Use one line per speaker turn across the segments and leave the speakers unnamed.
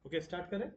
Okay, start करें।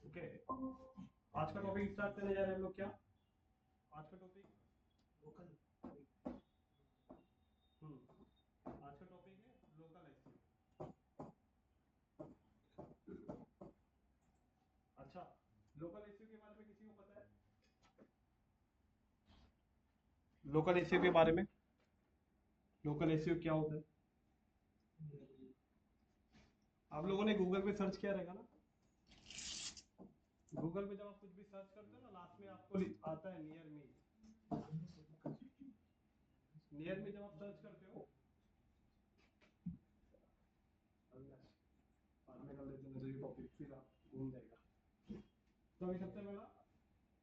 Okay, आज का टॉपिक स्टार्ट करने जा रहे हैं हम लोग। क्या आज का टॉपिक? लोकल। आज का टॉपिक है लोकल एसईओ। अच्छा, लोकल एसईओ के बारे में किसी को पता है? लोकल एसईओ के बारे में, लोकल एसईओ क्या होता है? आप लोगों ने गूगल पे सर्च किया रहेगा ना। गूगल पे जब आप कुछ भी सर्च करते हो ना, लास्ट में आपको आता है नियर मी। नियर मी जब आप सर्च करते हो, बाद में कर लेते हैं तो ये टॉपिक फिर आप घूम जाएगा। तो अभी सबसे पहला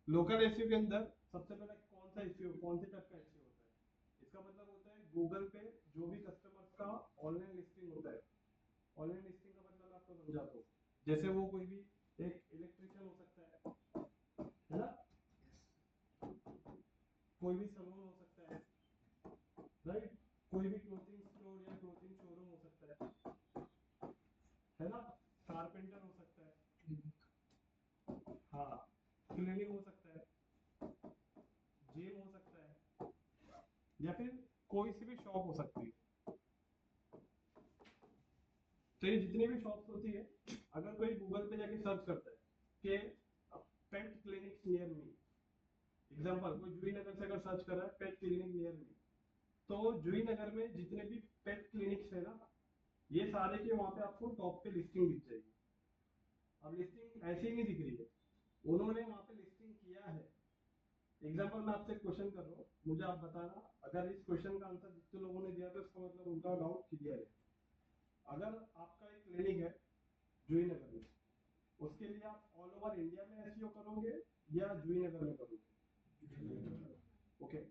लोकल एसईओ के अंदर सबसे पहले कौन सा एसईओ, कौन से टाइप का एसईओ होता है? इसका मतलब होता है गूगल पे जो भी कस्टमर्स का ऑनलाइन लिस्टिंग होता है। ऑनलाइन लिस्टिंग का मतलब मैं आपको समझाता हूँ। जैसे वो कोई भी एक इलेक्ट्रिशियन हो सकता है ना, कोई भी सलून हो सकता है, राइट, कोई भी क्लोथिंग स्टोर या क्लोथिंग शोरूम हो सकता है ना, कारपेंटर हो सकता है, हाँ, क्लिनिक हो सकता है, जिम हो सकता है, या फिर कोई सी भी शॉप हो सकती है। तो ये जितनी भी शॉप्स होती है, अगर कोई गूगल पे जाके सर्च करता है कि pet clinic near me, example कोई जूही नगर से अगर सर्च कर रहा है पेट क्लिनिक नियर मी, तो जूही नगर में जितने भी पेट क्लिनिक्स है ना, ये सारे के वहां पे आपको टॉप पे लिस्टिंग दिख जाएगी। अब लिस्टिंग ऐसी ही नहीं दिख रही है, उन्होंने वहां पे लिस्टिंग किया है। एग्जांपल मैं आपसे क्वेश्चन कर रहा हूँ, मुझे आप बताना, अगर इस क्वेश्चन का आंसर जितने लोगों ने दिया तो इसका मतलब उनका डाउट क्लियर है। अगर आपका एक क्लिनिक है जूही नगर में, उसके लिए आप ऑल ओवर इंडिया में एसईओ करोगे या जूही नगर में करोगे? ओके,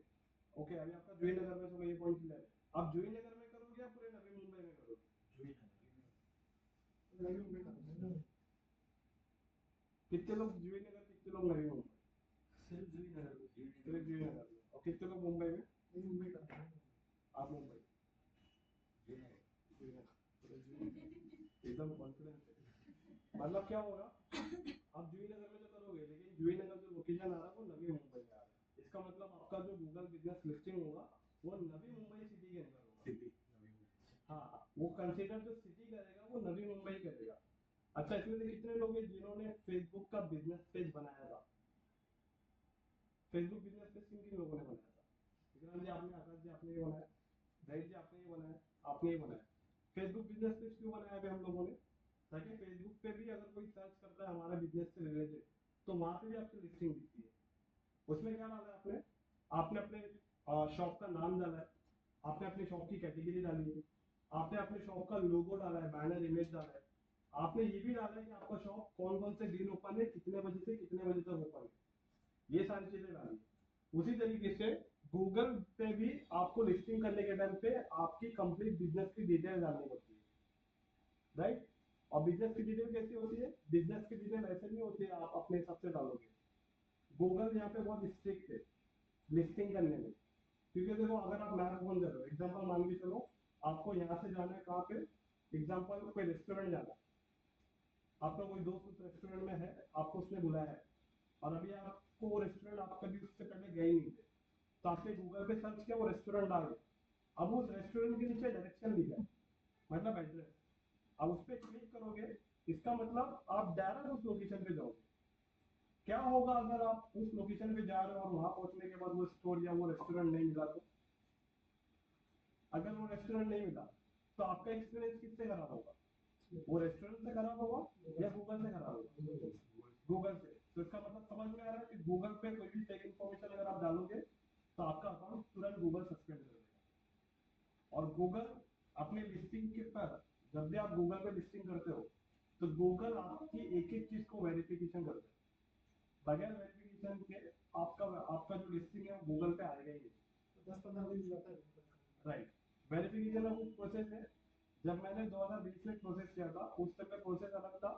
ओके, अभी आपका जूही नगर में, चलो ये पॉइंट क्लियर है। आप जूही नगर में करोगे या पूरे नवी मुंबई में करोगे? जूही नगर। नवी मुंबई का कितने लोग जूही नगर, कितने लोग नवी मुंबई? सिर्फ जूही नगर में, सिर्फ जूही नगर में। और कितने लोग मुंबई में? मुंबई का। आप मुंबई, एकदम कॉन्फिडेंस है। मतलब क्या होगा, आप जूही नगर में तो करोगे, लेकिन जूही नगर जो लोकेशन आ रहा है वो नवी मुंबई में आ रहा है। इसका मतलब आपका जो गूगल बिजनेस लिस्टिंग होगा वो नवी मुंबई सिटी के अंदर होगा। सिटी, हाँ, वो कंसीडर जो सिटी करेगा वो नवी मुंबई करेगा। अच्छा, इसमें से कितने लोग हैं जिन्होंने फेसबुक का बिजनेस पेज बनाया था? फेसबुक बिजनेस पेज किन किन लोगों ने बनाया था? विक्रांत जी आपने, आकाश जी आपने ये बनाया, जय जी आपने ये बनाया, आपने ये बनाया। फेसबुक बिजनेस पेज क्यों बनाया है हम लोगों ने? ताकि फेसबुक पे भी अगर कोई सर्च करता है हमारा बिजनेस से रिलेटेड, तो वहां पे भी आपकी लिस्टिंग दिखती है। उसमें क्या डाला है आपने? आपने अपने शॉप का नाम डाला है, आपने अपनी शॉप की कैटेगरी डाली है, आपने अपने शॉप का लोगो डाला है, बैनर इमेज डाला है, आपने ये भी डाला है कि आपका शॉप कौन कौन से दिन ओपन है, कितने बजे से कितने बजे तक ओपन है, ये सारी चीजें डाली है। उसी तरीके से गूगल पे भी आपको लिस्टिंग करने के टाइम पे आपकी कंप्लीट बिजनेस की डिटेल डालनी पड़ती है, राइट। और बिजनेस की डिटेल कैसी होती है? बिजनेस की डिटेल ऐसे नहीं होती है आप अपने हिसाब से डालोगे। गूगल यहाँ पे बहुत स्ट्रिक्ट है लिस्टिंग करने में। क्योंकि देखो, अगर आप मैप ओपन कर रहे हो, एग्जांपल मान के चलो, आपको यहाँ से जाना है कहाँ पे, एग्जांपल कोई रेस्टोरेंट जाना है, आपका कोई दोस्त उस रेस्टोरेंट में है, आपको उसने बुलाया है, और अभी आपको वो रेस्टोरेंट आप कभी उससे पहले गए नहीं थे, तो आपने गूगल पे सर्च किया, वो रेस्टोरेंट आ गया। अब उस रेस्टोरेंट के नीचे डायरेक्शन दिखा है, मतलब एड्रेस, अब उस पर क्लिक करोगे, इसका मतलब आप डायरेक्ट उस लोकेशन पे जाओगे। क्या होगा अगर आप उस लोकेशन पे जा रहे हो और वहां पहुंचने के बाद वो स्टोर या वो रेस्टोरेंट नहीं मिला तो? अगर वो रेस्टोरेंट नहीं मिला तो आपका एक्सपीरियंस किससे खराब होगा? वो रेस्टोरेंट से खराब होगा या गूगल से खराब होगा? गूगल से। तो इसका मतलब समझ में आ रहा है कि गूगल पे कोई भी फेक इन्फॉर्मेशन अगर आप डालोगे तो आपका अकाउंट तुरंत गूगल सस्पेंड और गूगल अपनी लिस्टिंग के पर जब भी आप गूगल पे लिस्टिंग करते हो तो गूगल आपकी एक एक चीज को वेरिफिकेशन करता है। बगैर वेरिफिकेशन के आपका आपका जो लिस्टिंग है वो गूगल पे आएगा ही नहीं। तो 10-15 दिन जाता है। राइट, वेरिफिकेशन का कुछ प्रोसेस है। जब मैंने 2020 में प्रोसेस किया था उस समय प्रोसेस अलग था,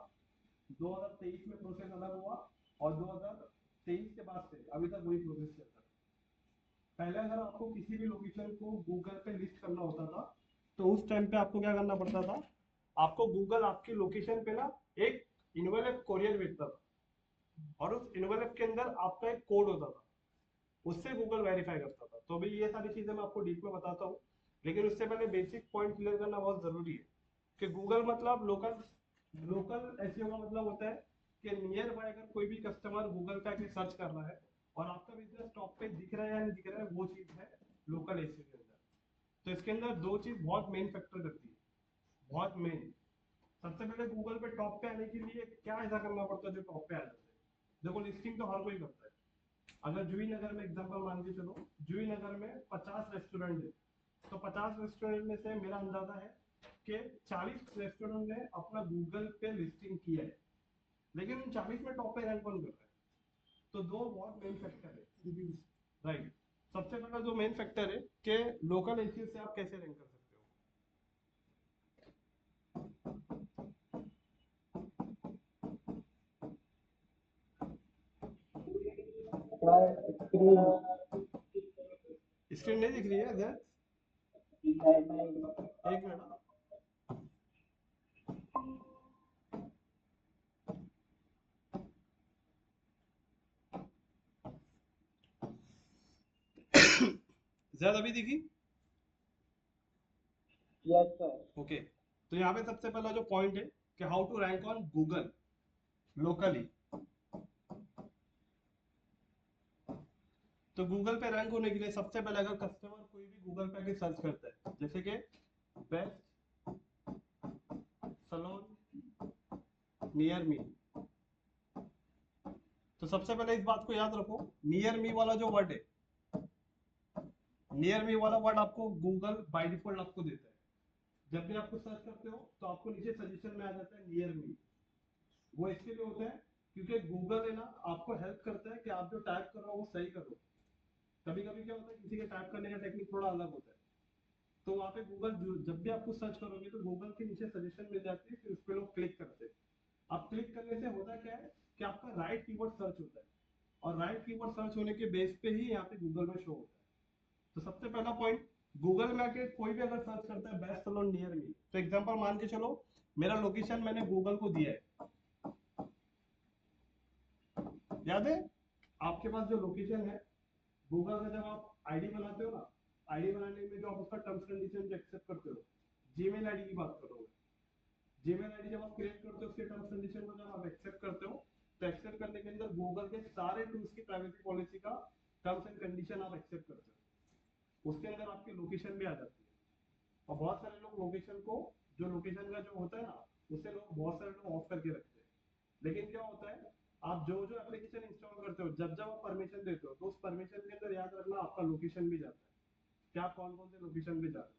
2023 में प्रोसेस अलग हुआ, और 2023 के बाद से अभी तक वही प्रोसेस चल रहा है। पहले अगर आपको किसी भी लोकेशन को गूगल पे लिस्ट करना होता था तो उस टाइम पे आपको क्या करना पड़ता था, आपको गूगल आपकी लोकेशन पे ना एक इनवेलप कोरियर भेजता था, और उस इनवेलप के अंदर आपका एक कोड होता था, उससे गूगल वेरीफाई करता था। तो अभी ये सारी चीजें मैं आपको डीप में बताता हूँ, लेकिन उससे पहले बेसिक पॉइंट क्लियर करना बहुत जरूरी है कि गूगल मतलब लोकल लोकल एसईओ का मतलब होता है कि नियर बाय अगर कोई भी कस्टमर गूगल पे आके सर्च कर रहा है और आपका बिजनेस टॉप पे दिख रहा है या नहीं दिख रहा है, वो चीज है लोकल एसईओ के अंदर। तो इसके अंदर दो चीज बहुत मेन फैक्टर करती है, बहुत मेन। सबसे पहले गूगल पे टॉप पे आने के लिए क्या ऐसा करना पड़ता है जो टॉप पे आ जाता है। देखो लिस्टिंग तो हर कोई करता है। अगर जुई नगर में एग्जांपल मान के चलो, जुई नगर में 50 रेस्टोरेंट है, तो 50 रेस्टोरेंट में से मेरा अंदाजा है कि 40 रेस्टोरेंट ने अपना गूगल पे लिस्टिंग किया है, लेकिन उन 40 में टॉप पे रैंक कौन कर रहा है? तो दो बहुत मेन फैक्टर है। राइट, सबसे पहला जो मेन फैक्टर है कि लोकल एसईओ से आप कैसे रैंक कर सकते हो। स्क्रीन नहीं दिख रही है इधर, एक मिनट। ज्यादा अभी दिखी?
Yes sir.
ओके, तो यहाँ पे सबसे पहला जो पॉइंट है कि how to rank on Google locally. तो गूगल पे रैंक होने के लिए सबसे पहले अगर कस्टमर कोई भी गूगल पे आके सर्च करता है, जैसे कि बेस्ट सलोन नियर मी, तो सबसे पहले इस बात को याद रखो, नियर मी वाला जो वर्ड है, नियर मी वाला वर्ड आपको गूगल बाय डिफॉल्ट आपको देता है। जब भी आपको सर्च करते हो तो आपको नीचे सजेशन में आ जाता है नियर मी। वो इसके लिए होता है क्योंकि गूगल है ना आपको हेल्प करता है कि आप जो टाइप कर रहे हो वो सही करो। कभी कभी क्या होता है किसी के टाइप करने का टेक्निक थोड़ा अलग होता है, तो वहाँ पे गूगल जब भी आपको सर्च करोगे तो गूगल के नीचे सजेशन मिल जाती है, फिर उस पर लोग क्लिक करते हैं। अब क्लिक करने से होता क्या है कि आपका राइट कीवर्ड सर्च होता है, और राइट कीवर्ड सर्च होने के बेस पे ही यहाँ पे गूगल में शो होता है। तो सबसे पहला पॉइंट, गूगल में आके कोई भी अगर सर्च करता है बेस्ट सैलून नियर मी, तो एग्जांपल मान के चलो मेरा लोकेशन मैंने गूगल को दिया है, याद है आपके पास जो लोकेशन है गूगल का, जब आप आईडी बनाते हो ना, आईडी बनाने में जो आप उसका टर्म्स कंडीशन जो एक्सेप्ट करते हो, जीमेल आईडी की बात करोगे, जीमेल आईडी जब आप क्रिएट करते हो उसके टर्म्स कंडीशन को जब आप एक्सेप्ट करते हो, तो एक्सेप्ट करने के अंदर गूगल के सारे टूल्स की प्राइवेसी पॉलिसी का टर्म्स एंड कंडीशन आप एक्सेप्ट करते हो, उसके अंदर आपकी लोकेशन भी आ जाती है। और बहुत सारे लोग लोकेशन को, जो लोकेशन का जो होता है ना, उसे लोग बहुत सारे लोग ऑफ करके रखते हैं। लेकिन क्या होता है, आप जो जो एप्लीकेशन इंस्टॉल करते हो, जब जब आप परमिशन देते हो तो उस परमिशन के अंदर याद रखना आपका लोकेशन भी जाता है, कि आप कौन कौन से लोकेशन पे जा रहे हो।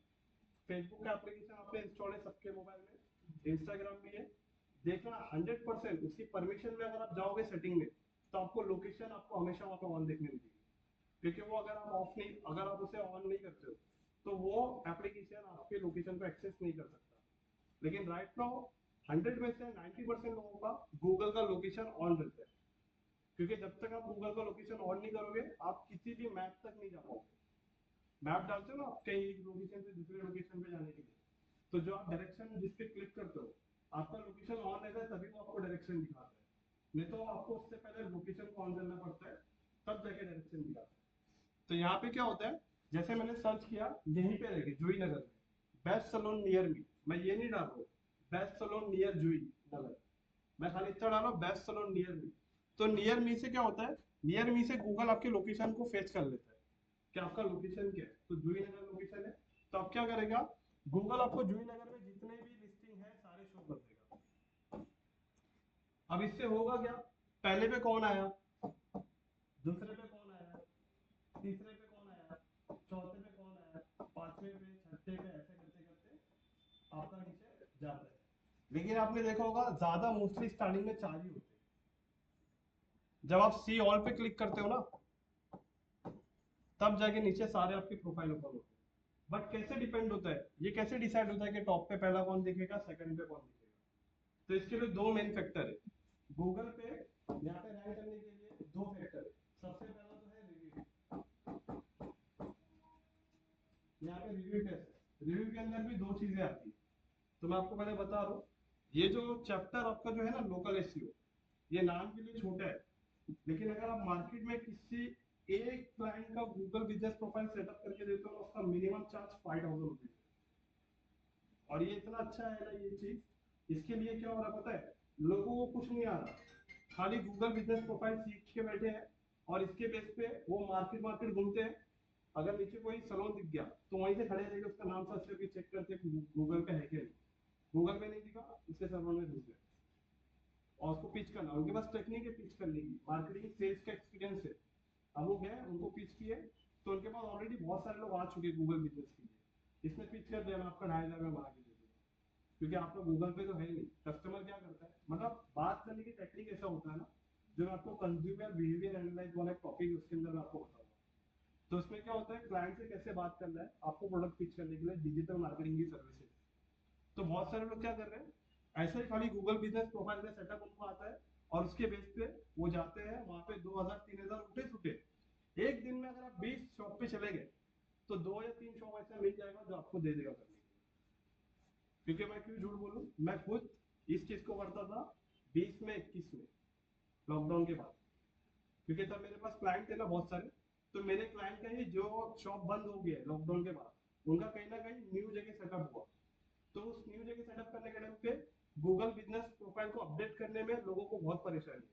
फेसबुक का एप्लीकेशन आपने इंस्टॉल है सबके मोबाइल में, इंस्टाग्राम भी है, देखना 100% उसकी परमिशन में अगर आप जाओगे सेटिंग में तो आपको लोकेशन आपको हमेशा वहां पर ऑन देखने मिलेगी, क्योंकि वो अगर आप ऑफ नहीं, अगर आप उसे ऑन नहीं करते हो तो वो एप्लीकेशन आपके लोकेशन को एक्सेस नहीं कर सकता। लेकिन राइट नाउ 100 में से 90% लोगों का गूगल का लोकेशन ऑन रहता है, क्योंकि जब तक आप गूगल का लोकेशन ऑन नहीं करोगे आप किसी भी मैप तक नहीं जा पाओगे। मैप डालते हो ना आप कहीं एक लोकेशन से दूसरे लोकेशन पे जाने के लिए, तो जो आप डायरेक्शन जिस पे क्लिक करते हो, आपका लोकेशन ऑन रहता है तभी वो आपको डायरेक्शन दिखाता है, नहीं तो आपको उससे पहले लोकेशन को ऑन करना पड़ता है, तब जाके डायरेक्शन दिखाता है। तो यहाँ पे क्या होता है, जैसे मैंने सर्च किया यहीं पे रहेगी जुई नगर में, बेस्ट सैलून नियर मी, मैं ये नहीं डाल रहा हूँ बेस्ट सैलून नियर जुई नगर, मैं खाली इतना डाल रहा हूँ बेस्ट सैलून नियर मी। तो नियर मी से क्या होता है, नियर मी से गूगल आपके लोकेशन को फेच कर लेता है कि आपका लोकेशन क्या है, तो जुई नगर लोकेशन है, तो अब क्या करेगा गूगल आपको जुई नगर में जितने भी लिस्टिंग है सारे शो कर देगा। अब इससे होगा क्या, पहले पे कौन आया, दूसरे पे कौन आया, तीसरे पे कौन आया, चौथे पे कौन आया, पांचवे पे, छठे पे, लेकिन आपने देखा होगा ज्यादा मोस्टली स्टार्टिंग में 4 ही होते हैं। जब आप सी ऑल पे क्लिक करते हो ना, तब जाके नीचे सारे आपके प्रोफाइल ओपन होते हैं। बट कैसे डिपेंड होता है, ये कैसे डिसाइड होता है कि टॉप पे पहला कौन दिखेगा, सेकंड पे कौन दिखेगा? तो इसके लिए दो मेन फैक्टर है। गूगल पे यहाँ पे रैंक करने के लिए दो फैक्टर है। सबसे पहला तो है रिव्यू। यहाँ पे रिव्यू कैसे है? रिव्यू के अंदर भी दो चीजें आती है, तो मैं आपको पहले बता रहा हूँ। ये जो चैप्टर आपका जो है ना लोकल एसईओ, ये नाम के लिए छोटा है, लेकिन अगर आप मार्केट में किसी एक क्लाइंट का गूगल बिजनेस प्रोफाइल सेटअप करके देते हो ना, उसका मिनिमम चार्ज 5000 रुपीज। और ये इतना अच्छा है ना ये चीज, इसके लिए क्या हो रहा है पता है? लोगों को कुछ नहीं आ रहा, खाली गूगल बिजनेस प्रोफाइल सीख के बैठे हैं, और इसके बेस पे वो मार्केट मार्केट घूमते हैं। अगर नीचे कोई सलोन दिख गया तो वहीं से खड़े रह के उसका नाम सर्च करके चेक करते हैं गूगल पे है क्या नहीं। गूगल पे नहीं दिखा, इसके सलोन में घुस गए और उसको पिच करना। उनके पास टेक्निक है पिच करने की, मार्केटिंग सेल्स का एक्सपीरियंस है। अब वो गए उनको पिच किए, तो उनके पास ऑलरेडी बहुत सारे लोग आ चुके हैं गूगल बिजनेस के लिए। इसमें पिच कर दिया, मैं आपका 2500 में बना के दे दूंगा, क्योंकि आपका गूगल पे तो है ही नहीं। कस्टमर क्या करता है, मतलब बात करने की टेक्निक ऐसा होता है ना, जो मैं आपको कंज्यूमर बिहेवियर एनालाइज वाला टॉपिक उसके अंदर मैं आपको बताऊंगा। तो उसमें क्या होता है, क्लाइंट से कैसे बात करना है आपको प्रोडक्ट पिच करने के लिए, डिजिटल मार्केटिंग की सर्विसेज। तो बहुत सारे लोग क्या कर रहे हैं, ऐसे ही खाली गूगल बिजनेस प्रोफाइल का सेटअप उनको आता है, और उसके बेस पे वो जाते हैं वहां पे 2000 3000 उठे छुटे। एक दिन में अगर आप 20 शॉप पे चले गए, तो 2 या 3 शॉप ऐसा मिल जाएगा जो आपको दे देगा करने के लिए। क्योंकि मैं क्यों झूठ बोलूं, मैं खुद इस चीज को करता था 20 में 21 में, लॉकडाउन के बाद। क्योंकि तब मेरे पास क्लाइंट थे ना बहुत सारे, तो मेरे क्लाइंट का ही जो शॉप बंद हो गया लॉकडाउन के बाद, उनका कहीं ना कहीं न्यू जगह सेटअप हुआ। तो उस न्यू जगह सेटअप करने के टाइम पे गूगल बिजनेस प्रोफाइल को अपडेट करने में लोगों को बहुत परेशानी है।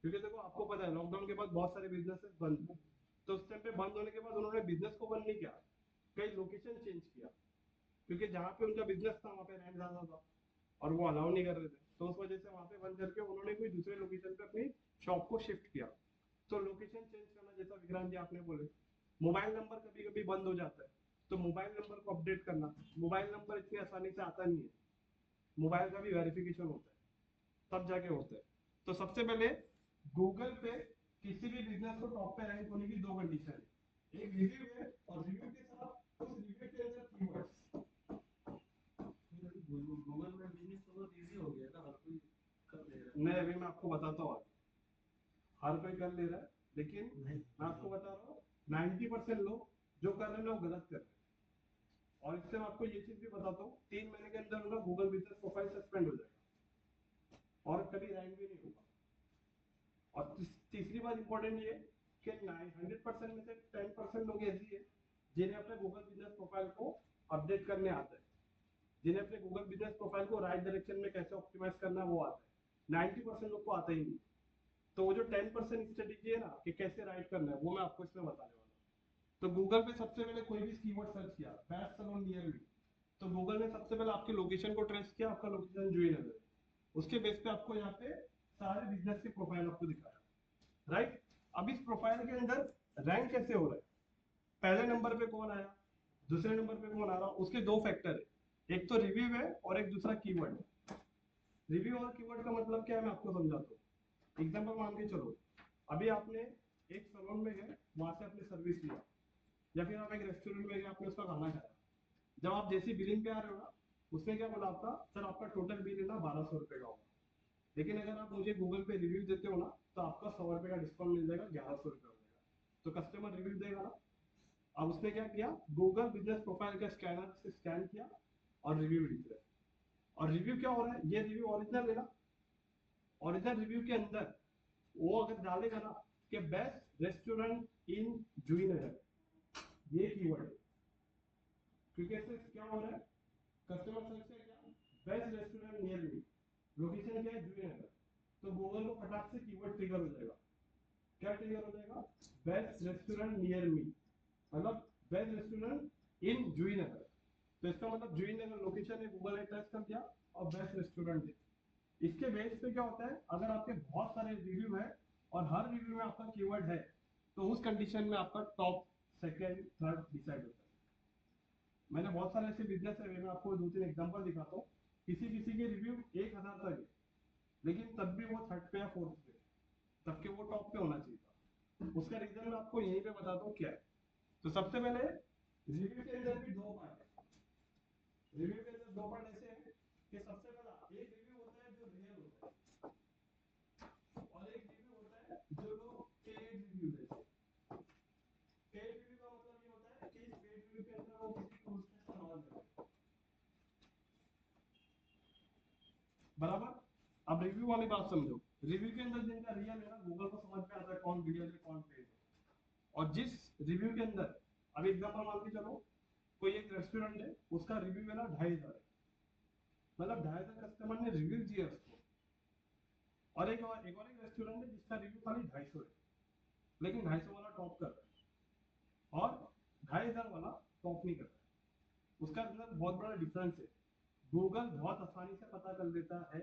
क्योंकि देखो आपको पता है लॉकडाउन के बाद बहुत सारे बिजनेसेस बंद थे। तो उस टाइम पे बंद होने के बाद उन्होंने बिजनेस को बंद नहीं किया, कई लोकेशन चेंज किया। क्योंकि जहाँ पे उनका बिजनेस था वहाँ पे रेंट ज्यादा था, और वो अलाउ नहीं कर रहे थे, तो उस वजह से वहाँ पे बंद करके उन्होंने कोई दूसरे लोकेशन पे अपनी शॉप को शिफ्ट किया। तो लोकेशन चेंज करना, जैसा विक्रांत जी आपने बोले, मोबाइल नंबर कभी कभी बंद हो जाता है, तो मोबाइल नंबर को अपडेट करना। मोबाइल नंबर इतनी आसानी से आता नहीं है, मोबाइल का भी वेरिफिकेशन होता है, तब जाके होता है। तो सबसे पहले गूगल पे किसी भी बिजनेस को टॉप पे रैंक होने की दो कंडीशन है, एक रिव्यू है, और रिव्यू के साथ उस रिव्यू के अंदर कीवर्ड्स।
गूगल में बिजनेस तो बहुत इजी हो गया ना, हर कोई कर ले रहा
नहीं, अभी मैं आपको बताता हूँ, हर कोई कर ले रहा है, लेकिन
है।
मैं आपको बता रहा हूँ 90% लोग जो कर रहे हैं वो गलत कर रहे हैं। और इससे मैं आपको ये चीज भी बताता हूँ, 3 महीने के अंदर उनका गूगल बिजनेस प्रोफाइल सस्पेंड हो जाएगा और कभी रैंक भी नहीं होगा। और तीसरी बात इंपॉर्टेंट ये कि 100% में से 10% लोग ऐसी है जिन्हें अपने गूगल बिजनेस प्रोफाइल को अपडेट करने आता है, जिन्हें अपने गूगल बिजनेस प्रोफाइल को राइट डायरेक्शन में कैसे ऑप्टिमाइज करना है वो आता है। 90% लोग को आता ही नहीं। तो वो जो 10% स्ट्रेटेजी है ना कि कैसे राइट करना है, वो मैं आपको इसमें बताने वाला हूँ। तो गूगल पे सबसे पहले कोई भी कीवर्ड सर्च किया, बेस्ट सैलून नियर मी, तो गूगल ने सबसे पहले आपकी लोकेशन को ट्रेस किया, आपका लोकेशन जूही नगर है। उसके बेस पे आपको यहाँ पे सारे बिजनेस के प्रोफाइल आपको दिखाया, राइट? अब इस प्रोफाइल के अंदर रैंक कैसे हो रहा है, पहले नंबर पे कौन आया, दूसरे नंबर पे कौन आ रहा, उसके दो फैक्टर है, एक तो रिव्यू है और एक दूसरा कीवर्ड है। रिव्यू और कीवर्ड का मतलब क्या है मैं आपको समझाता हूँ। एग्जांपल मान के चलो, अभी आपने एक सैलून में गए, वहां से आपने सर्विस लिया, या फिर आप एक रेस्टोरेंट में गए, आपने उसका खाना खाया। जब आप जैसी बिलिंग पे आ रहे हो ना, उसने क्या बोला आपका, सर आपका टोटल बिल है ना 1200 रुपए का होगा। लेकिन अगर आप मुझे गूगल पे रिव्यू देते हो ना, तो आपका 100 रुपए का डिस्काउंट मिल जाएगा, 1100 रुपए हो जाएगा। तो कस्टमर रिव्यू देगा ना। अब उसने क्या किया, गूगल बिजनेस प्रोफाइल का स्कैनर से स्कैन किया और रिव्यू लिख रहा है। और रिव्यू क्या हो रहा है, ये रिव्यू ओरिजिनल है ना, ओरिजिनल रिव्यू के अंदर वो अगर डालेगा ना कि बेस्ट रेस्टोरेंट इन जूही नगर, ये कीवर्ड है। क्योंकि इससे क्या हो रहा है, कस्टमर सर्च से क्या, best restaurant near me, location क्या है जूही नगर, तो गूगल को फटाक से कीवर्ड ट्रिगर हो जाएगा। क्या ट्रिगर हो जाएगा, बेस्ट रेस्टोरेंट नियर मी, मतलब बेस्ट रेस्टोरेंट इन जूही नगर। तो इसका मतलब जूही नगर लोकेशन है, गूगल ने ट्रेस कर दिया, और बेस्ट रेस्टोरेंट है। इसके बेस पे क्या होता है, अगर आपके बहुत सारे रिव्यू है और हर रिव्यू में आपका कीवर्ड है, तो उस कंडीशन में आपका टॉप सेकंड थर्ड डिसाइड होता है। मैंने बहुत सारे ऐसे बिजनेस है, मैं आपको 2 3 एग्जांपल दिखाता हूँ किसी किसी के रिव्यू 1000 तक है, लेकिन तब भी वो थर्ड पे या फोर्थ पे, तब के वो टॉप पे होना चाहिए था। उसका रीजन मैं आपको यहीं पे बताता हूँ क्या है। तो सबसे पहले रिव्यू के अंदर भी दो पार्ट है। रिव्यू के अंदर दो पार्ट ऐसे हैं कि सबसे पहला एक रिव्यू होता है जो रियल होता है, और एक रिव्यू होता है जो लोग पेड रिव्यू देते हैं। पेड रिव्यू का मतलब ये होता है कि इस पेड रिव्यू के अंदर वो किसी टूल्स का इस्तेमाल करते हैं, बराबर। अब रिव्यू वाली बात समझो। रिव्यू के अंदर जिनका रियल है ना, गूगल को समझ में आता है कौन रियल है कौन पेड है। और जिस रिव्यू के अंदर, अब एग्जांपल मान के चलो, कोई एक रेस्टोरेंट है, उसका रिव्यू है ना 2500 है, मतलब 2500 कस्टमर ने रिव्यू दिया उसको। और एक रेस्टोरेंट है जिसका रिव्यू खाली 250 है, लेकिन 250 वाला टॉप कर रहा है और 2500 वाला टॉप नहीं कर रहा है। उसका अंदर बहुत बड़ा डिफरेंस है। गूगल बहुत आसानी से पता कर देता है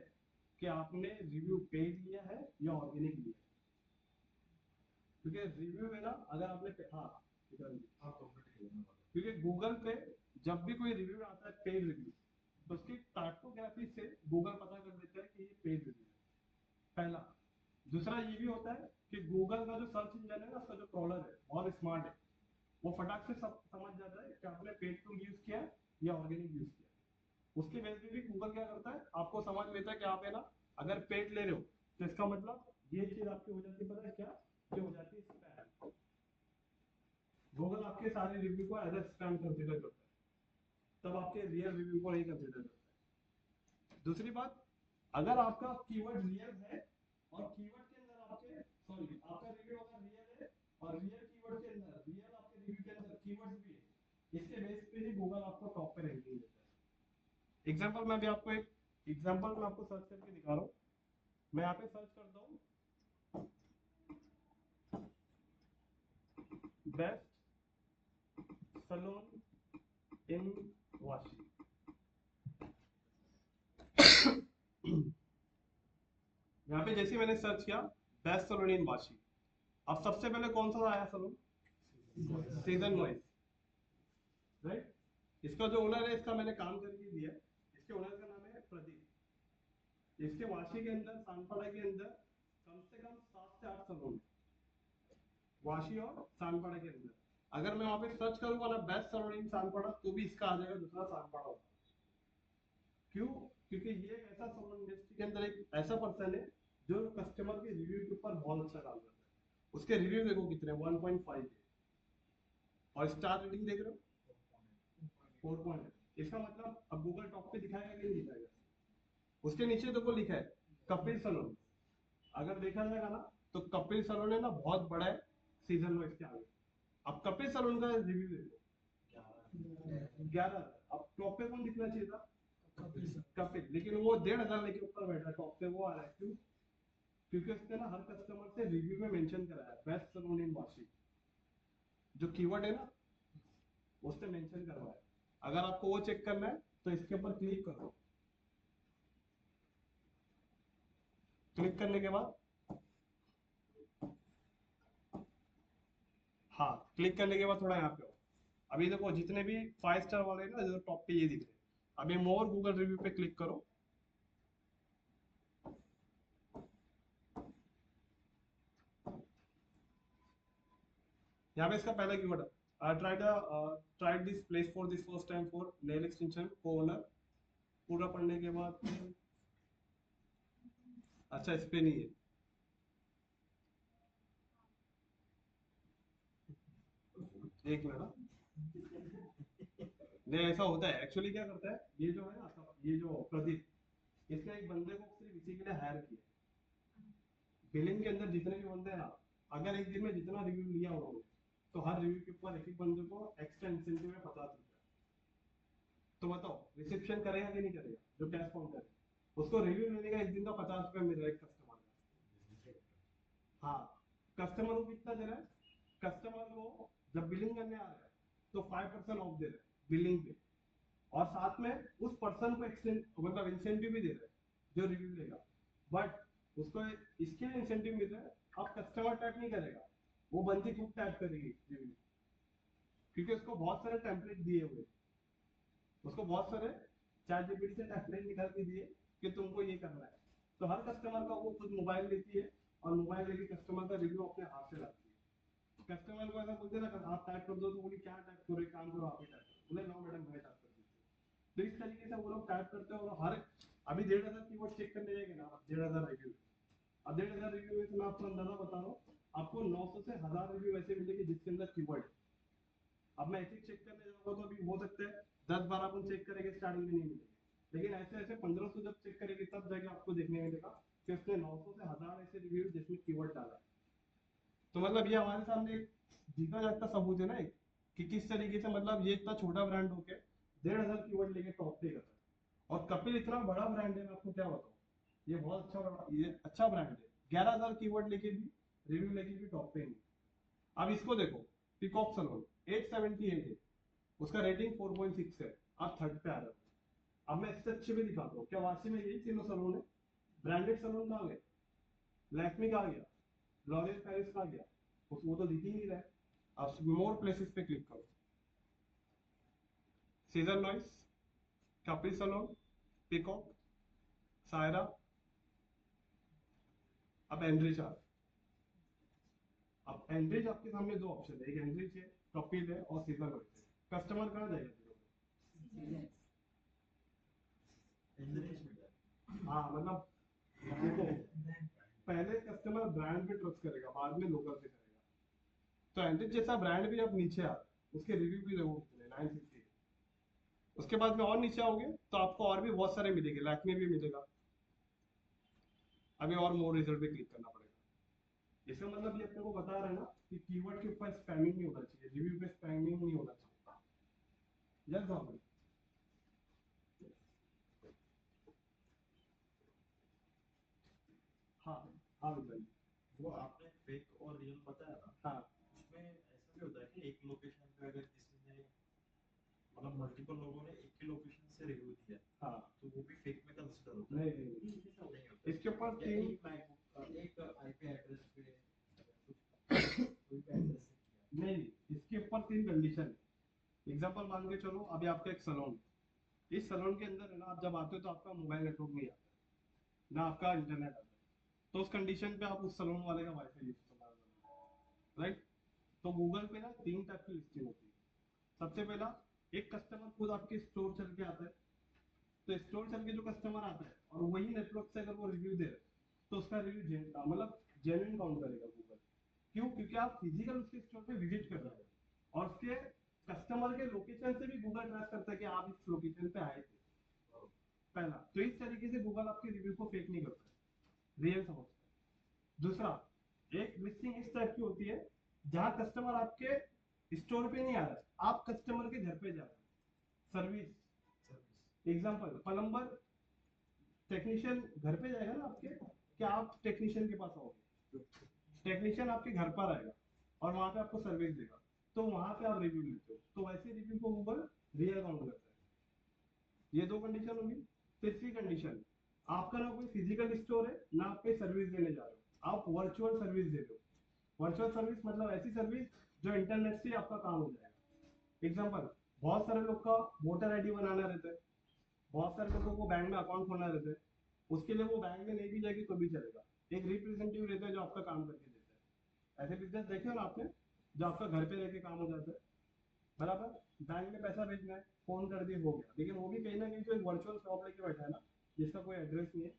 कि आपने रिव्यू पेड लिया है या ऑर्गेनिक लिया है, क्योंकि रिव्यू में ना, अगर आपने हाँ क्योंकि गूगल पे जब भी कोई रिव्यू आता है पेड रिव्यू, तो उसकी टाइपोग्राफी से गूगल पता कर देता है कि ये पेड रिव्यू है, पहला। दूसरा ये भी होता है कि गूगल का जो सर्च इंजन है ना, उसका जो क्रॉलर है बहुत स्मार्ट है, वो फटाक से सब समझ जाता है कि आपने पेड टूल यूज किया या ऑर्गेनिक यूज किया। उसके बेस पे भी गूगल क्या करता है, आपको समझ लेता है कि आप है ना अगर पेड ले रहे हो तो इसका मतलब ये चीज आपकी हो जाती है, पता है क्या, ये हो जाती है स्पैम। गूगल आपके सारे रिव्यू को एज ए स्पैम कंसीडर करता है, तब आपके रियल रिव्यू को नहीं कंसीडर करता है। दूसरी बात, अगर आपका कीवर्ड रियल है और कीवर्ड के अंदर आपके सॉरी आपका रिव्यू अगर रियल है और रियल कीवर्ड के अंदर, रियल आपके रिव्यू के अंदर कीवर्ड्स भी है, इसके बेस पे ही गूगल आपको टॉप पे रैंकिंग देता है। एग्जांपल मैं भी आपको एक एग्जांपल मैं आपको सर्च करके दिखा रहा हूँ। मैं यहाँ पे सर्च करता हूँ बेस्ट सलून इन वाशी। यहाँ पे जैसे मैंने सर्च किया बेस्ट सलून इन वाशी, अब सबसे पहले कौन सा आया सलून, सीजन वाइज, राइट। इसका जो ओनर है, इसका मैंने काम करके दिया है, इसके ओनर का नाम है प्रदीप। इसके वाशी के अंदर, सानपाड़ा के अंदर कम से कम 7 से 8 सलून है, वाशी और सानपाड़ा के अंदर। अगर मैं वहां पे सर्च करूंगा ना बेस्ट सलून इन सानपाड़ा, तो भी इसका आ जाएगा दूसरा सानपाड़ा होगा। क्यों? क्योंकि ये एक ऐसा सलून इंडस्ट्री के अंदर एक ऐसा पर्सन है जो कस्टमर के रिव्यू के ऊपर बहुत अच्छा काम करता है। उसके रिव्यू देखो कितने, 1.5 है, और स्टार रेटिंग देख रहे हो 4 पॉइंट। इसका मतलब अब गूगल टॉप पे दिखाएगा कि नहीं दिखाएगा। उसके नीचे देखो लिखा है कपिल सलून। अगर देखा जाएगा ना तो कपिल सलून है ना बहुत बड़ा है सीजन वाइज के आगे। अब कपिल सलून का रिव्यू देखो 11। अब टॉप पे कौन दिखना चाहिए था, कपिल, लेकिन वो 1500 लेके ऊपर बैठा टॉप पे, वो आ रहा है क्यों? क्योंकि उसने ना हर कस्टमर से रिव्यू में मेंशन कराया बेस्ट सलून इन वाशी, जो कीवर्ड है ना उसने मेंशन करवाया। अगर आपको वो चेक करना है तो इसके ऊपर क्लिक करो। क्लिक करने के बाद हाँ, क्लिक करने के बाद थोड़ा यहाँ पे हो। अभी देखो जितने भी 5 स्टार वाले हैं ना, जो टॉप पे ये दिख रहे हैं। अभी मोर गूगल रिव्यू पे क्लिक करो। यहाँ पे इसका पहला कीवर्ड है tried this place for this first time for nail extension को ओनर। पूरा पढ़ने के बाद अच्छा इस पे नहीं है, एक मिनट हाँ। नहीं ऐसा होता है एक्चुअली, क्या करता है ये जो है ना, ये जो प्रदीप, इसने एक बंदे को सिर्फ इसी के लिए हायर किया। बिलिंग के अंदर जितने भी बंदे हैं ना, अगर एक दिन में जितना रिव्यू लिया उन्होंने, तो हर रिव्यू के ऊपर एक एक बंदे को एक्स्ट्रा इंसेंटिव है 50 रुपया। तो बताओ रिसेप्शन करेगा कि नहीं करेगा, जो कैश काउंटर है उसको रिव्यू लेने का एक दिन का 50 रुपया मिल रहा है कस्टमर का। हाँ, कस्टमर को कितना दे रहा है, कस्टमर को जब बिलिंग करने आ रहा है तो 5% ऑफ दे रहा है बिलिंग पे, और साथ में उस पर्सन को एक्सटेंड मतलब इंसेंटिव भी दे रहा है जो रिव्यू लेगा। बट उसको इसके लिए इंसेंटिव मिल रहा है, अब कस्टमर टाइप नहीं करेगा, वो बंदी खुद टाइप करेगी रिव्यू, क्योंकि उसको बहुत सारे टेम्पलेट दिए हुए, उसको बहुत सारे चैट जीपीटी से टेम्पलेट निकाल के दिए कि तुमको ये करना है, तो हर कस्टमर का वो खुद मोबाइल लेती है और मोबाइल लेके कस्टमर का रिव्यू अपने हाथ से लाती है। कस्टमर को ऐसा बोलते ना आप टाइप कर दो, तो बोली क्या टाइप करो, एक काम करो आप ही टाइप करो, बोले नो मैडम मैं टाइप कर दीजिए। तो इस तरीके से वो लोग टाइप करते हैं और हर अभी 1,500 कीवर्ड चेक करने जाएंगे ना, 1,500 रिव्यू, अब 1,500 रिव्यू में मैं आपको अंदाजा बता रहा हूँ, आपको 900 से 1000 रिव्यू ऐसे मिलेंगे जिसके अंदर कीवर्ड। अब मैं एक चेक करने जाऊंगा तो अभी हो सकता है 10-12 अपन चेक करेंगे स्टार्टिंग में नहीं मिलेंगे, लेकिन ऐसे ऐसे 1500 जब चेक करेंगे तब जाके आपको देखने मिलेगा कि उसने 900 से 1000 ऐसे रिव्यू जिसमें कीवर्ड डाला है। तो मतलब ये हमारे सामने एक जीता जागता सबूत है ना एक, कि किस तरीके से मतलब ये इतना छोटा ब्रांड होके 1,500 कीवर्ड लेके टॉप पे कर रहा है। और कपिल इतना बड़ा ब्रांड है, मैं आपको क्या बताऊं, ये बहुत ये अच्छा ब्रांड है, 11,000 कीवर्ड लेके भी, रिव्यू लेके भी टॉप पे नहीं। अब इसको देखो, पीकॉक सलोन 878 है, उसका रेटिंग 4.6 है, आप थर्ड पे आ रहे हो। अब मैं इससे अच्छे भी दिखाता हूँ, क्या वाशी में यही तीनों सलोन है? ब्रांडेड सलोन कहाँ गए? लैक्मी कहाँ गया? लॉरियल पेरिस कहाँ गया? वो तो दिख ही नहीं रहा है। आप मोर प्लेसेस पे क्लिक करो, सीजर नॉइस, कपिल सलोन, पीकॉक, सायरा, अब एनरिच आ, अब एनरिच आपके सामने दो ऑप्शन है, एक एनरिच है, कपिल है और सीजर नॉइस है। कस्टमर कहाँ जाएगा? हाँ मतलब देखो, पहले कस्टमर ब्रांड पे ट्रस्ट करेगा, बाद में लोकल पे करेगा। तो एंड्रिच जैसा ब्रांड भी अब नीचे आ रहा है, उसके रिव्यू भी देखो कितने 960। उसके बाद में और नीचे आओगे तो आपको और भी बहुत सारे मिलेंगे, लैक्मे भी मिलेगा। अभी और मोर रिजल्ट पे क्लिक करना पड़ेगा। इसका मतलब ये अपने को बता रहा है ना कि कीवर्ड के ऊपर स्पैमिंग नहीं होना चाहिए, रिव्यू पे स्पैमिंग नहीं होना चाहिए। यस गॉमन। हाँ हाँ भाई,
वो आपने फेक और रियल बताया ना,
हाँ
उसमें ऐसा भी होता है कि एक लोकेशन पे अगर किसी ने मतलब मल्टीपल लोगों ने एक ही लोकेशन से रिव्यू दिया,
हाँ,
तो वो भी फेक में कंसीडर होता है?
नहीं नहीं नहीं,
नहीं होता।
इसके ऊपर
या
तीन,
एक मैकबुक एक आईपी एड्रेस पे कोई भी एड्रेस से किया।
नहीं इसके ऊपर तीन कंडीशन है। एग्जांपल मान के चलो, अभी आपका एक सैलून, इस सैलून के अंदर है ना, आप जब आते हो तो आपका मोबाइल नेटवर्क नहीं आता ना, आपका इंटरनेट आता है, तो उस कंडीशन पे आप उस सैलून वाले का वाईफाई यूज करना, राइट? तो गूगल पे ना तीन टाइप की लिस्टिंग होती है। सबसे पहला, एक कस्टमर खुद आपके स्टोर चल के आता है, तो स्टोर चल के जो कस्टमर आता है और वही नेटवर्क से अगर वो रिव्यू दे रहे हैं, तो उसका रिव्यू मतलब जेन्युइन काउंट करेगा गूगल। क्यों? क्योंकि आप फिजिकल उसके स्टोर पे विजिट कर रहे हो और उसके कस्टमर के लोकेशन से भी गूगल ट्रैक करता है कि आप इस लोकेशन पे आए थे। पहला तो इस तरीके से गूगल आपके रिव्यू को फेक नहीं करता है, रियल समझता है। दूसरा, एक लिस्टिंग इस टाइप की होती है जहां कस्टमर आपके स्टोर पे नहीं आ रहा है, आप कस्टमर के घर पे जा रहे हो। सर्विस, एग्जांपल प्लम्बर टेक्नीशियन घर पे जाएगा ना आपके, क्या आप टेक्नीशियन के पास आओगे? टेक्नीशियन आपके घर पर आएगा और वहां पे आपको सर्विस देगा, तो वहां पे आप रिव्यू लेते हो, तो वैसे रिव्यू को गूगल रियल काउंट करता है। ये दो कंडीशन होगी। तीसरी कंडीशन, आपका ना कोई फिजिकल स्टोर है ना आप पे सर्विस देने जा रहे हो, आप वर्चुअल सर्विस दे रहे हो। वर्चुअल सर्विस मतलब ऐसी सर्विस जो इंटरनेट से आपका काम हो जाएगा। एग्जांपल, बहुत सारे लोग का वोटर आईडी बनाना रहता है, बहुत सारे लोगों को बैंक में अकाउंट खोलना रहता है, उसके लिए वो बैंक में नहीं भी जाएगी तो भी चलेगा, एक रिप्रेजेंटेटिव रहता है जो आपका काम करके देता है। ऐसे बिजनेस देखे हो ना आपने, जो आपका घर पे रह के काम हो जाता है, बराबर? बैंक में पैसा भेजना है, फोन कर दिए हो गया, लेकिन वो भी कहीं ना कहीं जो एक वर्चुअल शॉप लेके बैठा है ना, जिसका कोई एड्रेस नहीं है,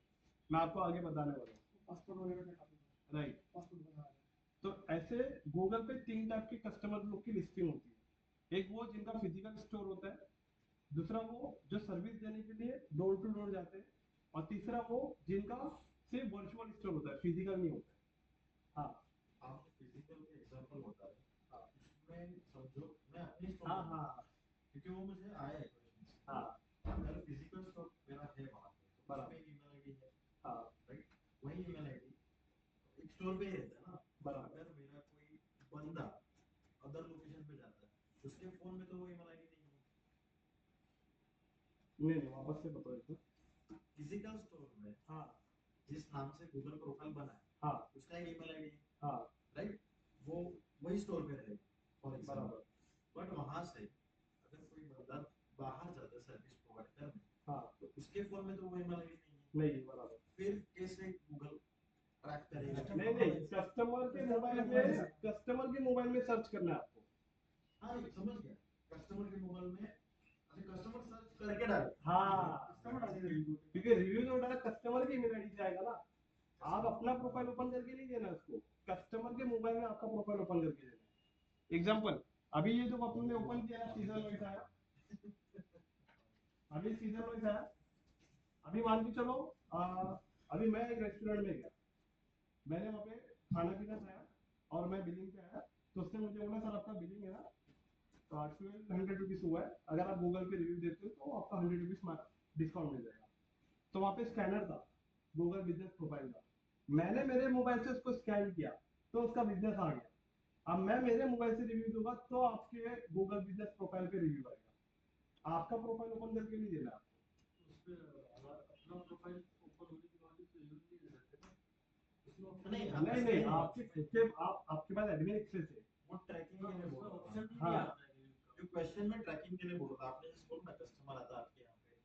मैं आपको आगे बताने वाला हूँ, पासपोर्ट वगैरह, राइट, पासपोर्ट बना रहा है। तो ऐसे गूगल पे तीन टाइप के कस्टमर लोग की लिस्टिंग होती है। एक वो जिनका फिजिकल स्टोर होता है, दूसरा वो जो सर्विस देने के लिए डोर टू डोर जाते हैं, और तीसरा वो जिनका सिर्फ वर्चुअल स्टोर होता है, फिजिकल नहीं होता है। हाँ
आप फिजिकल का एग्जांपल बता रहे हैं,
हाँ
उसमें समझो मैं अपनी स्टोर
हाँ हाँ
क्योंकि वो मुझे आया है क्वेश्चन।
हाँ
अगर फिजिकल स्टोर मेरा है वहां पे, तो
बराबर,
उसमें ईमेल आईडी है,
हाँ
राइट? वही ईमेल आईडी एक स्टोर पे ही रहता है ना।
बराबर,
अगर मेरा कोई बंदा अदर लोकेशन पे जाता है, उसके फोन में तो वो ईमेल आईडी नहीं है।
नहीं नहीं, वापस से बताओ एक बार।
फिजिकल स्टोर में
हाँ
जिस नाम से गूगल प्रोफाइल बना है,
हाँ
उसका एक ईमेल आईडी है,
हाँ
राइट? वो वही स्टोर पे रहेगा फॉर
बराबर,
एग्जांपल। बट वहां से अगर कोई बंदा बाहर जाता है सर्विस प्रोवाइड करने,
हाँ
तो उसके फोन में तो वो ईमेल आईडी
नहीं है बराबर।
फिर कैसे गूगल ट्रैक करेगा?
नहीं नहीं, कस्टमर के मोबाइल में सर्च करना है आपको।
हाँ ये समझ गया, कस्टमर के मोबाइल में कस्टमर सर्च करके डाल।
हाँ
कस्टमर डालेगा रिव्यू।
क्योंकि रिव्यू जो डाला कस्टमर की ईमेल आईडी से आएगा ना, आप अपना प्रोफाइल ओपन करके नहीं देना उसको, कस्टमर के मोबाइल में आपका प्रोफाइल ओपन करके देना। एग्जांपल, अभी ये जो अपने ओपन किया है सीजन वाइज आया, अभी सीजन वाइज आया, अभी मान के चलो अभी मैं एक रेस्टोरेंट में गया, मैंने वहाँ पे खाना पीना खाया और मैं बिलिंग पे आया, तो उसने मुझे बोला सर आपका बिलिंग है ना 1200 रुपीज हुआ है, अगर आप गूगल पे रिव्यू देते हो तो आपका 100 रुपीज डिस्काउंट मिल जाएगा। तो वहाँ पे स्कैनर था, गूगल बिजनेस प्रोफाइल का, मैंने मेरे मोबाइल से उसको स्कैन किया तो उसका बिजनेस आ गया। अब मैं मेरे मोबाइल से रिव्यू दूंगा तो आपके गूगल बिजनेस प्रोफाइल पे रिव्यू आएगा, आपका प्रोफाइल ओपन करके नहीं देना आपको।
उस पे हमारा अपना प्रोफाइल ओपन होने के बाद भी तो यूज नहीं दे सकते ना, उसमें option
नहीं
नहीं
नहीं नहीं, आपके खुद के आपके पास एडमिन एक्सेस है।
वो ट्रैकिंग
आता
के
है,
लिए
उसमें
बोल रहा
ऑप्शन
था।
ही
हाँ
नहीं आता है review का।
जो क्वेश्चन में ट्रैकिंग के लिए बोल रहा था, आपने जैसे बोला ना कस्टमर आता है आपके यहाँ पे,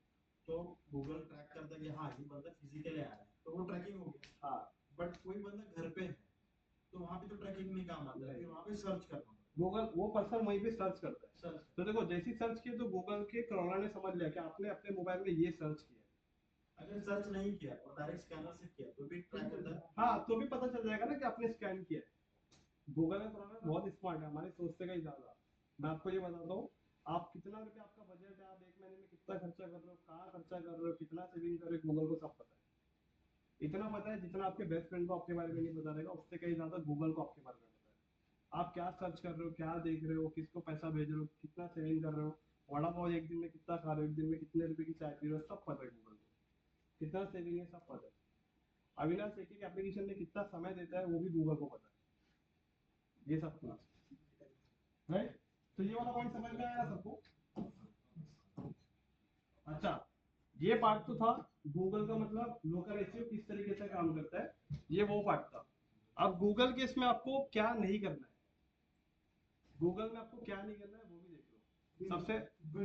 तो गूगल ट्रैक करता है कि हाँ ये बंदा फिजिकली आ रहा है, तो वो ट्रैकिंग हो गया।
हाँ
बट कोई बंदा घर पे है तो वहाँ पे तो ट्रैकिंग नहीं काम आता है, फिर वहाँ पे सर्च करना पड़ता
गूगल वो पर्सन वहीं पे सर्च करता है।
है। सर्च
तो देखो जैसी सर्च किया तो गूगल के क्रोला ने समझ लिया कि आपने अपने मोबाइल में ये सर्च किया।
अगर सर्च नहीं किया और डायरेक्ट स्कैनर से किया तो भी ट्रैक होता है।
हाँ तो भी पता चल जाएगा ना कि आपने स्कैन किया है। गूगल का क्रोला बहुत स्मार्ट है, हमारे सोचते का ही ज्यादा। मैं आपको ये बताता हूँ, आप कितना रुपया आपका बजट है, आप एक महीने में कितना खर्चा कर रहे हो, कहाँ खर्चा कर रहे हो, कितना सेविंग कर रहे हो, गूगल को सब पता है। इतना पता है जितना आपके बेस्ट फ्रेंड को आपके बारे में नहीं पता रहेगा, उससे कहीं ज्यादा गूगल को आपके बारे में पता है। आप क्या सर्च कर रहे हो, क्या देख रहे हो, किसको पैसा भेज रहे हो, कितना सेविंग कर रहे हो, वड़ा पाव एक दिन में कितना खा रहे हो, एक दिन में कितने रुपए की चाय पी रहे हो, सब पता है गूगल को। कितना सेविंग है सब पता है। अविनाश एक एक एप्लीकेशन में कितना समय देता है वो भी गूगल को पता है, ये सब कुछ। राइट, तो ये वाला पॉइंट समझ में आया सबको? अच्छा, ये पार्ट तो था गूगल का मतलब लोकल एसईओ किस तरीके से काम करता है, ये वो पार्ट था। अब गूगल के इसमें आपको क्या नहीं करना है, गूगल में आपको क्या नहीं करना है वो भी देख लो। सबसे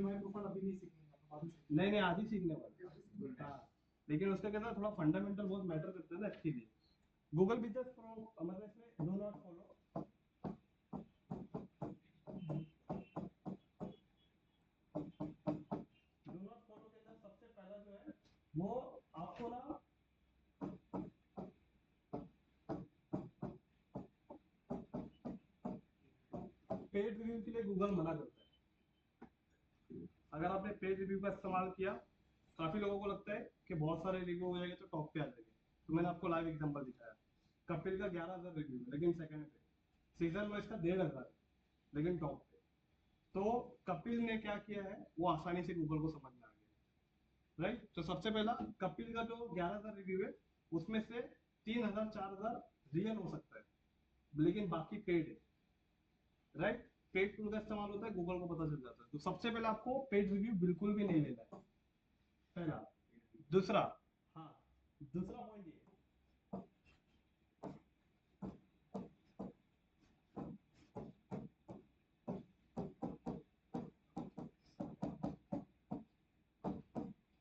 मैं प्रोफाइल अभी नहीं सीखेंगे, बाद में
नहीं नहीं, आधी सीखने वाले। हाँ, लेकिन उसका क्या था थोड़ा फंडामेंटल बहुत मैटर करता है ना इसके लिए। गूगल बिजनेस प्रो मतलब इसमें do not follow, do not follow के अंदर सबसे पहला जो है वो आपको ना पेड रिव्यू के लिए गूगल मना करता है। अगर आपने पेड रिव्यू का इस्तेमाल किया, काफी लोगों को लगता है कि बहुत सारे रिव्यू हो जाएंगे तो टॉप पे आ जाएंगे। तो मैंने आपको लाइव एग्जांपल दिखाया, कपिल का 11,000 रिव्यू है लेकिन सेकंड पे, सीजन में इसका 1,500 लेकिन टॉप पे। तो कपिल ने क्या किया है वो आसानी से गूगल को समझ में आ गया। राइट, तो सबसे पहला कपिल का जो 11,000 रिव्यू है उसमें से 3,000 4,000 रियल हो सकता है लेकिन बाकी पेड है। राइट, पेड टूल का इस्तेमाल होता है, गूगल को पता चल जाता है। तो सबसे पहले आपको पेड रिव्यू बिल्कुल भी नहीं लेना है, पहला। दूसरा, हाँ, दूसरा पॉइंट ये,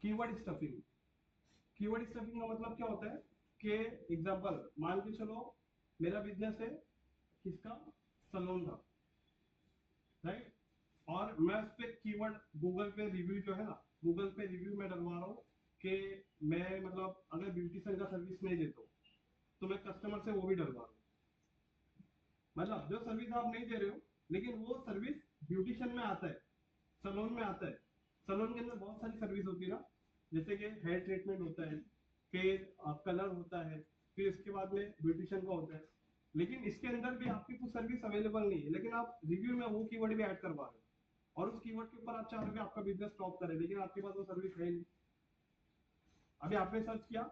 कीवर्ड स्टफिंग। कीवर्ड स्टफिंग का मतलब क्या होता है कि एग्जांपल मान के चलो मेरा बिजनेस है किसका, सलून का। राइट, और मैं उस पे कीवर्ड गूगल पे रिव्यू जो है ना, गूगल पे रिव्यू में डलवा रहा हूँ कि मैं मतलब अगर ब्यूटीशियन का सर्विस नहीं देता हूँ तो मैं कस्टमर से वो भी डलवा रहा हूँ। मतलब जो सर्विस आप नहीं दे रहे हो लेकिन वो सर्विस ब्यूटिशियन में आता है, सलून में आता है। सलून के अंदर बहुत सारी सर्विस होती है ना, जैसे कि हेयर ट्रीटमेंट होता है, फिर कलर होता है, फिर इसके बाद में ब्यूटिशियन का होता है। लेकिन इसके अंदर भी आपकी कुछ सर्विस अवेलेबल नहीं है लेकिन आप रिव्यू में वो कीवर्ड भी ऐड करवा रहे हो और उस कीवर्ड के ऊपर आप चाह रहे हो कि आपका बिजनेस टॉप करे लेकिन आपके पास वो सर्विस है नहीं। अभी आपने सर्च किया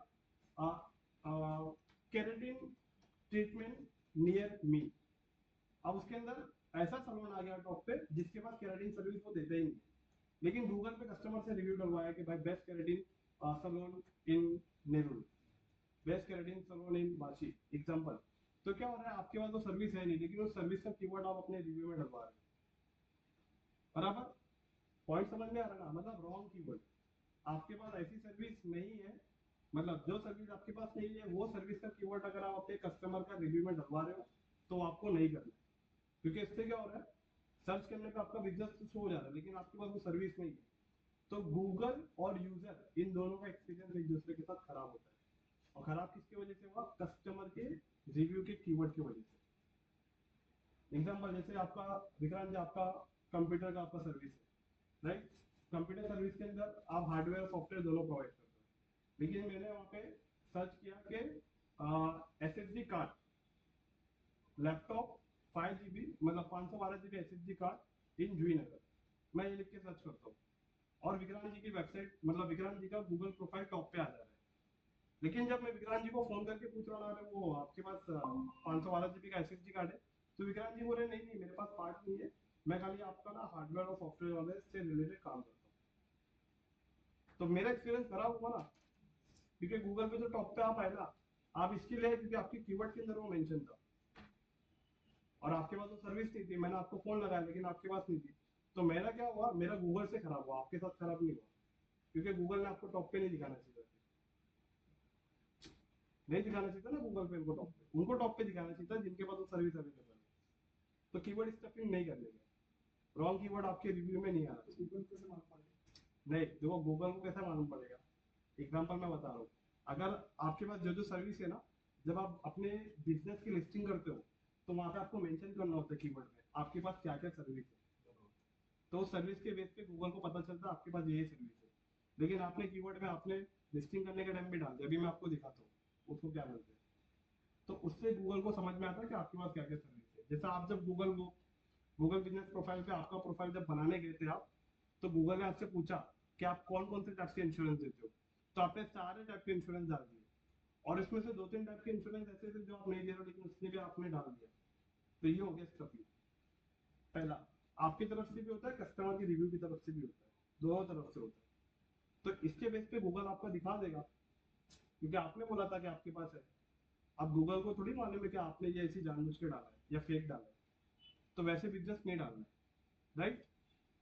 केराटिन ट्रीटमेंट नियर मी, अब उसके अंदर ऐसा सलून आ गया टॉप पे जिसके पास केराटिन सर्विस वो देते ही नहीं, लेकिन गूगल पे कस्टमर से रिव्यू डलवाया कि भाई बेस्ट केराटिन सलून इन नेरुल, बेस्ट केराटिन सलून इन वाशी एग्जांपल। तो क्या हो रहा है आपके पास वो सर्विस है नहीं लेकिन उस सर्विस का कीवर्ड आप अपने रिव्यू में डलवा रहे हो। बराबर, पॉइंट समझ में आ रहा है ना, मतलब रॉन्ग कीवर्ड। आपके पास ऐसी सर्विस नहीं है, मतलब जो सर्विस आपके पास नहीं है वो सर्विस का कीवर्ड अगर आप अपने कस्टमर का रिव्यू में डलवा रहे हो तो आपको नहीं करना, क्योंकि इससे क्या हो रहा है, सर्च करने पे आपका बिजनेस तो शो हो जा रहा है लेकिन आपके पास वो सर्विस नहीं है। तो गूगल और यूजर इन दोनों का एक्सपीरियंस एक दूसरे के साथ खराब होता है, और खराब किसकी वजह से हुआ, कस्टमर के रिव्यू के कीवर्ड की वजह से। एग्जांपल जैसे आपका विक्रांत जी, आपका कंप्यूटर का आपका सर्विस है, राइट? कंप्यूटर सर्विस के अंदर आप हार्डवेयर और सॉफ्टवेयर दोनों प्रोवाइड करते हो, लेकिन मैंने वहाँ पे सर्च किया कि एसएसडी कार्ड लैपटॉप 5 GB मतलब 512 GB एसएसडी कार्ड इन जूही नगर, मैं ये लिख के सर्च करता हूँ और विक्रांत जी की वेबसाइट मतलब विक्रांत जी का गूगल प्रोफाइल टॉप पे आ जा रहा है। लेकिन जब मैं विक्रांत जी को फोन करके पूछ रहा हूँ अरे वो आपके पास 512 GB का एसएसडी कार्ड है, तो विक्रांत जी बोल रहे नहीं नहीं मेरे पास पार्ट नहीं है, मैं खाली आपका ना हार्डवेयर और सॉफ्टवेयर वाले से रिलेटेड काम करता हूँ। तो मेरा एक्सपीरियंस खराब हुआ ना, क्योंकि गूगल पे जो टॉप पे आप आए ना, आप इसके लिए क्योंकि आपकी कीवर्ड के अंदर वो मेंशन था और आपके पास तो सर्विस नहीं थी, मैंने आपको फोन लगाया लेकिन आपके पास नहीं थी। तो मेरा क्या हुआ, मेरा गूगल से खराब हुआ, आपके साथ खराब नहीं हुआ, क्योंकि गूगल ने आपको टॉप पे नहीं दिखाना चाहिए, नहीं दिखाना चाहिए था ना गूगल पे, उनको टॉप पे दिखाना चाहिए था जिनके पास वो सर्विस अवेलेबल है। तो कीवर्ड स्टफिंग नहीं करने का, रॉन्ग कीवर्ड आपके रिव्यू में नहीं आ रहा।
गूगल कैसे मालूम पड़ेगा?
नहीं देखो, गूगल को कैसे मालूम पड़ेगा, एग्जांपल मैं बता रहा हूँ। अगर आपके पास जो जो सर्विस है ना, जब आप अपने बिजनेस की लिस्टिंग करते हो तो वहां पे आपको मेंशन करना होता है कीवर्ड में आपके पास क्या क्या सर्विस है, तो उस सर्विस के बेस पे गूगल को पता चलता है आपके पास ये सर्विस है। लेकिन आपने कीवर्ड में आपने लिस्टिंग करने के टाइम भी डाल दिया, अभी मैं आपको दिखाता हूँ उसको क्या बोलते हैं, तो उससे गूगल को समझ में आता है कि आपके पास क्या क्या सर्विस है। जैसा आप जब गूगल बिजनेस प्रोफाइल पे आपका प्रोफाइल जब बनाने गए थे आप, तो गूगल ने आपसे पूछा कि आप कौन कौन से टाइप के इंश्योरेंस देते हो, तो आपने सारे टाइप के इंश्योरेंस डाल दिए और इसमें से 2-3 टाइप के इंश्योरेंस ऐसे थे जो आप नहीं दे रहे हो लेकिन उसने भी आपने डाल दिया। तो ये हो गया स्टफिंग। पहला आपकी तरफ से भी होता है, कस्टमर की रिव्यू की तरफ से भी होता है, दोनों तरफ से होता है। तो इसके बेस पे गूगल आपको दिखा देगा क्योंकि आपने बोला था कि आपके पास है। अब गूगल को थोड़ी मालूम है कि आपने ये ऐसी जानबूझ के डाला है या फेक डाला है, तो वैसे बिजनेस नहीं डालना है, राइट?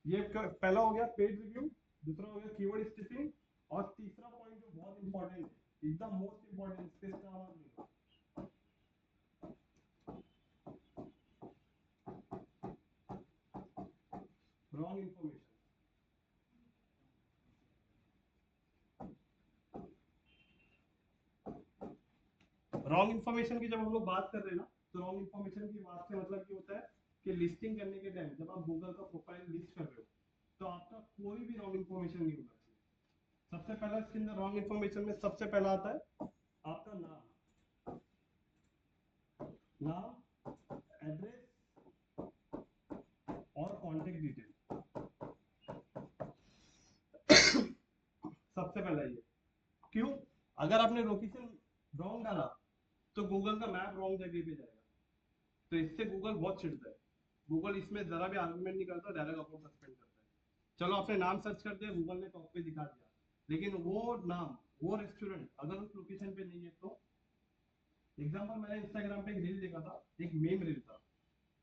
पहला हो गया पेड रिव्यू, दूसरा हो गया कीवर्ड स्टफिंग, और तीसरा पॉइंट जो बहुत इंपॉर्टेंट है, एकदम मोस्ट इंपॉर्टेंट, इसका नाम है रॉन्ग इंफॉर्मेशन। रॉन्ग इन्फॉर्मेशन की जब हम लोग बात कर रहे हैं ना, तो रॉन्ग इन्फॉर्मेशन की बात से मतलब ये होता है कि लिस्टिंग करने के टाइम जब आप गूगल का प्रोफाइल लिस्ट कर रहे हो तो आपका कोई भी रॉन्ग इन्फॉर्मेशन नहीं होना चाहिए। सबसे पहला इसके अंदर रॉन्ग इन्फॉर्मेशन में सबसे पहला आता है आपका नाम, एड्रेस और कॉन्टेक्ट डिटेल। सबसे पहला ये क्यों, अगर आपने लोकेशन रॉन्ग डाला तो गूगल का मैप रॉन्ग जगह पे जाएगा, तो इससे गूगल बहुत चिढ़ता है। गूगल इसमें जरा भी आर्गुमेंट नहीं करता, डायरेक्ट अकाउंट सस्पेंड करता है। चलो आपने नाम सर्च कर दिया, गूगल ने टॉप पे दिखा दिया, लेकिन वो नाम वो रेस्टोरेंट अगर उस लोकेशन पे नहीं है तो। एग्जांपल मैंने इंस्टाग्राम पे एक रील देखा था, एक मीम रील था,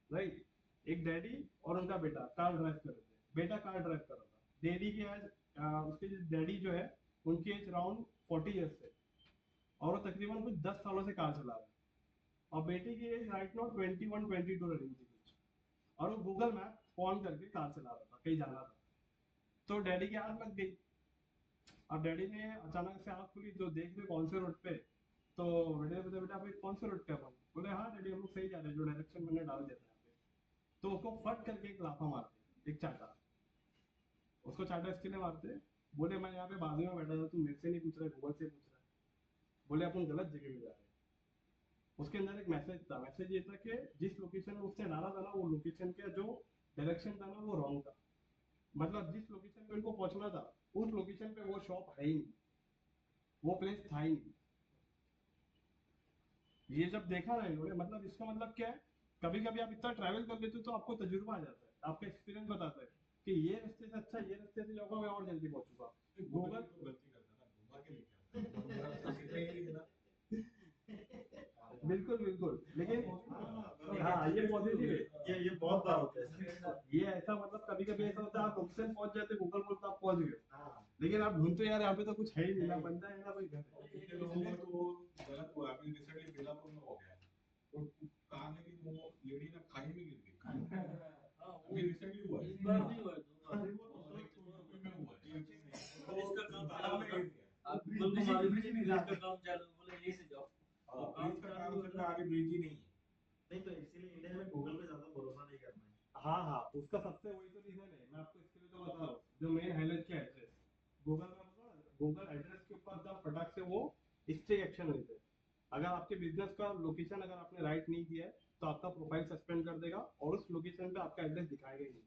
राइट? एक डैडी और उनका बेटा कार ड्राइव कर रहे थे, बेटा कार ड्राइव कर रहा था, डैडी की एज उसके डैडी जो है उनकी एज अराउंड 40 ईयर्स है और वो तकरीबन कुछ 10 सालों से कार चला रहे हैं, और बेटी की एज राइट नाउ 21-22 रनिंग थी कुछ, और वो गूगल मैप ऑन करके कार चला रहा था, कहीं जाना था। तो डैडी की आंख लग गई। अब डैडी ने अचानक से आंख खुली तो देख रहे कौन से रोड पे, तो बेटे बोले बेटा भाई कौन से रोड पे अपन, बोले हाँ डैडी हम लोग सही जा रहे हैं, जो डायरेक्शन मैंने डाल दिया था यहाँ पे। तो उसको फट करके एक लाफा मारते, एक चाटा, उसको चाटा इसके लिए मारते, बोले मैं यहाँ पे बाजू में बैठा था, तू मेरे से नहीं पूछ रहा, गूगल से पूछ रहा है, बोले अपन गलत जगह में जा रहे हैं। उसके अंदर एक मैसेज था, मैसेज ये था कि जिस लोकेशन में उससे डाला था ना, वो लोकेशन का जो डायरेक्शन था ना वो रॉन्ग था, मतलब जिस लोकेशन पे उनको पहुंचना था उस लोकेशन पे वो शॉप है ही नहीं, वो प्लेस था ही नहीं। ये जब देखा ना इन्होंने, मतलब इसका मतलब क्या है, कभी कभी आप इतना ट्रैवल कर लेते हो तो आपको तजुर्बा आ जाता है, आपका एक्सपीरियंस बताता है कि ये रास्ते से अच्छा ये रास्ते से जाऊंगा मैं और जल्दी पहुंचूंगा।
गूगल
गूगल
तो गलती करता है ना, घुमा के लेके आता है, घुमा के सीधा ही नहीं देना।
बिल्कुल बिल्कुल, लेकिन
हाँ,
हाँ ये पॉजिटिव है।
ये बहुत बार होता है।
ये ऐसा मतलब कभी कभी ऐसा होता है आप लोकेशन पहुंच जाते, गूगल बोलता आप पहुंच गए,
हाँ,
लेकिन आप ढूंढ तो यार यहाँ पे तो कुछ है ही नहीं ना, बंदा है ना कोई घर है।
कितने लोगों का तो गलत हुआ, अभी रिसेंटली बेलापुर में हो गया, और कार लेकिन वो लेडी ना खाई में गिर गई, अभी रिसेंटली हुआ है,
इस बार नहीं हुआ है, दो बार।
अभी वो तो यूपी में हुआ है,
इसका काम
तालाब में गिर गया।
आप गूगल को मालूम है कि इसका काम चालू है, बोले यहीं से जाओ।
ब्रिज का काम चल रहा है, आगे ब्रिज ही नहीं है।
नहीं तो इसीलिए इंडिया में गूगल पे ज्यादा भरोसा नहीं करना है।
हाँ हाँ, उसका सबसे वही तो रीजन है। मैं आपको इसके लिए तो बता रहा हूँ, जो मेन हाईलाइट क्या एड्रेस, गूगल में गूगल एड्रेस के ऊपर जब फटाक से वो स्ट्रिक्ट एक्शन लेते हैं। अगर आपके बिजनेस का लोकेशन अगर आपने राइट नहीं दिया है तो आपका प्रोफाइल सस्पेंड कर देगा और उस लोकेशन पे आपका एड्रेस दिखाएगा ही नहीं।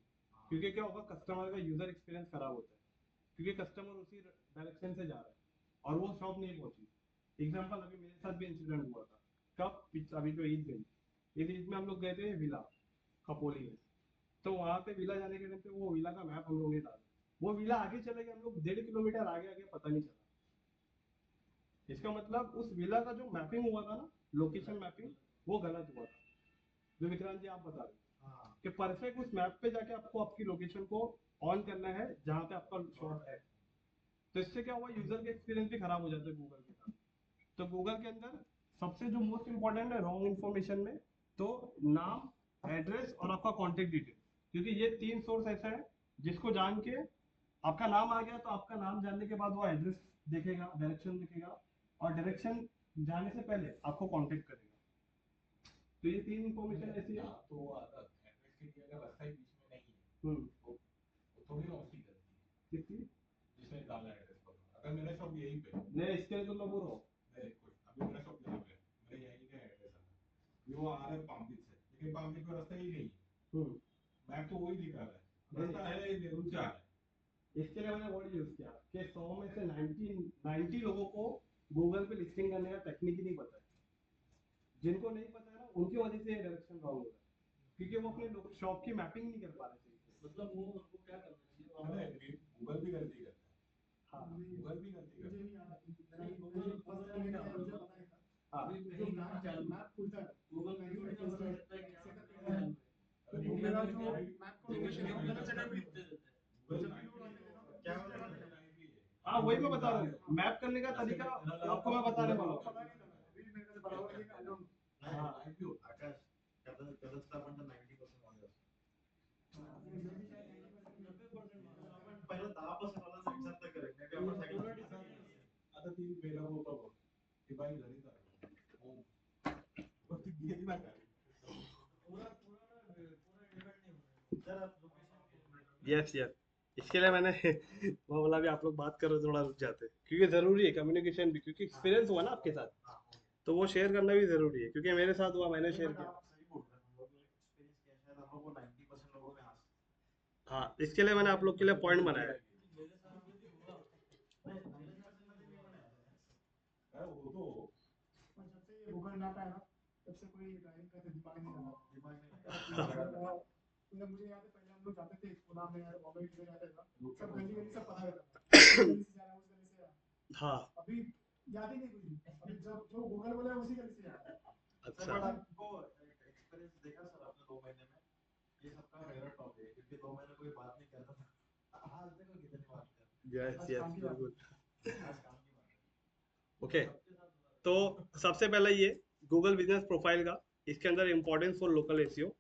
क्योंकि क्या होगा, कस्टमर का यूजर एक्सपीरियंस खराब होता है, क्योंकि कस्टमर उसी डायरेक्शन से जा रहा है और वो शॉप नहीं पहुंची। एग्जाम्पल अभी मेरे साथ भी इंसिडेंट हुआ था, कब, अभी जो ईद गई, इस ईद में हम लोग गए थे विला खपोली में। तो वहां पे विला जाने के टाइम पे वो विला का मैप हम लोग ने डाला, वो विला आगे चले गए, हम लोग 1.5 किलोमीटर आगे आगे पता नहीं चला। इसका मतलब उस विला का जो मैपिंग हुआ था ना, लोकेशन मैपिंग, वो गलत हुआ था। जो विक्रांत जी आप बता रहे
हाँ
कि परफेक्ट उस मैप पे जाके आपको आपकी लोकेशन को ऑन करना है जहाँ पे आपका शॉप है। तो इससे क्या हुआ, यूजर के एक्सपीरियंस भी खराब हो जाते हैं गूगल के साथ। तो गूगल के अंदर सबसे जो मोस्ट इंपॉर्टेंट है रॉन्ग इन्फॉर्मेशन में, तो नाम, एड्रेस और आपका कॉन्टेक्ट डिटेल, क्योंकि ये 3 सोर्स ऐसा है जिसको जान के आपका नाम आ गया तो आपका नाम जानने के बाद वो एड्रेस देखेगा, डायरेक्शन देखेगा, और डायरेक्शन जाने से पहले आपको कांटेक्ट करेगा। तो ये 3 इन्फॉर्मेशन ऐसी है।
तो वो आता एड्रेस के लिए अगर रास्ता ही बीच में नहीं है,
हम्म,
वो थोड़ी ना उसकी गलती है,
किसकी?
जिसने डाला एड्रेस पर। अगर मेरा शॉप यहीं पे है,
नहीं, इसके लिए तो मैं बोल रहा हूँ।
अभी मेरा शॉप यहाँ पे है, मेरे यहीं का एड्रेस है, ये वो आ रहा है पाम बीच से, लेकिन पाम बीच में रास्ता ही नहीं है, मैप तो वही दिखा रहा है, रास्ता है ये नेहरू से आ रहा है।
इसके लिए मैंने वर्ड यूज किया कि 100 में से 90 लोगों को गूगल पे लिस्टिंग करने का टेक्निक ही नहीं पता है। जिनको नहीं पता है ना, उनकी वजह से ये डायरेक्शन रॉन्ग हो रहा है, क्योंकि वो अपने शॉप की मैपिंग नहीं कर पा रहे थे।
मतलब वो उनको क्या करना चाहिए, वहाँ
अरे गूगल भी गलती करता है,
हाँ
गूगल भी गलती करता है।
हाँ,
अभी कहीं काम चालू है, गूगल पे थोड़ी ना बता सकता है कि यहाँ पे काम चालू है।
अरे
गूगल
मेरा
पे
जो
क्या है,
मैप का
लोकेशन
लोकेशन
हम
है,
गलत जगह पे लिखते रहते हैं।
क्या हो रहा है?
हाँ वही मैं बता रहा हूँ, मैप करने का तरीका आपको मैं बताने वाला हूँ।
हाँ आकाश कदाचित आपण 90% वाले असतो. पहिला 10% वाला विचार तर करेल नाही आपण सगळं
आता ती मेला बोलतो बघ की बाई घरी जा हो पण ती गेली ना काय
पूरा डिपेंड नहीं हो रहा है।
जरा लोकेशन
यस यस, इसके लिए मैंने वो बोला भी आप लोग बात करो, थोड़ा रुक जाते, क्योंकि जरूरी है कम्युनिकेशन भी, क्योंकि एक्सपीरियंस हुआ ना आपके साथ, तो वो शेयर करना भी जरूरी है, क्योंकि मेरे साथ हुआ, मैंने शेयर किया।
सही बोल रहे हैं, हम लोग एक्सपीरियंस किया शायद हम लोग को 90% लोगों में आज
हाँ, इसके लिए मैंने आप लोग के लिए पॉइंट बनाया है।
मेरे साथ भी नहीं हुआ।
नहीं मेरे साथ से नहीं बनाया
काय होतो
और जब से ये गूगल मैप आया ना, तब से कोई ड्राइविंग का दिमाग नहीं लगा।
दिमाग में
मतलब मुझे याद है पहले हम लोग जाते थे पुणे में और बॉम्बे में जाते थे, सब गली गली सब पता रहता था, इस गली से जा रहा है, उस गली से जा रहा है।
हाँ
अभी याद ही नहीं कुछ भी, अभी जब जो गूगल बोला उसी गली से जा रहा है।
सर
अच्छा,
बट आपको एक्सपीरियंस देखा सर आपने 2 महीने में, ये सबका फेवरेट टॉपिक है क्योंकि 2 महीने कोई बात नहीं करता था, आज देखो कितनी बात कर
यस यस बिल्कुल।
आज काम की बात है।
ओके, तो सबसे पहले ये गूगल बिजनेस प्रोफाइल का, इसके अंदर इंपॉर्टेंस फॉर लोकल एसईओ।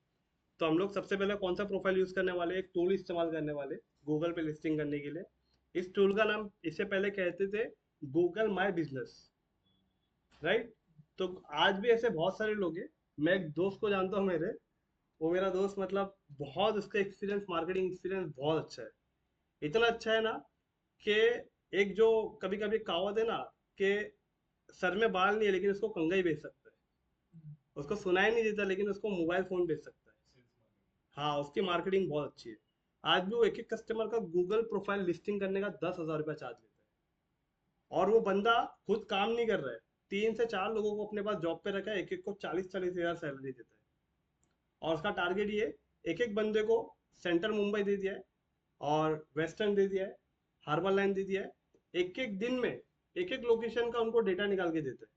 तो हम लोग सबसे पहले कौन सा प्रोफाइल यूज करने वाले, एक टूल इस्तेमाल करने वाले गूगल पे लिस्टिंग करने के लिए। इस टूल का नाम इससे पहले कहते थे गूगल माय बिजनेस, राइट। तो आज भी ऐसे बहुत सारे लोग हैं, मैं एक दोस्त को जानता हूँ मेरे, वो मेरा दोस्त मतलब बहुत, उसका एक्सपीरियंस, मार्केटिंग एक्सपीरियंस बहुत अच्छा है, इतना अच्छा है ना कि एक जो कभी कभी कहावत है ना कि सर में बाल नहीं है लेकिन उसको कंघी बेच सकता है, उसको सुनाई नहीं देता लेकिन उसको मोबाइल फोन बेच सकता है। हाँ, उसकी मार्केटिंग बहुत अच्छी है। आज भी वो एक एक कस्टमर का गूगल प्रोफाइल लिस्टिंग करने का 10,000 रुपया चार्ज लेता है, और वो बंदा खुद काम नहीं कर रहा है, 3 से 4 लोगों को अपने पास जॉब पे रखा है, एक एक को 40-40 हजार सैलरी देता है, और उसका टारगेट ये, एक एक बंदे को सेंट्रल मुंबई दे दिया है और वेस्टर्न दे दिया है, हार्बर लाइन दे दिया है, एक एक दिन में एक एक लोकेशन का उनको डेटा निकाल के देता है।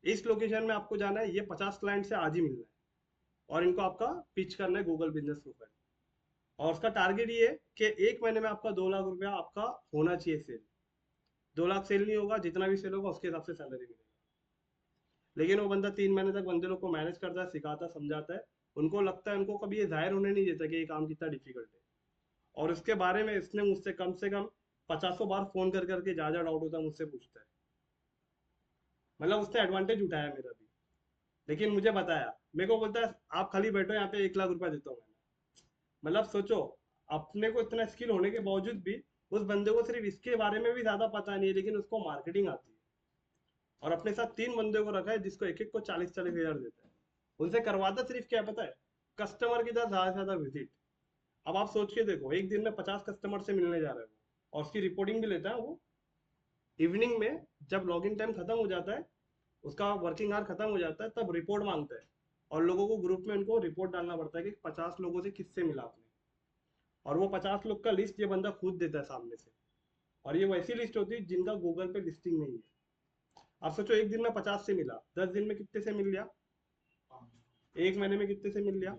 इस लोकेशन में आपको जाना है, ये 50 क्लाइंट से आज ही मिलना है, और इनको आपका पिच करना है गूगल बिजनेस प्रोफाइल, और उसका टारगेट ये है कि 1 महीने में आपका 2 लाख रुपया आपका होना चाहिए सेल। 2 लाख सेल नहीं होगा, जितना भी सेल होगा उसके हिसाब से सैलरी मिलेगी। लेकिन वो बंदा 3 महीने तक बंदे लोग को मैनेज करता है, सिखाता है, समझाता है। उनको लगता है, उनको कभी ये जाहिर होने नहीं देता कि ये काम कितना डिफिकल्ट है। और उसके बारे में इसने मुझसे कम से कम 50 बार फोन कर करके जा डाउट होता है मुझसे पूछता है। मतलब उसने एडवांटेज उठाया मेरा भी, लेकिन मुझे बताया, मेरे को बोलता है आप खाली बैठो यहाँ पे, 1 लाख रुपया देता हूँ मैंने। मतलब सोचो, अपने को इतना स्किल होने के बावजूद भी उस बंदे को सिर्फ इसके बारे में भी ज्यादा पता नहीं है, लेकिन उसको मार्केटिंग आती है। और अपने साथ 3 बंदे को रखा है जिसको एक एक को 40-40 हजार देता है। उनसे करवाता सिर्फ क्या पता है, कस्टमर की तरह ज्यादा से ज्यादा विजिट। अब आप सोच के देखो, एक दिन में 50 कस्टमर से मिलने जा रहे हो, और उसकी रिपोर्टिंग भी लेता है वो। इवनिंग में जब लॉगिन टाइम खत्म हो जाता है, उसका वर्किंग आवर खत्म हो जाता है, तब रिपोर्ट मांगता है। और लोगों को ग्रुप में उनको रिपोर्ट डालना पड़ता है कि 50 लोगों से किससे मिला आपने। और वो 50 लोग का लिस्ट ये बंदा खुद देता है सामने से। और ये वैसी लिस्ट होती है जिनका गूगल पे लिस्टिंग नहीं है। आप सोचो, एक दिन में 50 से मिला, 10 दिन में कितने से मिल गया, एक महीने में कितने से मिल गया।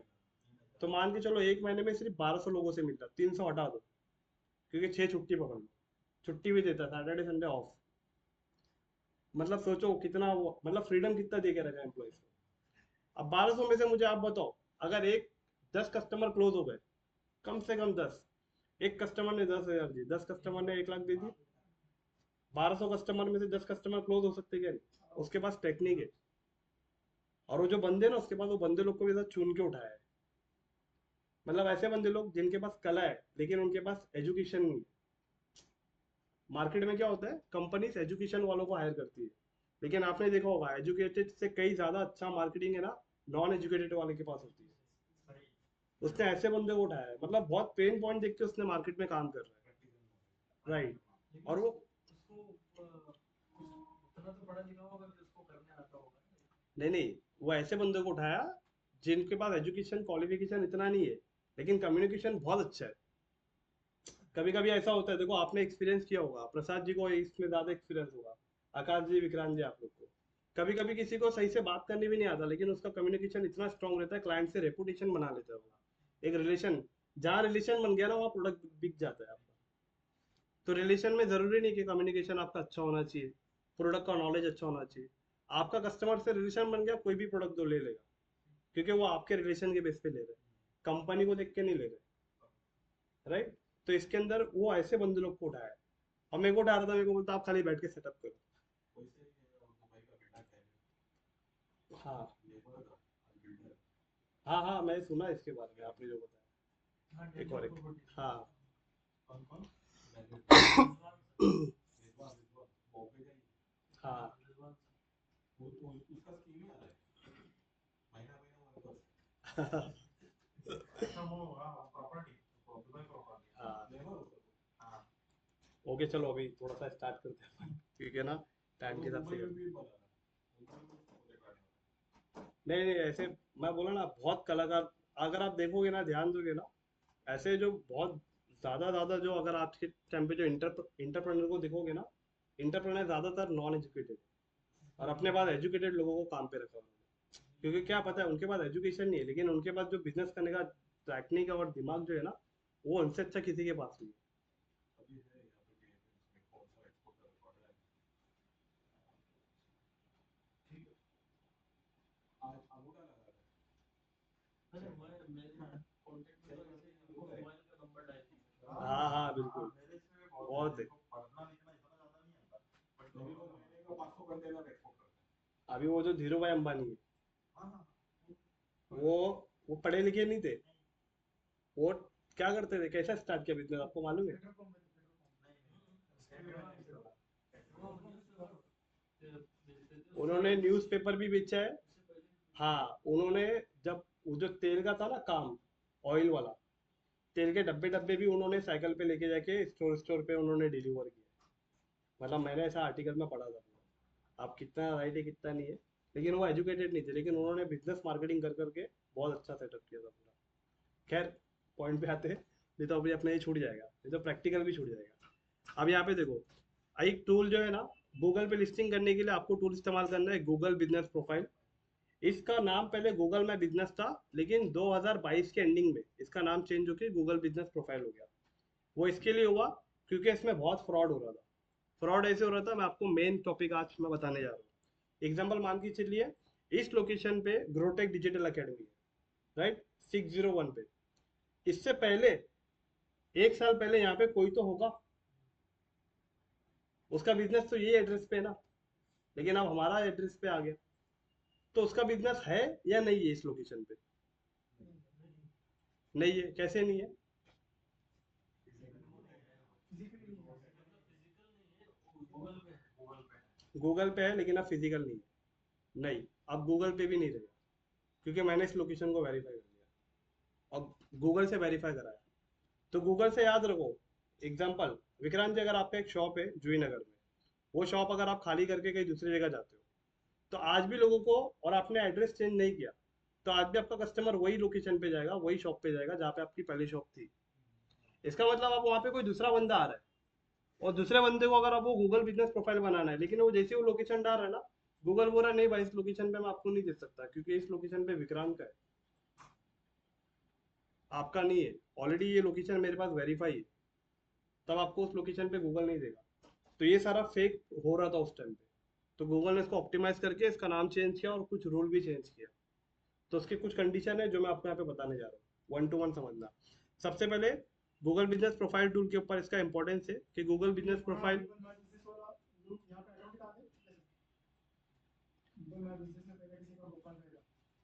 तो मान के चलो एक महीने में सिर्फ 1200 लोगों से मिलता, 300 हटा दो, क्योंकि 6 छुट्टी पकड़ लो, छुट्टी भी देता, सैटरडे संडे ऑफ। मतलब सोचो कितना मतलब फ्रीडम कितना दे के रखा है एम्प्लॉयज को। अब 1200 में से मुझे आप बताओ, अगर 10 कस्टमर क्लोज हो गए, कम से कम 10, एक कस्टमर ने 10,000 दी, 10 कस्टमर ने 1 लाख दे दी। 1200 कस्टमर में से 10 कस्टमर क्लोज हो सकते क्या नहीं? उसके पास टेक्निक है। और वो जो बंदे ना, उसके पास वो बंदे लोग को भी साथ चुन के उठाया है। मतलब ऐसे बंदे लोग जिनके पास कला है, लेकिन उनके पास एजुकेशन नहीं है। मार्केट में क्या होता है, कंपनीज एजुकेशन वालों को हायर करती है, लेकिन आपने देखा होगा एजुकेटेड से कई ज्यादा अच्छा मार्केटिंग है ना नॉन एजुकेटेड वाले के पास होती है। उसने ऐसे बंदे को उठाया है, मतलब बहुत पेन पॉइंट देख के उसने मार्केट में काम कर रहा है। राइट। और वो
उसको उतना तो पढ़ा लिखा होगा कि उसको करने आता होगा।
नहीं, वो ऐसे बंदे को उठाया जिनके पास एजुकेशन क्वालिफिकेशन इतना नहीं है, लेकिन कम्युनिकेशन बहुत अच्छा है। कभी कभी ऐसा होता है, देखो आपने एक्सपीरियंस किया होगा, प्रसाद जी को इसमें ज्यादा एक्सपीरियंस होगा, आकाश जी, विक्रांत जी, आप लोग को कभी कभी किसी को सही से बात करने भी नहीं आता, लेकिन उसका कम्युनिकेशन इतना स्ट्रांग रहता है, क्लाइंट से रेपुटेशन बना लेता है वो। एक रिलेशन, जहाँ रिलेशन बन गया ना, वहाँ प्रोडक्ट बिक जाता है आपका। तो रिलेशन में जरूरी नहीं कि कम्युनिकेशन आपका अच्छा होना चाहिए, प्रोडक्ट का नॉलेज अच्छा होना चाहिए। आपका कस्टमर से रिलेशन बन गया, कोई भी प्रोडक्ट दो ले लेगा, क्योंकि वो आपके रिलेशन के बेस पे ले रहे हैं, कंपनी को देख के नहीं ले रहे। राइट। तो इसके अंदर वो ऐसे बंदे लोग को उठाया है। और मेरे को उठा रहा था, मेरे को बोलता आप खाली बैठ के सेटअप करो।
वैसे ही दुबई का बेटा क्या है,
हाँ
लेबर का बिल्डर।
हाँ हाँ, मैं सुना इसके बारे में, आपने जो बताया।
हाँ,
एक और एक, हाँ
कौन कौन रिजवान बॉम्बे का ही।
हाँ
उसका स्कीम ही अलग है, महीना महीना वर्कर्स
अच्छा वो प्रॉपर्टी दुबई प्रॉपर्टी
हाँ।
लेबर उसका।
हाँ
ओके चलो, अभी थोड़ा सा स्टार्ट करते हैं, ठीक है ना, टाइम के
वो
हिसाब से
मुंबई में
करते
भी बना है, मुंबई में उसको प्रोजेक्ट आने वाला
हैं। नहीं नहीं, ऐसे मैं बोला ना, बहुत कलाकार, अगर आप देखोगे ना, ध्यान दोगे ना, ऐसे जो बहुत ज्यादा ज्यादा जो, अगर आज के टाइम पे जो इंटरप्रेनर को देखोगे ना, इंटरप्रेनर ज्यादातर नॉन एजुकेटेड, और अपने पास एजुकेटेड लोगों को काम पे रखा हुआ है। क्योंकि क्या पता है, उनके पास एजुकेशन नहीं है, लेकिन उनके पास जो बिजनेस करने का टेक्निक और दिमाग जो है ना, वो उनसे अच्छा किसी के पास नहीं है।
है। अभी है यहाँ पे उसमें कौन सा एक्सपोर्ट का रिकॉर्ड है। ठीक है, आज अंगूठा लगा रहा है।
अरे मेरे कांटेक्ट में तो ऐसे ही मोबाइल का नंबर डाल दिया।
हाँ हाँ बिल्कुल,
मेरे से भी
बहुत है।
बहुत पढ़ना लिखना इतना ज्यादा नहीं आता बट
लेकिन वो महीने का 500 कंटेनर एक्सपोर्ट करता है।
अभी वो जो धीरू भाई अंबानी है,
हाँ हाँ
वो वो पढ़े लिखे नहीं थे। वो क्या करते थे, कैसा स्टार्ट किया बिजनेस, आपको मालूम है? उन्होंने न्यूज़पेपर भी बेचा है। हाँ, उन्होंने जब वो जो तेल का था ना काम, ऑयल वाला, तेल के डब्बे डब्बे भी उन्होंने साइकिल पे लेके जाके स्टोर स्टोर पे उन्होंने डिलीवर किया। मतलब मैंने ऐसा आर्टिकल में पढ़ा था। आप कितना राइट है कितना नहीं है, लेकिन वो एजुकेटेड नहीं थे, लेकिन उन्होंने बिजनेस मार्केटिंग कर करके बहुत अच्छा सेटअप किया था पूरा। खैर, पॉइंट पे आते हैं, नहीं तो अभी अपने ही छूट जाएगा, नहीं तो प्रैक्टिकल भी छूट जाएगा। अब यहाँ पे देखो, एक टूल जो है ना, गूगल पे लिस्टिंग करने के लिए आपको टूल इस्तेमाल करना है, गूगल बिजनेस प्रोफाइल। इसका नाम पहले गूगल माई बिजनेस था, लेकिन 2022 के एंडिंग में इसका नाम चेंज होकर गूगल बिजनेस प्रोफाइल हो गया। वो इसके लिए हुआ क्योंकि इसमें बहुत फ्रॉड हो रहा था। फ्रॉड ऐसे हो रहा था, मैं आपको मेन टॉपिक आज मैं बताने जा रहा हूँ। एग्जाम्पल मान के चलिए, इस लोकेशन पे ग्रोटेक डिजिटल एकेडमी है, राइट, 601 पे। इससे पहले 1 साल पहले यहाँ पे कोई तो होगा, उसका बिजनेस तो ये एड्रेस पे है ना, लेकिन अब हमारा एड्रेस पे आ गया, तो उसका बिजनेस है या नहीं है इस लोकेशन पे? नहीं है। कैसे नहीं है? गूगल पे है लेकिन अब फिजिकल नहीं है। नहीं, अब गूगल पे भी नहीं रहेगा, क्योंकि मैंने इस लोकेशन को वेरीफाई कर लिया, अब गूगल से वेरीफाई कराया। तो गूगल से याद रखो, एग्जाम्पल, विक्रांत जी, अगर आपका एक शॉप है जूही नगर में, वो शॉप अगर आप खाली करके कहीं दूसरी जगह जाते हो, तो आज भी लोगों को, और आपने एड्रेस चेंज नहीं किया, तो आज भी आपका कस्टमर वही लोकेशन पे जाएगा, वही शॉप पे जाएगा जहाँ पे आपकी पहली शॉप थी। इसका मतलब आप वहाँ पे कोई दूसरा बंदा आ रहा है, और दूसरे बंदे को अगर आपको गूगल बिजनेस प्रोफाइल बनाना है, लेकिन वो जैसे वो लोकेशन डाल रहा है ना, गूगल बोल रहा है नहीं भाई, इस लोकेशन पे मैं आपको नहीं दे सकता, क्योंकि इस लोकेशन पे विक्रांत का है, आपका नहीं है। ऑलरेडी ये लोकेशन मेरे पास वेरीफाई है, तब आपको उस लोकेशन पे गूगल नहीं देगा। तो ये सारा फेक हो रहा था उस टाइम पे, तो गूगल ने इसको ऑप्टिमाइज करके इसका नाम चेंज किया और कुछ रूल भी चेंज किया। तो उसकी कुछ कंडीशन है जो मैं आपको यहाँ पे बताने जा रहा हूँ, 1 to 1 समझना। सबसे पहले गूगल बिजनेस प्रोफाइल टूल के ऊपर इसका इंपॉर्टेंस है कि गूगल बिजनेस प्रोफाइल,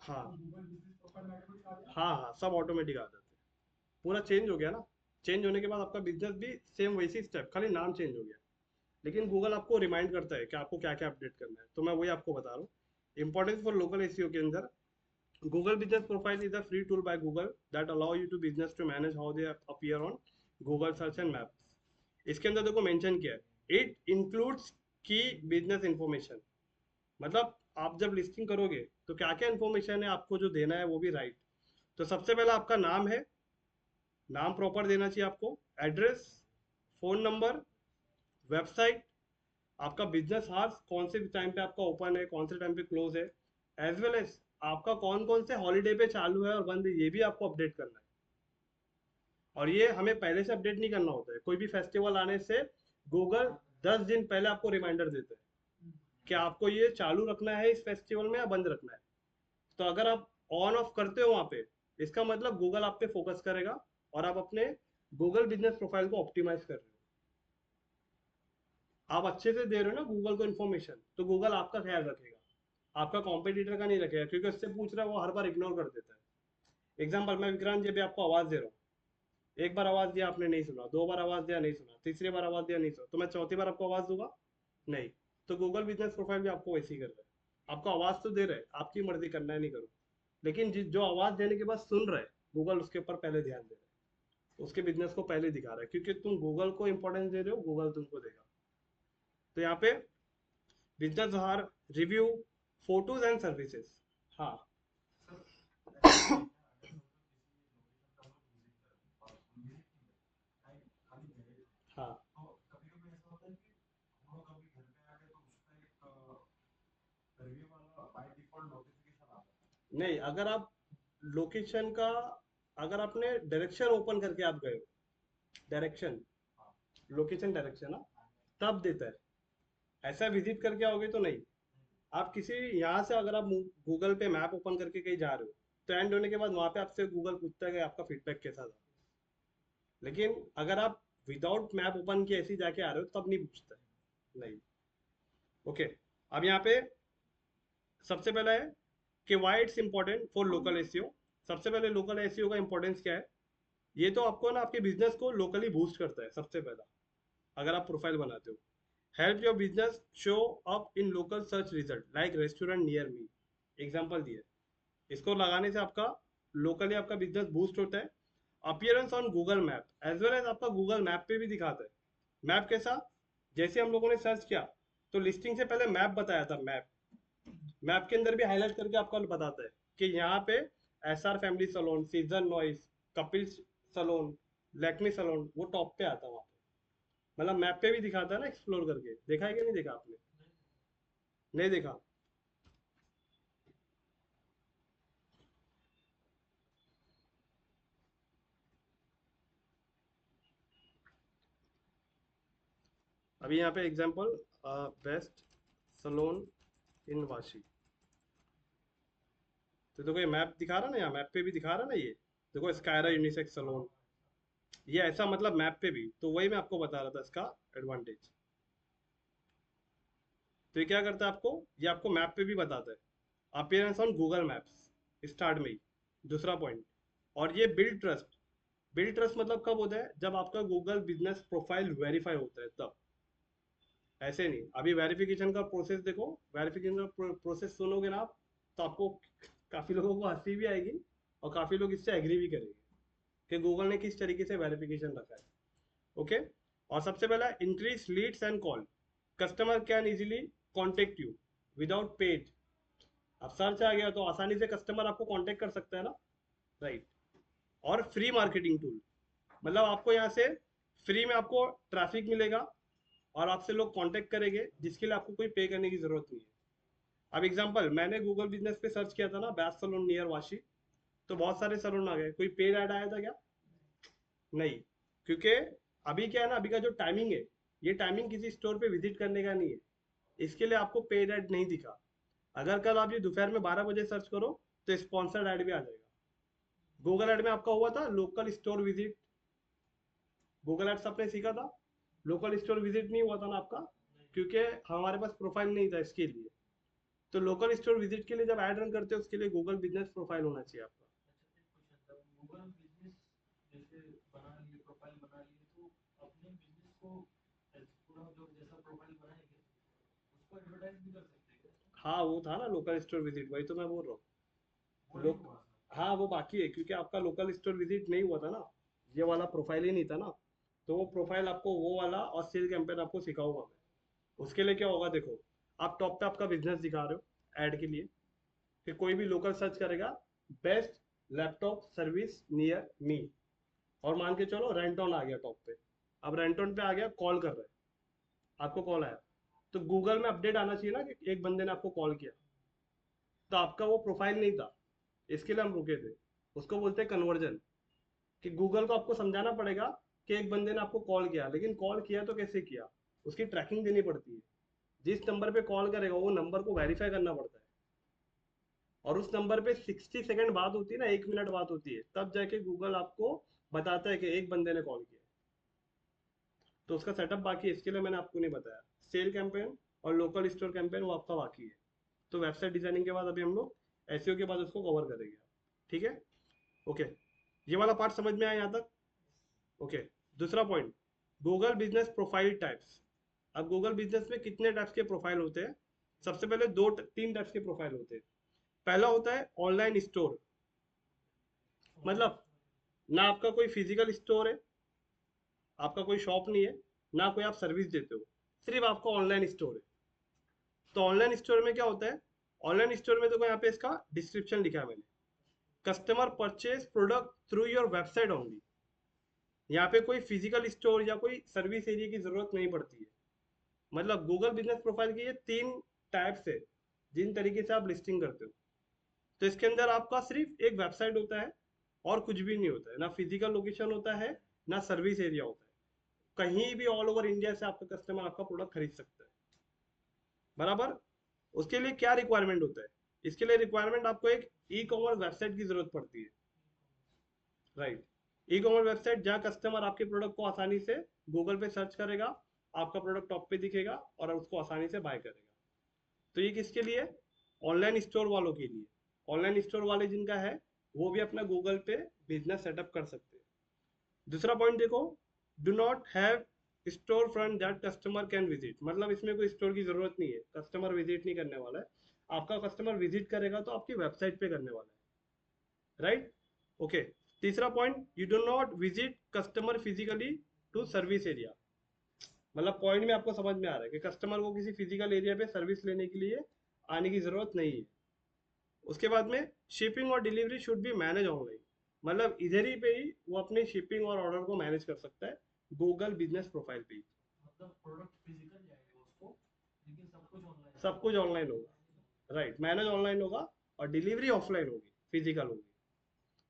हाँ हाँ हाँ, सब ऑटोमेटिक आ जाते हैं, पूरा चेंज हो गया ना। चेंज होने के बाद आपका बिजनेस भी सेम वैसी स्टेप, खाली नाम चेंज हो गया, लेकिन गूगल आपको रिमाइंड करता है कि आपको क्या क्या अपडेट करना है। तो मैं वही आपको बता रहा हूँ। इंपॉर्टेंस फॉर लोकल एसईओ के अंदर, Google Business Profile is a free tool by Google that allow you to business to manage how they appear on Google Search and Maps. इसके अंदर देखो मेंशन किया है, इट इंक्लूड्स की business information, मतलब आप जब लिस्टिंग करोगे तो क्या क्या इंफॉर्मेशन है आपको जो देना है वो भी राइट। तो सबसे पहला आपका नाम है, नाम प्रॉपर देना चाहिए आपको, एड्रेस, फोन नंबर, वेबसाइट, आपका बिजनेस आवर्स, कौन से टाइम पे आपका ओपन है, कौन से टाइम पे क्लोज है, एज वेल एज आपका कौन कौन से हॉलीडे पे चालू है और बंद है, ये भी आपको अपडेट करना है। और ये हमें पहले से अपडेट नहीं करना होता है, कोई भी फेस्टिवल आने से गूगल 10 दिन पहले आपको रिमाइंडर देता है कि आपको ये चालू रखना है इस फेस्टिवल में या बंद रखना है। तो अगर आप ऑन ऑफ करते हो वहां पे, इसका मतलब गूगल आप पे फोकस करेगा और आप अपने गूगल बिजनेस प्रोफाइल को ऑप्टिमाइज कर रहे हो, आप अच्छे से दे रहे हो ना गूगल को इन्फॉर्मेशन, तो गूगल आपका ख्याल रखेगा, आपका कॉम्पिटिटर का नहीं रखेगा, क्योंकि उससे पूछ रहा है वो हर बार इग्नोर कर देता है। एग्जाम्पल, मैं विक्रांत जी भी आपको आवाज दे रहा हूँ, एक बार आवाज दिया आपने नहीं सुना, 2 बार आवाज दिया नहीं सुना, तीसरी बार आवाज दिया नहीं सुना, तो मैं चौथी बार आपको आवाज दूंगा नहीं। तो गूगल बिजनेस प्रोफाइल भी आपको वैसे ही कर रहा है, आपको आवाज तो दे रहे हैं, आपकी मर्जी करना है नहीं करो, लेकिन जो आवाज देने के बाद सुन रहे हैं, गूगल उसके ऊपर पहले ध्यान दे रहा है, उसके बिजनेस को पहले दिखा रहा है, क्योंकि तुम गूगल को इंपॉर्टेंस दे रहे हो, गूगल तुमको देगा। तो यहाँ पे बिजनेस आहार, रिव्यू, फोटोज एंड सर्विसेज। हाँ हाँ, नहीं, अगर आप लोकेशन का, अगर आपने डायरेक्शन ओपन करके आप गए, डायरेक्शन, लोकेशन डायरेक्शन ना, तब देता है, ऐसा विजिट करके आओगे तो नहीं। आप किसी यहाँ से अगर आप गूगल पे मैप ओपन करके कहीं जा रहे हो, तो एंड होने के बाद वहां पे आपसे गूगल पूछता है कि आपका फीडबैक कैसा था, लेकिन अगर आप विदाउट मैप ओपन किए ऐसे ही जाके आ रहे हो तब नहीं पूछता है, नहीं। ओके, अब यहाँ पे सबसे पहला है कि why it's important for local SEO. सबसे पहले लोकल एसईओ का इंपॉर्टेंस क्या है, ये तो आपको ना आपके बिजनेस को लोकली बूस्ट करता है सबसे पहला, अगर आप प्रोफाइल बनाते हो। Help your business show up in local search result like restaurant near me, example दिए, इसको लगाने से आपका लोकली आपका बिजनेस बूस्ट होता है। Appearance on Google map as well as आपका गूगल मैप पे भी दिखाता है। मैप कैसा, जैसे हम लोगों ने सर्च किया तो लिस्टिंग से पहले मैप बताया था, मैप, मैप के अंदर भी हाईलाइट करके आपको बताता है कि यहाँ पे SR family salon, season noise, Kapil salon, Lakme salon, वो टॉप पे आता है वहाँ पे, मतलब मैप पे भी दिखाता है ना, एक्सप्लोर करके। देखा है कि नहीं देखा आपने? नहीं देखा? अभी यहाँ पे एग्जांपल बेस्ट सलोन इन वाशी, तो देखो ये मैप दिखा रहा ना, यहाँ मैप पे भी दिखा रहा ना, ये देखो स्कायरा यूनिसेक्स सलोन, ये ऐसा मतलब मैप पे भी, तो वही मैं आपको बता रहा था इसका एडवांटेज। तो ये क्या करता है आपको, ये आपको मैप पे भी बताता है, appearance on Google maps start में ही, दूसरा पॉइंट। और ये बिल्ड ट्रस्ट, बिल्ड ट्रस्ट मतलब कब होता है, जब आपका गूगल बिजनेस प्रोफाइल वेरीफाई होता है तब, ऐसे नहीं। अभी वेरिफिकेशन का प्रोसेस देखो, वेरिफिकेशन का प्रोसेस सुनोगे ना आप, तो आपको काफी लोगों को हंसी भी आएगी और काफी लोग इससे एग्री भी करेंगे कि गूगल ने किस तरीके से वेरिफिकेशन रखा है। ओके, और सबसे पहला increase Leeds and call, customer can easily contact you without paid. अब सर्च आ गया तो आसानी से कस्टमर आपको कॉन्टेक्ट कर सकता है ना, राइट। और फ्री मार्केटिंग टूल, मतलब आपको यहाँ से फ्री में आपको ट्रैफिक मिलेगा और आपसे लोग कांटेक्ट करेंगे, जिसके लिए आपको कोई पे करने की जरूरत नहीं है। अब एग्जांपल, मैंने गूगल बिजनेस पे सर्च किया था ना बेस्ट सैलून नियर वाशी, तो बहुत सारे सैलून आ गए, कोई पेड ऐड आया था क्या? नहीं, क्योंकि अभी क्या है ना, अभी का जो टाइमिंग है, ये टाइमिंग किसी स्टोर पे विजिट करने का नहीं है, इसके लिए आपको पेड ऐड नहीं दिखा। अगर कल आप ये दोपहर में 12 बजे सर्च करो तो स्पॉन्सर्ड ऐड भी आ जाएगा। गूगल ऐड में आपका हुआ था local store visit, Google ads आपने सीखा था, लोकल स्टोर विजिट नहीं हुआ था ना आपका, क्योंकि हमारे पास प्रोफाइल नहीं था इसके लिए। तो लोकल स्टोर विजिट के लिए जब ऐड रन करते हो उसके लिए गूगल बिजनेस प्रोफाइल होना चाहिए आपका।
गूगल बिजनेस जैसे बना लिए, प्रोफाइल बना लिए, तो अपने बिजनेस को पूरा जो जैसा प्रोफाइल बनाएंगे उसको एडवर्टाइज भी कर सकते हैं।
हाँ वो था ना लोकल स्टोर विजिट, वही तो मैं बोल रहा हूँ।
वो नहीं
लोक
हुआ।
हाँ वो बाकी है, क्योंकि आपका लोकल स्टोर विजिट नहीं हुआ था ना, ये वाला प्रोफाइल ही नहीं था ना। तो वो प्रोफाइल आपको, वो वाला और सेल कैंपेन आपको सिखाऊंगा मैं। उसके लिए क्या होगा देखो, आप टॉप पे आपका बिजनेस दिखा रहे हो ऐड के लिए, फिर कोई भी लोकल सर्च करेगा best laptop service near me, और मान के चलो रेंटोन आ गया टॉप पे। अब रेंटोन पे आ गया, कॉल कर रहा है, आपको कॉल आया, तो गूगल में अपडेट आना चाहिए ना कि एक बंदे ने आपको कॉल किया, तो आपका वो प्रोफाइल नहीं था, इसके लिए हम रुके थे। उसको बोलते हैं कन्वर्जन, कि गूगल को आपको समझाना पड़ेगा कि एक बंदे ने आपको कॉल किया, लेकिन कॉल किया तो कैसे किया, उसकी ट्रैकिंग देनी पड़ती है। जिस नंबर पे कॉल करेगा वो नंबर को वेरीफाई करना पड़ता है, और उस नंबर पे 60 सेकंड बात होती है ना, 1 मिनट बात होती है, तब जाके गूगल आपको बताता है कि एक बंदे ने कॉल किया। तो उसका सेटअप बाकी है, इसके लिए मैंने आपको नहीं बताया। सेल कैंपेन और लोकल स्टोर कैंपेन वो आपका बाकी है। तो वेबसाइट डिजाइनिंग के बाद अभी हम लोग एसईओ के बाद उसको कवर करेंगे, ठीक है। ओके, ये वाला पार्ट समझ में आया यहाँ तक? ओके, दूसरा point, Google business profile types. अब गूगल बिजनेस में कितने टाइप्स के प्रोफाइल होते हैं? सबसे पहले तीन टाइप्स के प्रोफाइल होते हैं। पहला होता है ऑनलाइन स्टोर, मतलब ना आपका कोई फिजिकल स्टोर है, आपका कोई शॉप नहीं है, ना कोई आप सर्विस देते हो, सिर्फ आपका ऑनलाइन स्टोर है। तो ऑनलाइन स्टोर में क्या होता है, ऑनलाइन स्टोर में देखो यहाँ पे इसका डिस्क्रिप्शन लिखा है मैंने, customer purchase product through your website only. यहाँ पे कोई फिजिकल स्टोर या कोई सर्विस एरिया की जरूरत नहीं पड़ती है। मतलब गूगल बिजनेस प्रोफाइल के ये 3 टाइप्स है जिन तरीके से आप लिस्टिंग करते हो। तो इसके अंदर आपका सिर्फ एक वेबसाइट होता है और कुछ भी नहीं होता है, ना फिजिकल लोकेशन होता है ना सर्विस एरिया होता है। कहीं भी ऑल ओवर इंडिया से आपका कस्टमर आपका प्रोडक्ट खरीद सकता है, बराबर। उसके लिए क्या रिक्वायरमेंट होता है, इसके लिए रिक्वायरमेंट आपको एक ई कॉमर्स वेबसाइट की जरूरत पड़ती है, राइट। ई कॉमर्स वेबसाइट जहाँ कस्टमर आपके प्रोडक्ट को आसानी से गूगल पे सर्च करेगा, आपका प्रोडक्ट टॉप पे दिखेगा और उसको आसानी से बाय करेगा। तो ये किसके लिए? ऑनलाइन स्टोर वालों के लिए। ऑनलाइन स्टोर वाले जिनका है वो भी अपना गूगल पे बिजनेस सेटअप कर सकते हैं। दूसरा पॉइंट देखो, do not have store front that customer can visit, मतलब इसमें कोई स्टोर की जरूरत नहीं है, कस्टमर विजिट नहीं करने वाला है। आपका कस्टमर विजिट करेगा तो आपकी वेबसाइट पे करने वाला है, राइट। ओके, तीसरा point, you do not visit customer physically to service area, मतलब पॉइंट में आपको समझ में आ रहा है कि कस्टमर को किसी फिजिकल एरिया पे सर्विस लेने के लिए आने की जरूरत नहीं है। उसके बाद में शिपिंग और delivery should be manage online, मतलब इधर ही पे ही वो अपने शिपिंग और ऑर्डर को मैनेज कर सकता है गूगल बिजनेस प्रोफाइल पे ही।
मतलब प्रोडक्ट फिजिकल जाएगा उसको, लेकिन सब कुछ ऑनलाइन,
सब कुछ ऑनलाइन होगा, राइट। मैनेज ऑनलाइन होगा और डिलीवरी ऑफलाइन होगी, फिजिकल होगी,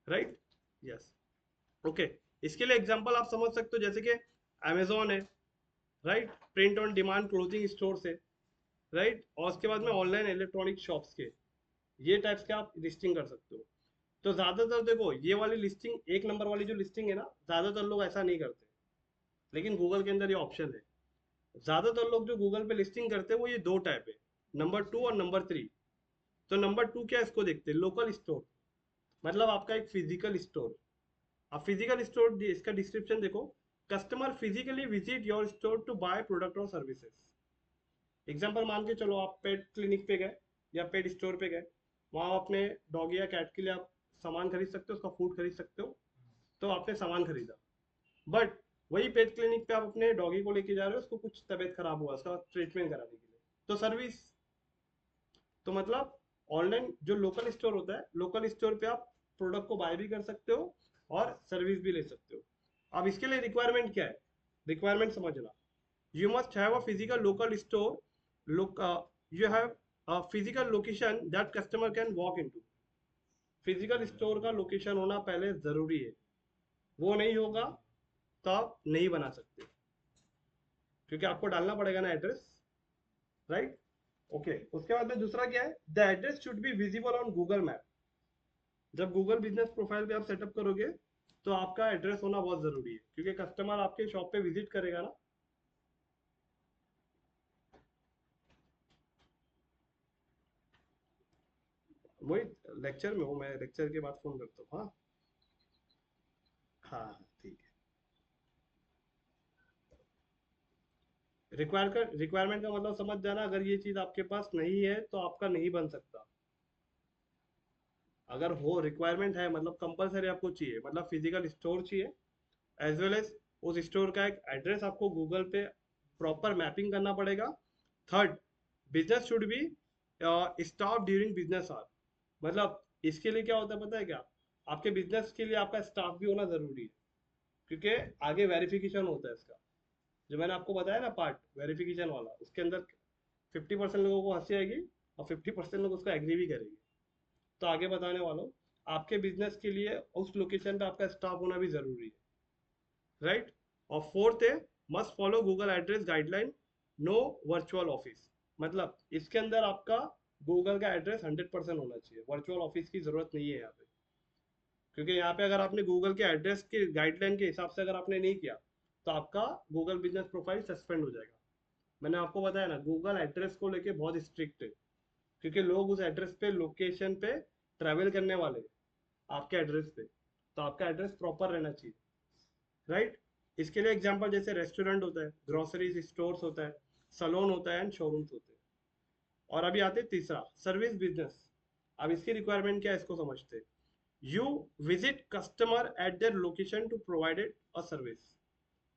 राइट। Yes, okay. इसके लिए एग्जांपल आप समझ सकते हो, जैसे कि अमेजोन है, right, print on demand clothing store से, राइट, और उसके बाद में ऑनलाइन इलेक्ट्रॉनिक शॉप्स के, ये टाइप्स के आप लिस्टिंग कर सकते हो। तो ज़्यादातर देखो ये वाली लिस्टिंग, एक नंबर वाली जो लिस्टिंग है ना, ज़्यादातर लोग ऐसा नहीं करते, लेकिन गूगल के अंदर ये ऑप्शन है। ज़्यादातर लोग जो गूगल पे लिस्टिंग करते हैं वो ये दो टाइप है, नंबर 2 और नंबर 3। तो नंबर 2 क्या है, इसको देखते हैं, लोकल स्टोर, मतलब आपका एक फिजिकल स्टोर। अब फिजिकल स्टोर इसका डिस्क्रिप्शन देखो, customer physically visit your store to buy product और सर्विसेज। एग्जाम्पल मान के चलो, आप पेट क्लिनिक पे गए या पेट स्टोर पे गए, वहाँ अपने डॉगी या कैट के लिए आप सामान खरीद सकते हो, उसका फूड खरीद सकते हो, तो आपने सामान खरीदा। बट वही पेट क्लिनिक पे आप अपने डॉगी को लेके जा रहे हो, उसको कुछ तबीयत खराब हुआ, उसका ट्रीटमेंट कराने के लिए, तो सर्विस। तो मतलब ऑनलाइन जो लोकल स्टोर होता है, लोकल स्टोर पे आप प्रोडक्ट को बाय भी कर सकते हो और सर्विस भी ले सकते हो। अब इसके लिए रिक्वायरमेंट क्या है, रिक्वायरमेंट समझना, you must have a physical local store, you have a physical location that customer can walk into। Physical store का लोकेशन होना पहले जरूरी है, वो नहीं होगा तो आप नहीं बना सकते, क्योंकि आपको डालना पड़ेगा ना एड्रेस, राइट। ओके, उसके बाद में दूसरा क्या है, the address should be visible on Google map. जब गूगल बिजनेस प्रोफाइल पे आप सेटअप करोगे तो आपका एड्रेस होना बहुत जरूरी है, क्योंकि कस्टमर आपके शॉप पे विजिट करेगा ना। वही लेक्चर में हूँ मैं, लेक्चर के बाद फोन करता हूँ। हाँ हाँ हाँ, ठीक है। रिक्वायरमेंट का मतलब समझ जाना, अगर ये चीज आपके पास नहीं है तो आपका नहीं बन सकता। अगर हो रिक्वायरमेंट है मतलब कंपलसरी आपको चाहिए, मतलब फिजिकल स्टोर चाहिए, एज वेल एज उस स्टोर का एक एड्रेस आपको गूगल पे प्रॉपर मैपिंग करना पड़ेगा। Third, business should be staff during business hour. मतलब इसके लिए क्या होता है पता है क्या, आपके बिजनेस के लिए आपका स्टाफ भी होना जरूरी है, क्योंकि आगे वेरिफिकेशन होता है इसका, जो मैंने आपको बताया ना पार्ट वेरिफिकेशन वाला, उसके अंदर 50% लोगों को हंसी आएगी और 50% लोग उसको एग्री भी करेंगे। तो आगे बताने वाला हूँ, आपके बिजनेस के लिए उस लोकेशन पे आपका स्टाफ होना भी जरूरी है, राइट। और फोर्थ है, must follow Google address guideline, no virtual office. मतलब इसके अंदर आपका गूगल का एड्रेस 100% होना चाहिए, वर्चुअल ऑफिस की जरूरत नहीं है यहाँ पे, क्योंकि यहाँ पे अगर आपने गूगल के एड्रेस के गाइडलाइन के हिसाब से अगर आपने नहीं किया तो आपका गूगल बिजनेस प्रोफाइल सस्पेंड हो जाएगा। मैंने आपको बताया ना, गूगल एड्रेस को लेके बहुत स्ट्रिक्ट है, क्योंकि लोग उस एड्रेस पे, लोकेशन पे ट्रैवल करने वाले हैं आपके एड्रेस पे, तो आपका एड्रेस प्रॉपर रहना चाहिए, राइट। इसके लिए एग्जांपल जैसे रेस्टोरेंट होता है, ग्रोसरीज स्टोर्स होता है, सलोन होता है एंड शोरूम्स होते हैं। और अभी आते हैं तीसरा, सर्विस बिजनेस। अब इसकी रिक्वायरमेंट क्या है इसको समझते हैं। You visit customer at their location to provided a service.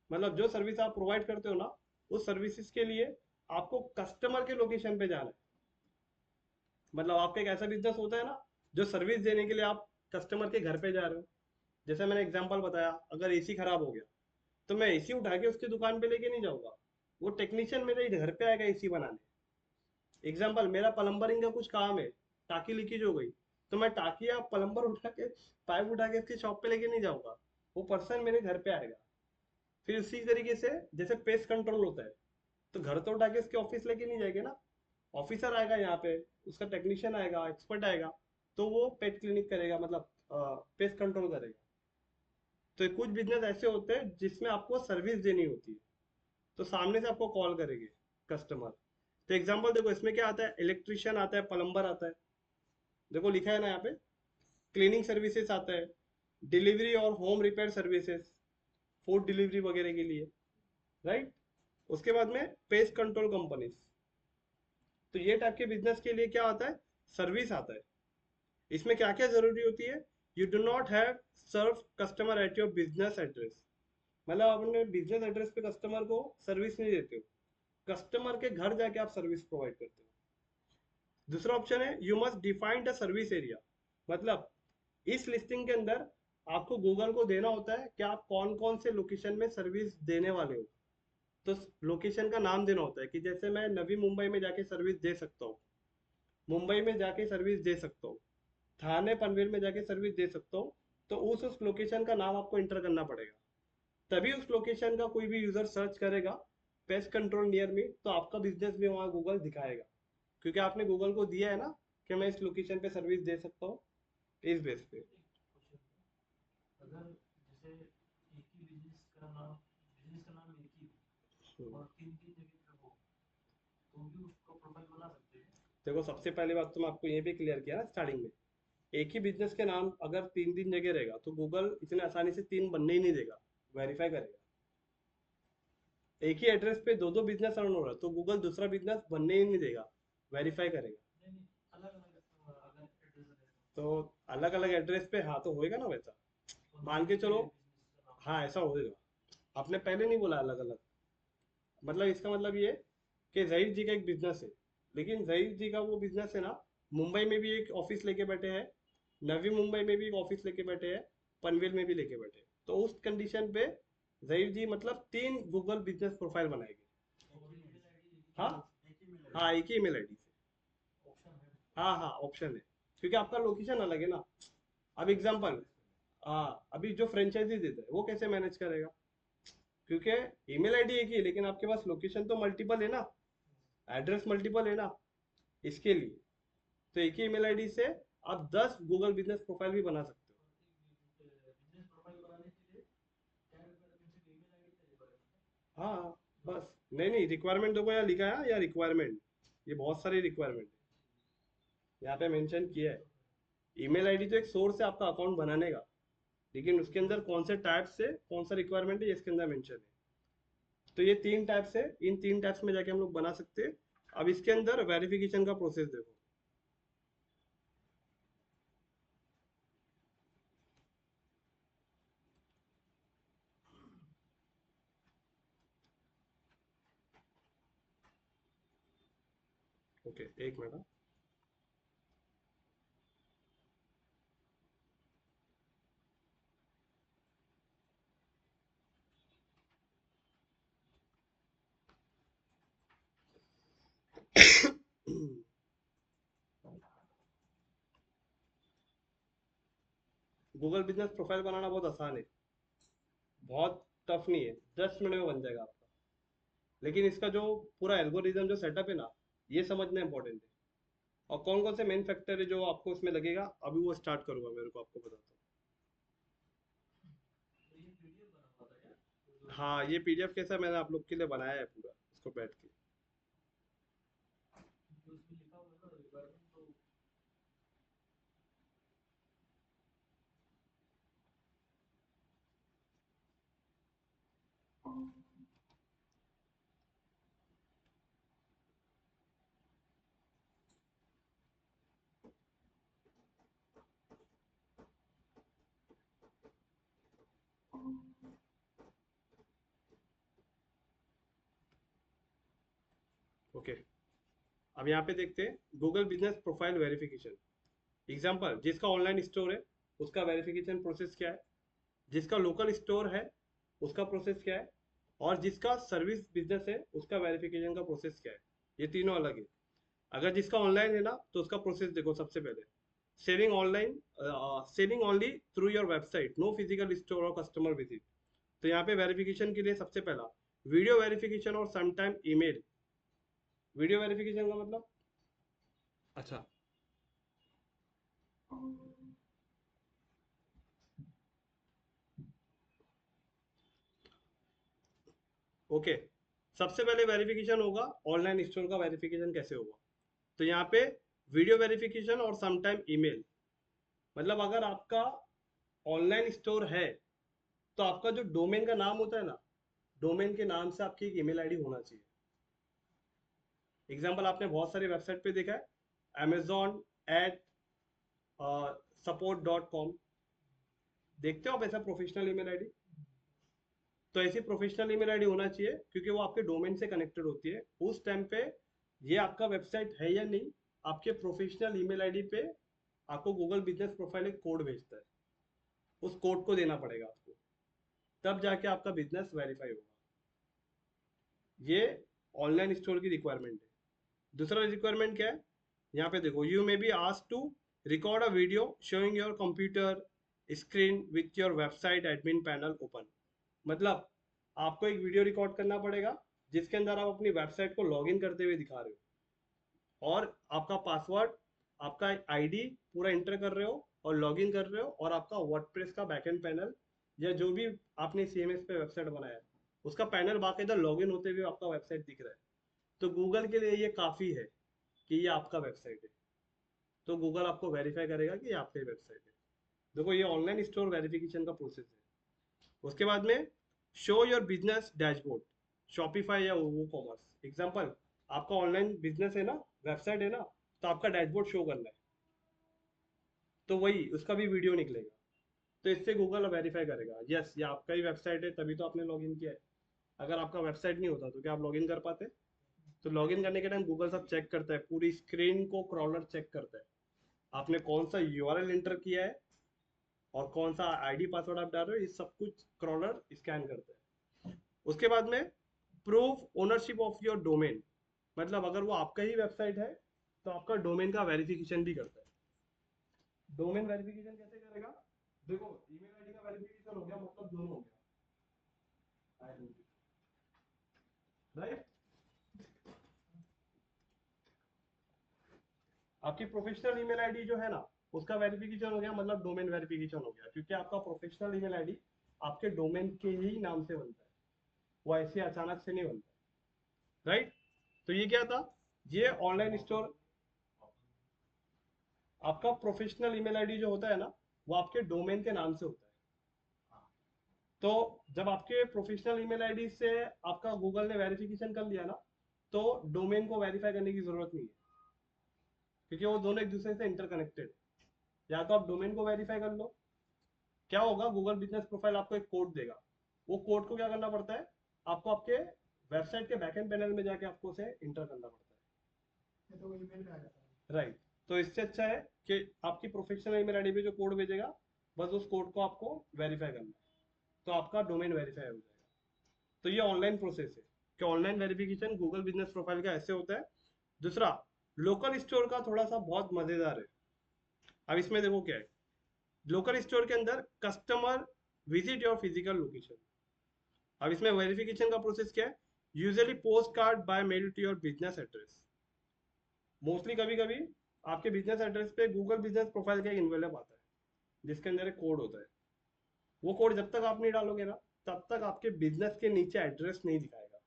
मतलब जो सर्विस आप प्रोवाइड करते हो ना, उस सर्विसेज के लिए आपको कस्टमर के लोकेशन पे जाना है। मतलब आपका एक ऐसा बिजनेस होता है ना, जो सर्विस देने के लिए आप कस्टमर के घर पे जा रहे हो। जैसे मैंने एग्जांपल बताया, अगर एसी खराब हो गया तो मैं एसी उठा के उसकी दुकान पे लेके नहीं जाऊंगा, वो टेक्नीशियन मेरे घर पे आएगा एसी बनाने। एग्जाम्पल, मेरा प्लम्बरिंग का कुछ काम है, टाकी लीकेज हो गई, तो मैं टाकी या प्लम्बर उठा के, पाइप उठा के उसकी शॉप पे लेके नहीं जाऊंगा, वो पर्सन मेरे घर पे आएगा। फिर उसी तरीके से जैसे पेस्ट कंट्रोल होता है, तो घर तो उठा के उसके ऑफिस लेके नहीं जाएंगे ना, ऑफिसर आएगा यहाँ पे, उसका टेक्नीशियन आएगा, एक्सपर्ट आएगा, तो वो पेट क्लिनिक करेगा, मतलब पेस्ट कंट्रोल करेगा। तो कुछ बिजनेस ऐसे होते हैं जिसमें आपको सर्विस देनी होती है, तो सामने से आपको कॉल करेंगे कस्टमर। तो एग्जांपल देखो, इसमें क्या आता है, इलेक्ट्रिशियन आता है, प्लम्बर आता है, देखो लिखा है ना यहाँ पे, क्लीनिंग सर्विसेज आता है, डिलीवरी और home repair services, food delivery वगैरह के लिए, राइट। उसके बाद में पेस्ट कंट्रोल कंपनीज। तो ये टाइप के बिजनेस के लिए क्या आता है, सर्विस आता है। इसमें क्या क्या जरूरी होती है, you do not have serve customer at your business address. मतलब आप अपने बिजनेस एड्रेस पे कस्टमर को सर्विस नहीं देते हो, कस्टमर के घर जाके आप सर्विस प्रोवाइड करते हो। दूसरा ऑप्शन है, you must define the service area. मतलब इस लिस्टिंग के अंदर आपको गूगल को देना होता है कि आप कौन कौन से लोकेशन में सर्विस देने वाले हो। तो लोकेशन का नाम देना होता है कि जैसे मैं नवी मुंबई में जाके सर्विस दे सकता हूँ, मुंबई में जाके सर्विस दे सकता हूँ, थाने पनवेल में जाके सर्विस दे सकता हूँ। तो उस लोकेशन का नाम आपको इंटर करना पड़ेगा, तभी उस लोकेशन का कोई भी यूजर सर्च करेगा पेस्ट कंट्रोल नियर मी, तो आपका बिजनेस भी वहाँ गूगल दिखाएगा, क्योंकि आपने गूगल को दिया है ना कि मैं इस लोकेशन पे सर्विस दे सकता हूँ, इस बेस पे।
अगर जैसे एक ही बिजनेस का नाम एक ही हो और तीन तीन जगह पे हो तो भी उसको प्रोफाइल बना सकते हैं।
देखो सबसे पहली बात तो मैं आपको ये भी क्लियर किया ना स्टार्टिंग में, एक ही बिजनेस के नाम अगर तीन तीन जगह रहेगा तो गूगल इतने आसानी से तीन बनने ही नहीं देगा, वेरीफाई करेगा। एक ही एड्रेस पे दो दो बिजनेस रन हो रहा है तो गूगल दूसरा बिजनेस बनने ही नहीं देगा, वेरीफाई करेगा।
नहीं अलग अलग अगर एड्रेस है
तो अलग अलग एड्रेस पे हाँ तो होएगा ना वैसा, मान के चलो, हाँ ऐसा होएगा। आपने पहले नहीं बोला अलग अलग, मतलब इसका मतलब ये कि जहीर जी का एक बिजनेस है, लेकिन जहीर जी का वो बिजनेस है ना, मुंबई में भी एक ऑफिस लेके बैठे हैं, नवी मुंबई में भी एक ऑफिस लेके बैठे हैं, पनवेल में भी लेके बैठे हैं, तो उस कंडीशन पे जहीर जी मतलब 3 गूगल बिजनेस प्रोफाइल बनाएंगे। हाँ हाँ, एक ही ईमेल आईडी से।
ऑप्शन है।
हाँ हाँ ऑप्शन है, क्योंकि आपका लोकेशन अलग है ना। अब एग्जांपल, हाँ अभी जो फ्रेंचाइजी देता है वो कैसे मैनेज करेगा, क्योंकि ईमेल आईडी एक ही है लेकिन आपके पास लोकेशन तो मल्टीपल है ना, एड्रेस मल्टीपल है ना, इसके लिए तो एक ही ईमेल आईडी से आप 10 गूगल बिजनेस प्रोफाइल भी बना सकते
बिजनेस प्रोफाइल बनाने के लिए क्या रिक्वायरमेंट है? ईमेल आईडी का रिक्वायरमेंट
हो। हाँ बस, नहीं नहीं रिक्वायरमेंट देखो यहाँ लिखा है या रिक्वायरमेंट, ये बहुत सारी रिक्वायरमेंट है यहाँ पे मेंशन किया है। ईमेल आईडी तो एक सोर्स है आपका अकाउंट बनाने का, लेकिन उसके अंदर कौन से टाइप से कौन सा रिक्वायरमेंट है ये इसके अंदर मेंशन है। तो ये 3 टाइप्स है, इन 3 टाइप्स में जाके हम लोग बना सकते हैं। अब इसके अंदर वेरिफिकेशन का प्रोसेस देखो। ओके एक मिनट। गूगल बिजनेस प्रोफाइल बनाना बहुत आसान है, बहुत टफ नहीं है, 10 मिनट में बन जाएगा आपका। लेकिन इसका जो पूरा एल्गोरिज्म जो सेटअप है ना, ये समझना इंपॉर्टेंट है। और कौन कौन से मेन फैक्टर है जो आपको इसमें लगेगा, अभी वो स्टार्ट करूंगा, मेरे को आपको बताता
तो ये पीडीएफ बना हुआ था क्या?
हूँ। हाँ ये पीडीएफ कैसा मैंने आप लोग के लिए बनाया है पूरा, इसको बैठ के।
जो इसमें लिखा हुआ है ना रिक्वायरमेंट तो
ओके अब यहाँ पे देखते हैं Google business profile verification. Example, जिसका ऑनलाइन स्टोर है उसका वेरिफिकेशन प्रोसेस क्या है, जिसका लोकल स्टोर है उसका प्रोसेस क्या है, और जिसका सर्विस बिजनेस है उसका वेरिफिकेशन का प्रोसेस क्या है। ये तीनों अलग है। अगर जिसका ऑनलाइन है ना तो उसका प्रोसेस देखो। सबसे पहले selling online, selling only through your website, no physical store और कस्टमर विजिट। तो यहाँ पे वेरिफिकेशन के लिए सबसे पहला वीडियो वेरिफिकेशन और समटाइम ईमेल। वीडियो वेरिफिकेशन का मतलब, अच्छा ओके, सबसे पहले वेरिफिकेशन होगा ऑनलाइन स्टोर का। वेरिफिकेशन कैसे होगा, तो यहाँ पे वीडियो वेरिफिकेशन और समटाइम ईमेल। मतलब अगर आपका ऑनलाइन स्टोर है तो आपका जो डोमेन का नाम होता है ना, डोमेन के नाम से आपकी एक ईमेल आईडी होना चाहिए। एग्जाम्पल आपने बहुत सारी वेबसाइट पे देखा है, amazon@support.com, देखते हो आप ऐसा प्रोफेशनल ईमेल आईडी। तो ऐसी प्रोफेशनल ईमेल आईडी होना चाहिए, क्योंकि वो आपके डोमेन से कनेक्टेड होती है। उस टाइम पे ये आपका वेबसाइट है या नहीं, आपके प्रोफेशनल ईमेल आईडी पे आपको गूगल बिजनेस प्रोफाइल एक कोड भेजता है, उस कोड को देना पड़ेगा आपको, तब जाके आपका बिजनेस वेरीफाई होगा। ये ऑनलाइन स्टोर की रिक्वायरमेंट है। दूसरा रिक्वायरमेंट क्या है, यहाँ पे देखो, you may be asked to record a video showing your computer screen with your website admin panel open. मतलब आपको एक वीडियो रिकॉर्ड करना पड़ेगा जिसके अंदर आप अपनी वेबसाइट को लॉगिन करते हुए दिखा रहे हो और आपका पासवर्ड, आपका आईडी पूरा इंटर कर रहे हो और लॉगिन कर रहे हो और आपका वर्डप्रेस का बैकएंड पैनल या जो भी आपने सीएमएस पे वेबसाइट बनाया है उसका पैनल बाकायदा लॉगिन होते हुए आपका वेबसाइट दिख रहा है, तो गूगल के लिए ये काफ़ी है कि ये आपका वेबसाइट है। तो गूगल आपको वेरीफाई करेगा कि ये आपका ही वेबसाइट है। देखो ये ऑनलाइन स्टोर वेरिफिकेशन का प्रोसेस है। उसके बाद में show your business dashboard, Shopify या वो कॉमर्स एग्जाम्पल, आपका ऑनलाइन बिजनेस है ना, वेबसाइट है ना, तो आपका डैशबोर्ड शो करना है, तो वही उसका भी वीडियो निकलेगा। तो इससे गूगल वेरीफाई करेगा यस ये आपका ही वेबसाइट है, तभी तो आपने लॉगिन किया है। अगर आपका वेबसाइट नहीं होता तो क्या आप लॉगिन कर पाते? तो लॉगिन करने के टाइम गूगल सब चेक करता है, पूरी स्क्रीन को क्रॉलर चेक करता है, आपने कौन सा यूआरएल एंटर किया है और कौन सा आईडी पासवर्ड आप डाल रहे हो, ये सब कुछ क्रॉलर स्कैन करता है। उसके बाद में proof ownership of your domain, मतलब अगर वो आपका ही वेबसाइट है तो आपका डोमेन का वेरिफिकेशन भी करता है। डोमेन वेरिफिकेशन कैसे करेगा? देखो ईमेल आईडी का वेरिफिकेशन हो गया, मतलब दोनों हो गया, राइट। आपकी प्रोफेशनल ईमेल आईडी जो है ना उसका वेरिफिकेशन हो गया, मतलब डोमेन वेरिफिकेशन हो गया, क्योंकि आपका प्रोफेशनल ईमेल आईडी आपके डोमेन के ही नाम से बनता है, वो ऐसे अचानक से नहीं बनता, राइट। तो ये क्या था, ये ऑनलाइन स्टोर, आपका प्रोफेशनल ईमेल आईडी जो होता है ना वो आपके डोमेन के नाम से होता है। तो जब आपके प्रोफेशनल ईमेल आईडी से आपका गूगल ने वेरिफिकेशन कर लिया ना, तो डोमेन को वेरीफाई करने की जरूरत नहीं है, क्योंकि वो दोनों एक दूसरे से इंटरकनेक्टेड। या तो आप डोमेन को वेरीफाई कर लो, क्या होगा, गूगल बिजनेस प्रोफाइल आपको एक कोड देगा, वो कोड को क्या करना पड़ता है, आपको आपके वेबसाइट के बैकएंड पैनल में जाके आपको उसे इंटर करना पड़ता है,
ये तो ईमेल में आ जाता है।
राइट। तो इससे अच्छा है कि आपकी प्रोफेशनल ईमेल आईडी पे जो कोड भेजेगा बस उस कोड को आपको वेरीफाई करना है, तो आपका डोमेन वेरीफाई हो जाएगा। तो ये ऑनलाइन प्रोसेस है कि online verification Google business profile का ऐसे होता है। दूसरा, लोकल स्टोर का थोड़ा सा बहुत मजेदार है। अब इसमें देखो क्या है, लोकल स्टोर के अंदर customer visit your physical location. अब इसमें वेरिफिकेशन का प्रोसेस क्या है, usually postcard by mail to your business address. Mostly कभी कभी आपके बिजनेस एड्रेस पे गूगल बिजनेस प्रोफाइल का एक इन्वेलप आता है जिसके अंदर एक कोड होता है। वो कोड जब तक आप नहीं डालोगे ना तब तक आपके बिजनेस के नीचे एड्रेस नहीं दिखाएगा,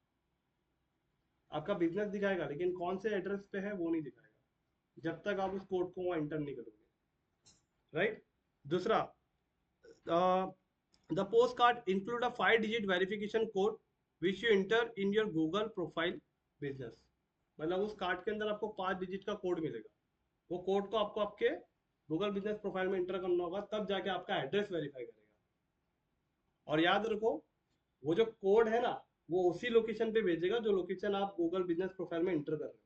आपका बिजनेस दिखाएगा लेकिन कौन से एड्रेस पे है वो नहीं दिखाएगा जब तक आप उस कोड को वहां एंटर नहीं करोगे, राइट। दूसरा, the post card include a 5 digit verification code which you inter in your Google profile business. मतलब उस कार्ड के अंदर आपको 5 डिजिट का कोड मिलेगा, वो कोड को आपको आपके गूगल बिजनेस प्रोफाइल में इंटर करना होगा, तब जाके आपका एड्रेस वेरीफाई करेगा। और याद रखो वो जो कोड है ना वो उसी लोकेशन पे भेजेगा जो लोकेशन आप गूगल बिजनेस प्रोफाइल में इंटर कर रहे हो।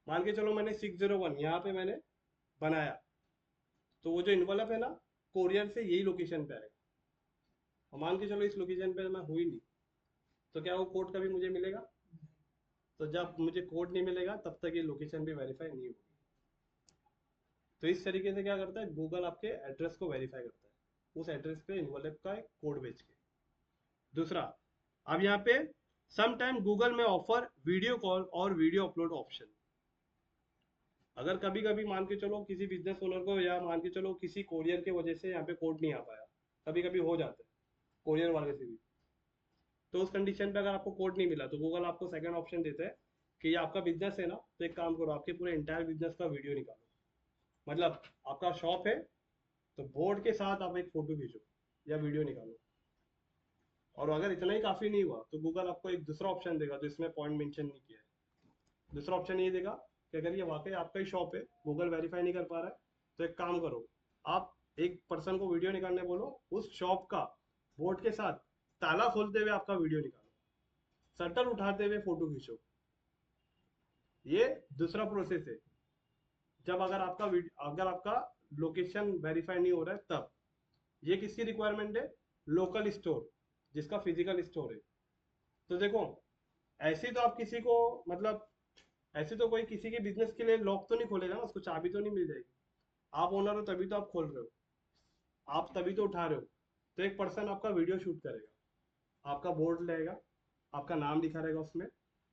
मान के चलो मैंने 601 यहाँ पे मैंने बनाया, तो वो जो इन्वॉल्व है ना कोरियर से यही लोकेशन पे आएगा, और मान के चलो इस लोकेशन पे मैं हुई नहीं, तो क्या वो कोड कभी मुझे मिलेगा? तो जब मुझे कोड नहीं मिलेगा तब तक ये लोकेशन भी वेरीफाई नहीं होगी। तो इस तरीके से क्या करता है, गूगल आपके एड्रेस को वेरीफाई करता है उस एड्रेस पे इन्वॉल्व का एक कोड भेज के। दूसरा, अब यहाँ पे सम टाइम गूगल में ऑफर वीडियो कॉल और वीडियो अपलोड ऑप्शन। अगर कभी कभी मान के चलो किसी बिजनेस ओनर को या मान के चलो किसी कोरियर के वजह से यहाँ पे कोड नहीं आ पाया, कभी कभी हो जाता है कोरियर वाले से भी, तो उस कंडीशन पे अगर आपको कोड नहीं मिला तो गूगल आपको सेकंड ऑप्शन देता है कि ये आपका बिजनेस है ना, तो एक काम करो आपके पूरे इंटायर बिजनेस का वीडियो निकालो। मतलब आपका शॉप है तो बोर्ड के साथ आप एक फोटो खींचो या वीडियो निकालो। और अगर इतना ही काफी नहीं हुआ तो गूगल आपको एक दूसरा ऑप्शन देगा जो इसमें पॉइंट मेंशन नहीं किया है। दूसरा ऑप्शन ये देगा कि अगर ये वाकई आपका ही शॉप है, गूगल वेरीफाई नहीं कर पा रहा है, तो एक काम करो, आप एक पर्सन को वीडियो निकालने बोलो, उस शॉप का बोर्ड के साथ ताला खोलते हुए आपका वीडियो निकालो, शटर उठाते हुए फोटो खींचो। ये दूसरा प्रोसेस है जब अगर आपका लोकेशन वेरीफाई नहीं हो रहा है तब। ये किसकी रिक्वायरमेंट है? लोकल स्टोर जिसका फिजिकल स्टोर है। तो देखो ऐसे तो आप किसी को मतलब ऐसे तो कोई किसी के बिजनेस के लिए लॉक तो नहीं खोलेगा ना, उसको चाबी तो नहीं मिल जाएगी। आप ओनर हो तभी तो आप खोल रहे हो, आप तभी तो उठा रहे हो। तो एक पर्सन आपका वीडियो शूट करेगा, आपका बोर्ड लेगा, आपका नाम लिखा रहेगा उसमें,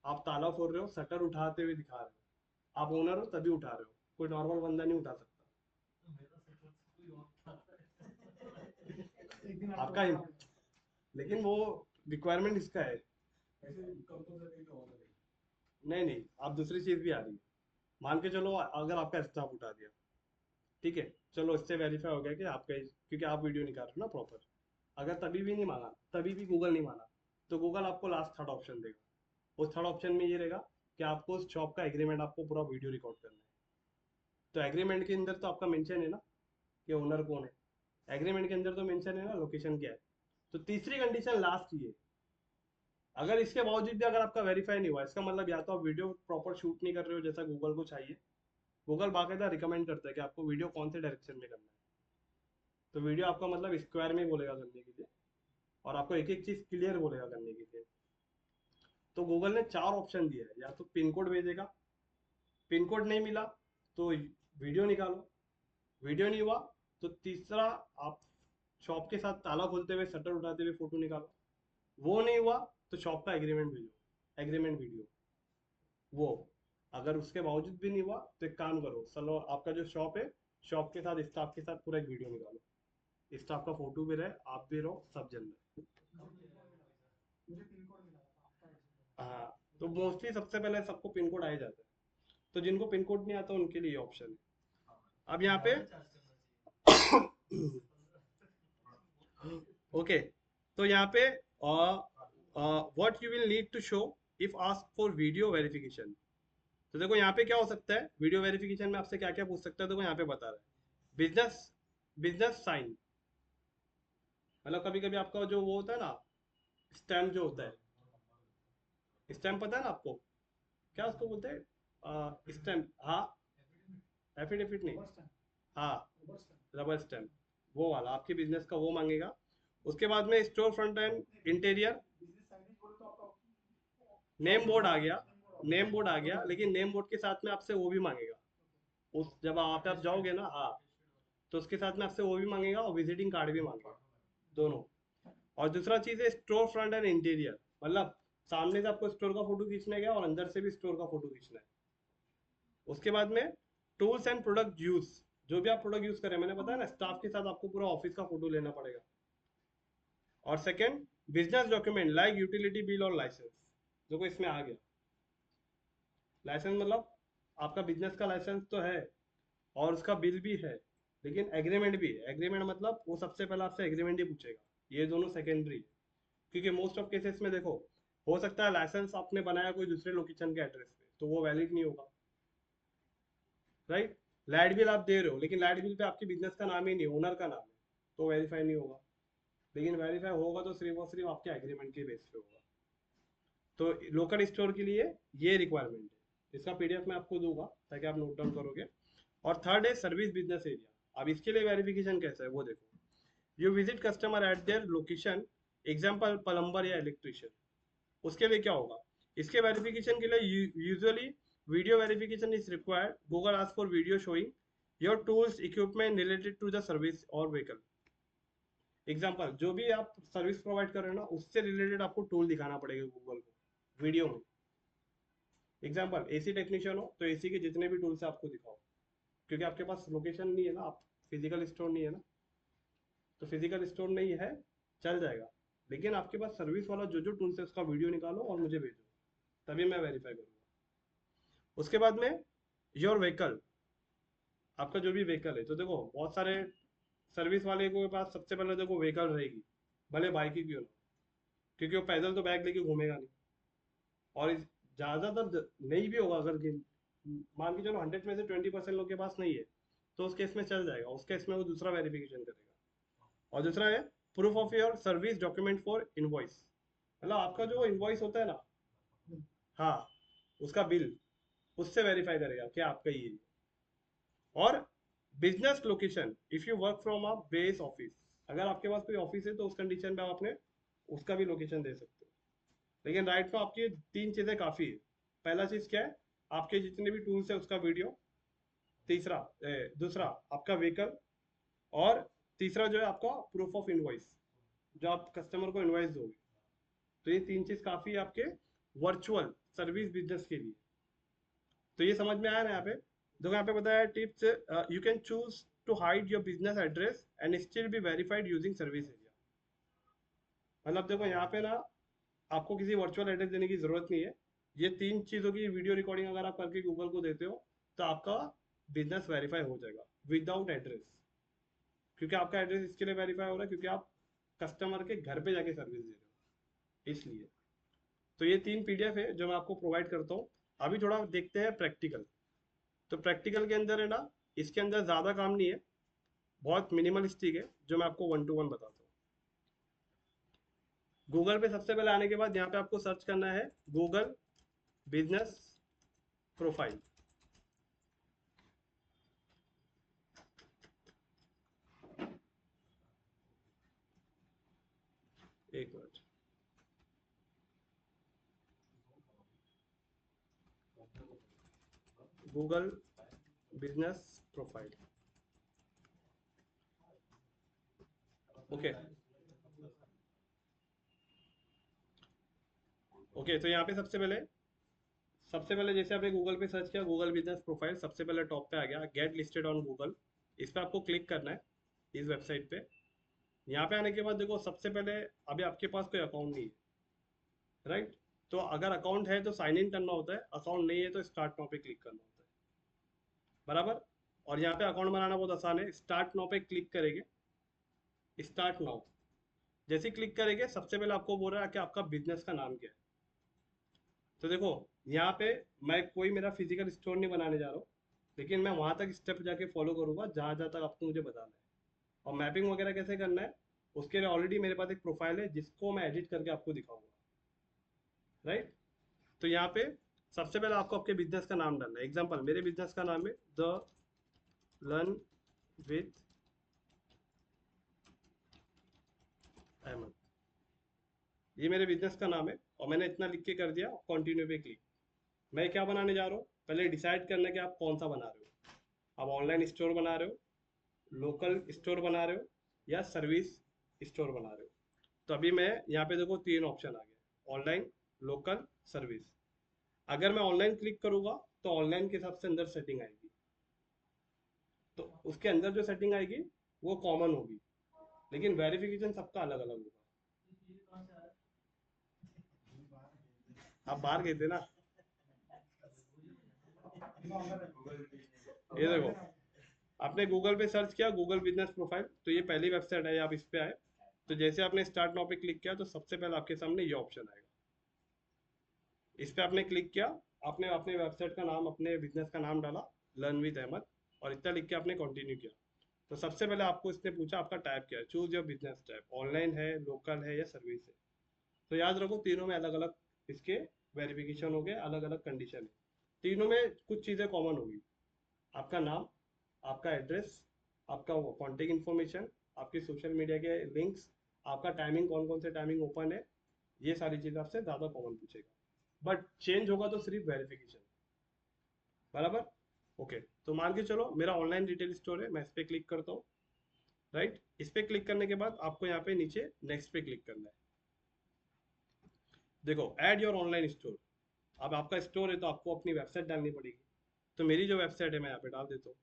आप ताला खोल रहे हो, शटर उठाते हुए दिखा रहे हो, आप ओनर हो तभी उठा रहे हो, कोई नॉर्मल बंदा नहीं उठा सकता।
मेरा सेटअप कोई और था।
एक दिन
आपका लेकिन वो रिक्वायरमेंट इसका है।
ऐसे कंपलसरी तो होगा नहीं।
नहीं, आप दूसरी चीज भी आ रही है। मान के चलो अगर आपका स्टाफ उठा दिया, ठीक है, चलो इससे वेरीफाई हो गया कि आपका, क्योंकि आप वीडियो निकाल रहे हो ना प्रॉपर, अगर तभी भी नहीं माना, तभी भी गूगल नहीं माना, तो गूगल आपको लास्ट थर्ड ऑप्शन देगा। उस थर्ड ऑप्शन में ये रहेगा कि आपको उस शॉप का एग्रीमेंट, आपको पूरा वीडियो रिकॉर्ड करना है। तो एग्रीमेंट के अंदर तो आपका मेंशन है ना कि ओनर कौन है, एग्रीमेंट के अंदर तो मेंशन है ना लोकेशन क्या है। तो तीसरी कंडीशन लास्ट ये, अगर इसके बावजूद भी अगर आपका वेरीफाई नहीं हुआ, इसका मतलब या तो आप वीडियो प्रॉपर शूट नहीं कर रहे हो जैसा गूगल को चाहिए। गूगल बाकायदा रिकमेंड करता है कि आपको वीडियो कौन से डायरेक्शन में करना है। तो वीडियो आपका मतलब स्क्वायर में बोलेगा करने के लिए, और आपको एक एक चीज क्लियर बोलेगा करने के लिए। तो गूगल ने 4 ऑप्शन दिए है, या तो पिन कोड भेजेगा, पिन कोड नहीं मिला तो वीडियो निकालो, वीडियो नहीं हुआ तो तीसरा आप शॉप के साथ ताला खोलते हुए शटर उठाते हुए फोटो निकालो, वो नहीं हुआ तो शॉप का एग्रीमेंट भेजो, एग्रीमेंट वीडियो वो। अगर उसके बावजूद भी नहीं हुआ तो एक काम करो, चलो आपका जो शॉप है, शॉप के साथ स्टाफ के साथ पूरा एक वीडियो निकालो, स्टाफ का फोटो भी रहे, आप भी रहो, सब जन रहे।
मुझे पिन कोड मिला था आपका एग्जीक्यूटिव।
हाँ, तो मोस्टली सबसे पहले सबको पिन कोड आ ही जाता है, तो जिनको पिन कोड नहीं आता उनके लिए ऑप्शन है। अब यहाँ पे
ज़्यादा चार्ज करना चाहिए।
ओके, तो यहाँ पे what you will need to show if ask for video verification. तो देखो यहाँ पे क्या हो सकता है, वीडियो वेरिफिकेशन में आपसे क्या क्या पूछ सकता है, देखो यहाँ पे बता रहा है बिजनेस, बिजनेस साइन, मतलब कभी कभी आपका जो वो होता है ना स्टैम्प जो होता है, स्टैम्प पता है ना आपको क्या उसको बोलते हैं, स्टैम्प, हाँ, एफिडेविट नहीं,
रबर स्टैम्प,
हाँ,
रबर स्टैम्प।
रबर स्टैम्प, वो वाला आपके बिजनेस का वो मांगेगा। उसके बाद में store front end interior,
business signage बोले तो आपका
नेम बोर्ड आ गया, नेम बोर्ड आ गया, लेकिन नेम बोर्ड के साथ में आपसे वो भी मांगेगा, उस जब आप जाओगे ना, हाँ, तो उसके साथ में आपसे वो भी मांगेगा और विजिटिंग कार्ड भी मांगेगा, दोनों। और दूसरा चीज है स्टोर फ्रंट एंड इंटीरियर, मतलब सामने से आपको स्टोर का फोटो खींचना है और अंदर से भी स्टोर का फोटो खींचना है। उसके बाद में टूल्स एंड प्रोडक्ट यूज, जो भी आप प्रोडक्ट यूज करें, मैंने बताया ना स्टाफ के साथ आपको पूरा ऑफिस का फोटो लेना पड़ेगा। और second business document like utility bill और लाइसेंस, देखो इसमें आ गया लाइसेंस, मतलब आपका बिजनेस का लाइसेंस तो है और उसका बिल भी है, लेकिन एग्रीमेंट भी है। एग्रीमेंट मतलब वो सबसे पहले आपसे एग्रीमेंट ही पूछेगा, ये दोनों सेकेंडरी है, क्योंकि मोस्ट ऑफ केसेस में देखो हो सकता है लाइसेंस आपने बनाया कोई दूसरे लोकेशन के एड्रेस पे, तो वो वैलिड नहीं होगा, राइट। लाइट बिल आप दे रहे हो लेकिन लाइट बिल पे आपके बिजनेस का नाम ही नहीं, ओनर का नाम है, तो वेरीफाई नहीं होगा। लेकिन वेरीफाई होगा तो सिर्फ और सिर्फ आपके एग्रीमेंट के बेस पे होगा। तो लोकल स्टोर के लिए ये रिक्वायरमेंट है, इसका पीडीएफ मैं आपको दूंगा ताकि आप नोट डाउन करोगे। और थर्ड है सर्विस बिजनेस एरिया। अब इसके लिए वेरिफिकेशन कैसा है वो देखो, you visit customer at their location, example plumber या इलेक्ट्रिशियन। उसके लिए क्या होगा, इसके वेरिफिकेशन के लिए usually video verification is required, Google ask for video showing your tools equipment related to the service और व्हीकल। एग्जाम्पल जो भी आप सर्विस प्रोवाइड कर रहे हो ना, उससे रिलेटेड आपको टूल दिखाना पड़ेगा गूगल को वीडियो में। एग्जाम्पल एसी टेक्नीशियन हो तो एसी के जितने भी टूल्स आपको दिखाओ, क्योंकि आपके पास लोकेशन नहीं है ना, आप फिजिकल स्टोर नहीं है ना, तो फिजिकल स्टोर नहीं है चल जाएगा, लेकिन आपके पास सर्विस वाला जो जो टूल्स है उसका वीडियो निकालो और मुझे भेजो, तभी मैं वेरीफाई करूंगा। उसके बाद में योर व्हीकल, आपका जो भी व्हीकल है, तो देखो बहुत सारे सर्विस वाले के पास सबसे पहले देखो व्हीकल रहेगी, भले बाइक ही क्यों ना, क्योंकि वो पैदल तो बैग लेके घूमेगा नहीं। और ज्यादातर नहीं भी होगा, अगर मान के चलो 100 में से 20% लोग के पास नहीं है, तो उस केस में चल जाएगा, उस केस में वो दूसरा वेरिफिकेशन करेगा। और दूसरा है proof of your service document for invoice, मतलब आपका जो इनवॉइस होता है ना, हाँ, उसका बिल, उससे वेरीफाई करेगा क्या आपका ये है। और business location if you work from a base office, अगर आपके पास कोई ऑफिस है तो उस कंडीशन में आप अपने उसका भी लोकेशन दे सकते हो। लेकिन राइट में आपकी 3 चीजें काफी है। पहला चीज क्या है, आपके जितने भी टूल्स है उसका वीडियो, तीसरा दूसरा आपका व्हीकल, और तीसरा जो है आपका प्रूफ ऑफ इनवॉइस, जो आप कस्टमर को इनवॉइस दोगे। तो ये 3 चीज काफी है आपके वर्चुअल सर्विस बिजनेस के लिए। तो ये समझ में आया ना यहाँ पे? देखो यहाँ पे बताया tips, you can choose to hide your business address and still be verified using service area. मतलब देखो यहाँ पे ना आपको किसी वर्चुअल एड्रेस देने की जरूरत नहीं है। ये 3 चीजों की वीडियो रिकॉर्डिंग अगर आप करके गूगल को देते हो तो आपका बिजनेस वेरीफाई हो जाएगा विदाउट एड्रेस। क्योंकि आपका एड्रेस इसके लिए वेरीफाई हो रहा है क्योंकि आप कस्टमर के घर पे जाके सर्विस दे रहे हो, इसलिए। तो ये 3 पीडीएफ है जो मैं आपको प्रोवाइड करता हूँ। अभी थोड़ा देखते हैं प्रैक्टिकल। तो प्रैक्टिकल के अंदर है ना, इसके अंदर ज़्यादा काम नहीं है, बहुत मिनिमलिस्टिक है, जो मैं आपको 1 to 1 बताता हूँ। गूगल पे सबसे पहले आने के बाद यहाँ पे आपको सर्च करना है गूगल बिजनेस प्रोफाइल। एक minute, Google business profile. Okay okay, तो यहाँ पे सबसे पहले जैसे आपने गूगल पे सर्च किया गूगल बिजनेस प्रोफाइल, सबसे पहले टॉप पे आ गया गेट लिस्टेड ऑन गूगल। इस पे आपको क्लिक करना है, इस वेबसाइट पे। यहाँ पे आने के बाद देखो सबसे पहले अभी आपके पास कोई अकाउंट नहीं है, राइट? तो अगर अकाउंट है तो साइन इन करना होता है, अकाउंट नहीं है तो स्टार्ट नाउ पे क्लिक करना होता है, बराबर। और यहाँ पे अकाउंट बनाना बहुत आसान है, स्टार्ट नाउ पे क्लिक करेंगे। स्टार्ट नाउ जैसे क्लिक करेंगे सबसे पहले आपको बोल रहा है कि आपका बिजनेस का नाम क्या है। तो देखो यहाँ पे मैं कोई मेरा फिजिकल स्टोर नहीं बनाने जा रहा हूँ, लेकिन मैं वहां तक स्टेप जाके फॉलो करूंगा जहां जहां तक आपको मुझे बताना है। और मैपिंग वगैरह कैसे करना है उसके लिए ऑलरेडी मेरे पास एक प्रोफाइल है जिसको मैं एडिट करके आपको दिखाऊंगा, राइट? तो यहाँ पे सबसे पहले आपको आपके बिजनेस का नाम डालना है। एग्जाम्पल, मेरे बिजनेस का नाम है द लर्न विथ अहमद, ये मेरे बिजनेस का नाम है। और मैंने इतना लिख के कर दिया, कंटिन्यू पे क्लिक। मैं क्या बनाने जा रहा हूँ, पहले डिसाइड करना है कि आप कौन सा बना रहे हो। आप ऑनलाइन स्टोर बना रहे हो, लोकल स्टोर बना रहे हो, या सर्विस स्टोर बना रहे हो। तो अभी मैं यहाँ पे देखो 3 ऑप्शन आ गए, ऑनलाइन, लोकल, सर्विस। अगर मैं ऑनलाइन क्लिक करूंगा तो ऑनलाइन के हिसाब से अंदर सेटिंग आएगी, तो उसके अंदर जो सेटिंग आएगी वो कॉमन होगी, लेकिन वेरिफिकेशन सबका अलग अलग होगा।
ये कहाँ से आ रहा है?
आप बाहर गए थे ना, ये देखो आपने गूगल पे सर्च किया गूगल बिजनेस प्रोफाइल, तो ये पहली वेबसाइट है, आप इस पे आए। तो जैसे आपने स्टार्ट नाउ पे क्लिक किया तो सबसे पहले आपके सामने ये ऑप्शन आएगा, इस पे आपने क्लिक किया, आपने अपने वेबसाइट का नाम, अपने बिजनेस का नाम डाला लर्न विद अहमद, और इतना लिख के आपने कंटिन्यू किया। तो सबसे पहले आपको इसने पूछा आपका टाइप क्या है, choose your business type, online है, लोकल है, या सर्विस है। तो याद रखो तीनों में अलग अलग इसके वेरिफिकेशन हो गए, अलग अलग कंडीशन है। तीनों में कुछ चीज़ें कॉमन होगी, आपका नाम, आपका एड्रेस, आपका कॉन्टेक्ट इन्फॉर्मेशन, आपके सोशल मीडिया के लिंक्स, आपका टाइमिंग, कौन कौन से टाइमिंग ओपन है, ये सारी चीज़ें आपसे ज़्यादा कॉमन पूछेगा। बट चेंज होगा तो सिर्फ वेरिफिकेशन, बराबर। ओके, तो मान के चलो मेरा ऑनलाइन रिटेल स्टोर है, मैं इस पर क्लिक करता हूँ, राइट? इस पर क्लिक करने के बाद आपको यहाँ पे नीचे नेक्स्ट पे क्लिक करना है। देखो ऐड योर ऑनलाइन स्टोर, अब आपका स्टोर है तो आपको अपनी वेबसाइट डालनी पड़ेगी। तो मेरी जो वेबसाइट है मैं यहाँ पे डाल देता हूँ।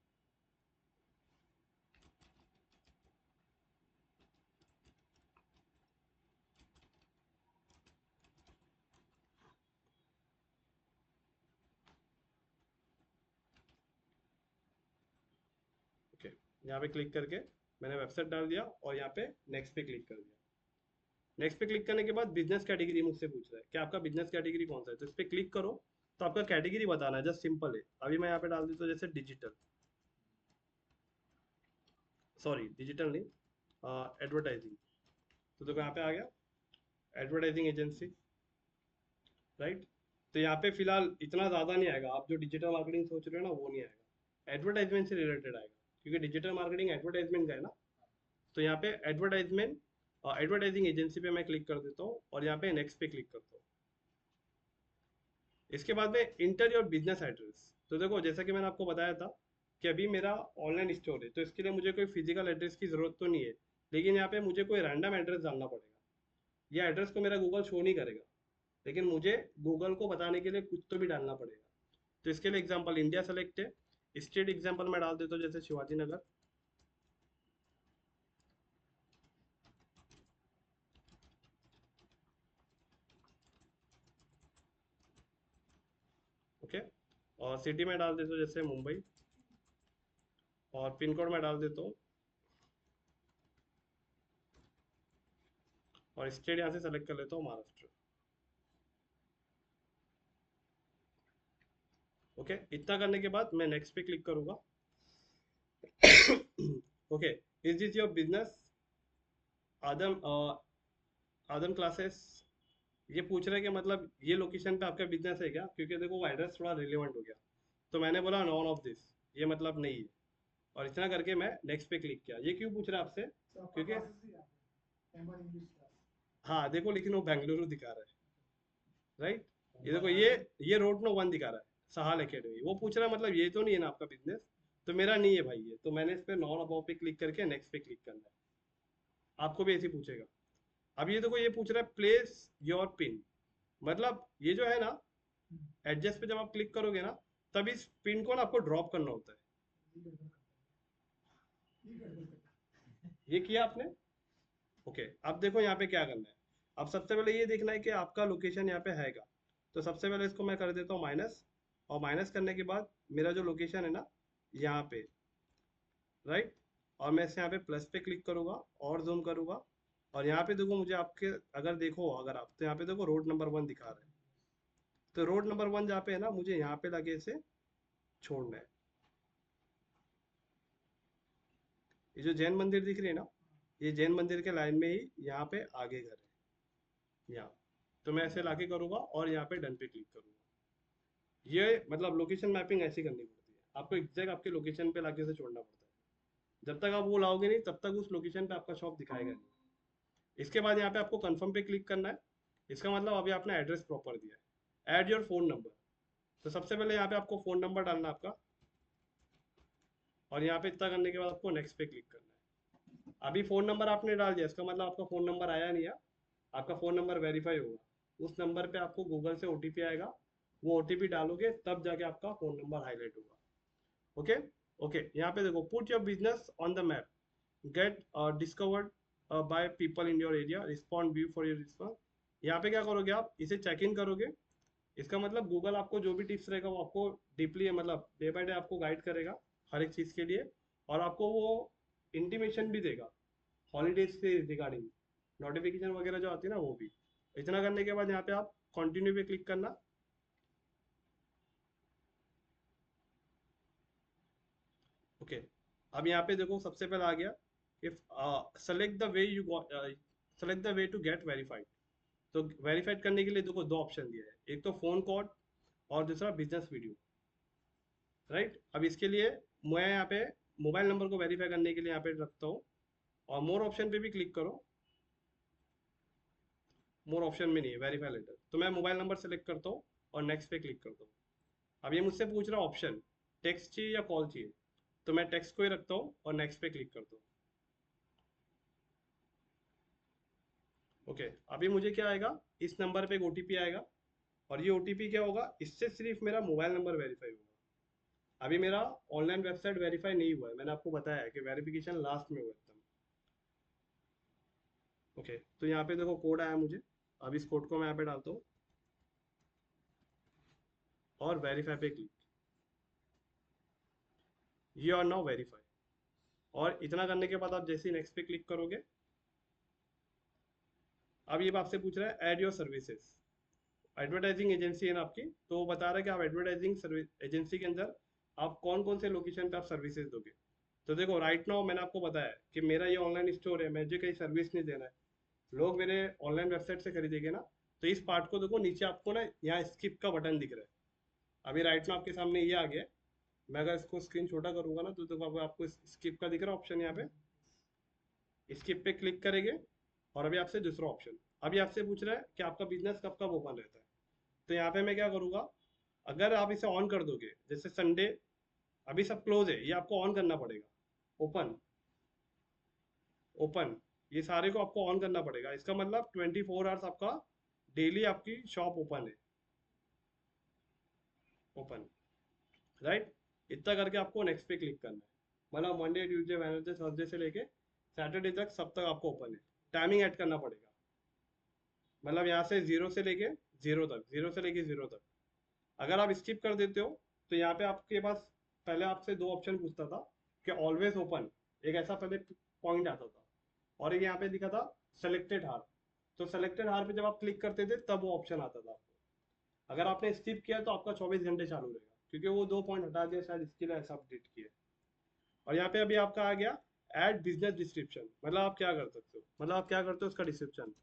ओके, यहाँ पे क्लिक करके मैंने वेबसाइट डाल दिया और यहाँ पे नेक्स्ट पे क्लिक कर दिया। नेक्स्ट पे क्लिक करने के बाद बिजनेस कैटेगरी मुझसे पूछ रहा है कि आपका बिजनेस कैटेगरी कौन सा है, तो इस पे क्लिक करो। तो आपका कैटेगरी बताना है, जस्ट सिंपल है। अभी मैं यहाँ पे डाल देता हूँ जैसे डिजिटल, सॉरी डिजिटल नहीं, एडवर्टाइजिंग। तो देखो यहाँ पे आ गया एडवर्टाइजिंग एजेंसी, राइट? तो यहाँ पे फिलहाल इतना ज़्यादा नहीं आएगा, आप जो डिजिटल मार्केटिंग सोच रहे हो ना वो नहीं आएगा, एडवर्टाइजमेंट से रिलेटेड आएगा, क्योंकि डिजिटल मार्केटिंग एडवर्टाइजमेंट का है ना। तो यहाँ पे एडवर्टाइजिंग एजेंसी पे मैं क्लिक कर देता हूँ और यहाँ पे नेक्स्ट पे क्लिक करता हूँ। इसके बाद में इंटर योर बिजनेस एड्रेस। तो देखो जैसा कि मैंने आपको बताया था कि अभी मेरा ऑनलाइन स्टोर है, तो इसके लिए मुझे कोई फिजिकल एड्रेस की जरूरत तो नहीं है, लेकिन यहाँ पे मुझे कोई रैंडम एड्रेस डालना पड़ेगा। ये एड्रेस को मेरा गूगल शो नहीं करेगा, लेकिन मुझे गूगल को बताने के लिए कुछ तो भी डालना पड़ेगा। तो इसके लिए एग्जांपल इंडिया सेलेक्ट है, स्टेट एग्जांपल मैं डाल देता हूँ जैसे शिवाजी नगर। ओके, और सिटी में डाल देता हूँ जैसे मुंबई, और पिन कोड में डाल देता हूँ, और स्टेट यहाँ से सेलेक्ट कर लेता हूँ महाराष्ट्र। ओके, इतना करने के बाद मैं नेक्स्ट पे क्लिक करूंगा। Okay, is this your business Adam Adam classes? ये पूछ रहे हैं कि मतलब ये लोकेशन पे आपका बिजनेस है क्या, क्योंकि देखो वो एड्रेस थोड़ा रिलेवेंट हो गया। तो मैंने बोला नॉन ऑफ दिस, ये मतलब नहीं है, और इतना करके मैं नेक्स्ट पे क्लिक किया। ये क्यों पूछ रहा है आपसे?
So आपका
क्योंकि
classes भी है M1 English class।
हाँ देखो, लेकिन वो बेंगलुरु दिखा रहा है, राइट? ये देखो, ये रोड नो 1 दिखा रहा है, सहाल एकेडमी। वो पूछ रहा है मतलब ये तो नहीं है ना आपका बिजनेस? तो मेरा नहीं है भाई ये, तो मैंने इस पे नॉन अबाउट पे क्लिक करके नेक्स्ट पे क्लिक करना है। आपको भी ऐसे ही पूछेगा। अब ये देखो, ये पूछ रहा है प्लेस योर पिन, मतलब ये जो है ना, एडजस्ट पे जब आप क्लिक करोगे ना, तब इस पिन को ना आपको ड्रॉप करना होता है। ये किया आपने? ओके, अब देखो यहाँ पे क्या करना है। अब सबसे पहले ये देखना है कि आपका लोकेशन यहाँ पे हैगा। तो सबसे पहले इसको मैं कर देता हूँ माइनस, और माइनस करने के बाद मेरा जो लोकेशन है ना यहाँ पे, राइट, और मैं इसे यहाँ पे प्लस पे क्लिक करूंगा और जूम करूंगा, और यहाँ पे देखो मुझे आपके अगर देखो, अगर आप तो यहाँ पे देखो रोड नंबर 1 दिखा रहा है। तो रोड नंबर 1 जहाँ पे है ना, मुझे यहाँ पे लगे इसे छोड़ना है। ये जो जैन मंदिर दिख रही है ना, ये जैन मंदिर के लाइन में ही यहाँ पे आगे घर है यहाँ। तो मैं ऐसे लाके करूंगा और यहाँ पे डन पे क्लिक करूंगा। ये मतलब लोकेशन मैपिंग ऐसी करनी पड़ती है, आपको एग्जैक्ट आपके लोकेशन पे लाके से छोड़ना पड़ता है। जब तक आप वो लाओगे नहीं, तब तक उस लोकेशन पे आपका शॉप दिखाएगा नहीं। इसके बाद यहाँ पे आपको कंफर्म पे क्लिक करना है। इसका मतलब अभी आपने एड्रेस प्रॉपर दिया है। ऐड योर फोन नंबर, तो सबसे पहले यहाँ पे आपको फोन नंबर डालना है आपका, और यहाँ पे इतना करने के बाद आपको नेक्स्ट पे क्लिक करना है। अभी फोन नंबर आपने डाल दिया, इसका मतलब आपका फोन नंबर आया नहीं है, आपका फोन नंबर वेरीफाई होगा। उस नंबर पे आपको गूगल से ओटीपी आएगा, वो ओटीपी डालोगे तब जाके आपका फोन नंबर हाईलाइट होगा। ओके, ओके, यहाँ पे देखो put your business on the map, get discovered by people in your area, respond view for your response. यहाँ पे क्या करोगे, आप इसे चेक इन करोगे। इसका मतलब गूगल आपको जो भी टिप्स रहेगा वो आपको डीपली मतलब डे बाय डे आपको गाइड करेगा हर एक चीज़ के लिए, और आपको वो इंटीमेशन भी देगा हॉलीडेज से रिगार्डिंग, नोटिफिकेशन वगैरह जो आती है ना वो भी। इतना करने के बाद यहाँ पे आप कंटिन्यू पे क्लिक करना। ओके, अब यहाँ पे देखो सबसे पहले आ गया if select the way you select the way to get verified. तो वेरीफाइड करने के लिए देखो 2 ऑप्शन दिया है, एक तो फोन कॉल और दूसरा बिजनेस वीडियो, राइट। अब इसके लिए मैं यहाँ पे मोबाइल नंबर को वेरीफाई करने के लिए यहाँ पे रखता हूँ, और मोर ऑप्शन पे भी क्लिक करो। मोर ऑप्शन में नहीं है वेरीफाई लेटर, तो मैं मोबाइल नंबर सेलेक्ट करता हूँ और नेक्स्ट पे क्लिक करता हूँ। अब ये मुझसे पूछ रहा है ऑप्शन टेक्स्ट चाहिए या कॉल चाहिए, तो मैं टेक्स्ट को ही रखता हूँ और नेक्स्ट पे क्लिक करता हूँ। ओके, अभी मुझे क्या आएगा, इस नंबर पे एक ओटीपी आएगा, और ये ओटीपी क्या होगा, इससे सिर्फ मेरा मोबाइल नंबर वेरीफाई होगा। अभी मेरा ऑनलाइन वेबसाइट वेरीफाई नहीं हुआ है, मैंने आपको बताया है कि वेरिफिकेशन लास्ट में हुआ एकदम। ओके, तो यहाँ पे देखो कोड आया मुझे, अब इस कोड को मैं यहाँ पे डालता हूँ और वेरीफाई पे click. You are now verify. और इतना करने के बाद आप जैसे ही नेक्स्ट पे क्लिक करोगे, अब ये आपसे पूछ रहा है add your services. Advertising agency है ना आपकी, तो वो बता रहा है कि आप एडवर्टाइजिंग सर्विस एजेंसी के अंदर आप कौन कौन से लोकेशन पे आप सर्विसेज दोगे। तो देखो राइट नाउ मैंने आपको बताया कि मेरा ये ऑनलाइन स्टोर है, मुझे कहीं सर्विस नहीं देना है, लोग मेरे ऑनलाइन वेबसाइट से खरीदेंगे ना। तो इस पार्ट को देखो, नीचे आपको ना यहाँ स्किप का बटन दिख रहा है। अभी राइट नाउ आपके सामने ये आ गया है। मैं अगर इसको स्क्रीन छोटा करूंगा ना, तो देखो आपको स्किप का दिख रहा है ऑप्शन, यहाँ पे स्किप पे क्लिक करेंगे, और अभी आपसे दूसरा ऑप्शन, अभी आपसे पूछ रहा है कि आपका बिजनेस कब कब ओपन रहता है। तो यहाँ पे मैं क्या करूँगा, अगर आप इसे ऑन कर दोगे, जैसे संडे अभी सब क्लोज है, ये आपको ऑन करना पड़ेगा। ओपन, ओपन, ये सारे को आपको ऑन करना पड़ेगा। इसका मतलब 24 आवर्स आपका डेली आपकी शॉप ओपन है, ओपन, राइट। इतना करके आपको नेक्स्ट पे क्लिक करना है। मतलब मंडे ट्यूसडे वेडनेसडे थर्सडे से लेके सैटरडे तक सब तक आपको ओपन है। टाइमिंग ऐड करना पड़ेगा, मतलब यहाँ से जीरो से लेके जीरो तक, जीरो से लेके जीरो तक। अगर आप स्किप कर देते हो तो यहाँ पे आपके पास पहले आपसे दो ऑप्शन पूछता था कि ऑलवेज ओपन, एक ऐसा पहले पॉइंट आता था, और एक यहाँ पे दिखा था सेलेक्टेड हार। तो सेलेक्टेड हार पे जब आप क्लिक करते थे तब वो ऑप्शन आता था आपको। अगर आपने स्किप किया तो आपका 24 घंटे चालू रहेगा, क्योंकि वो दो पॉइंट हटा दिया शायद, इसके लिए ऐसा अपडेट किया। और यहाँ पे अभी आपका आ गया ऐड बिजनेस डिस्क्रिप्शन। मतलब आप क्या कर सकते हो, मतलब आप क्या करते हो उसका डिस्क्रिप्शन।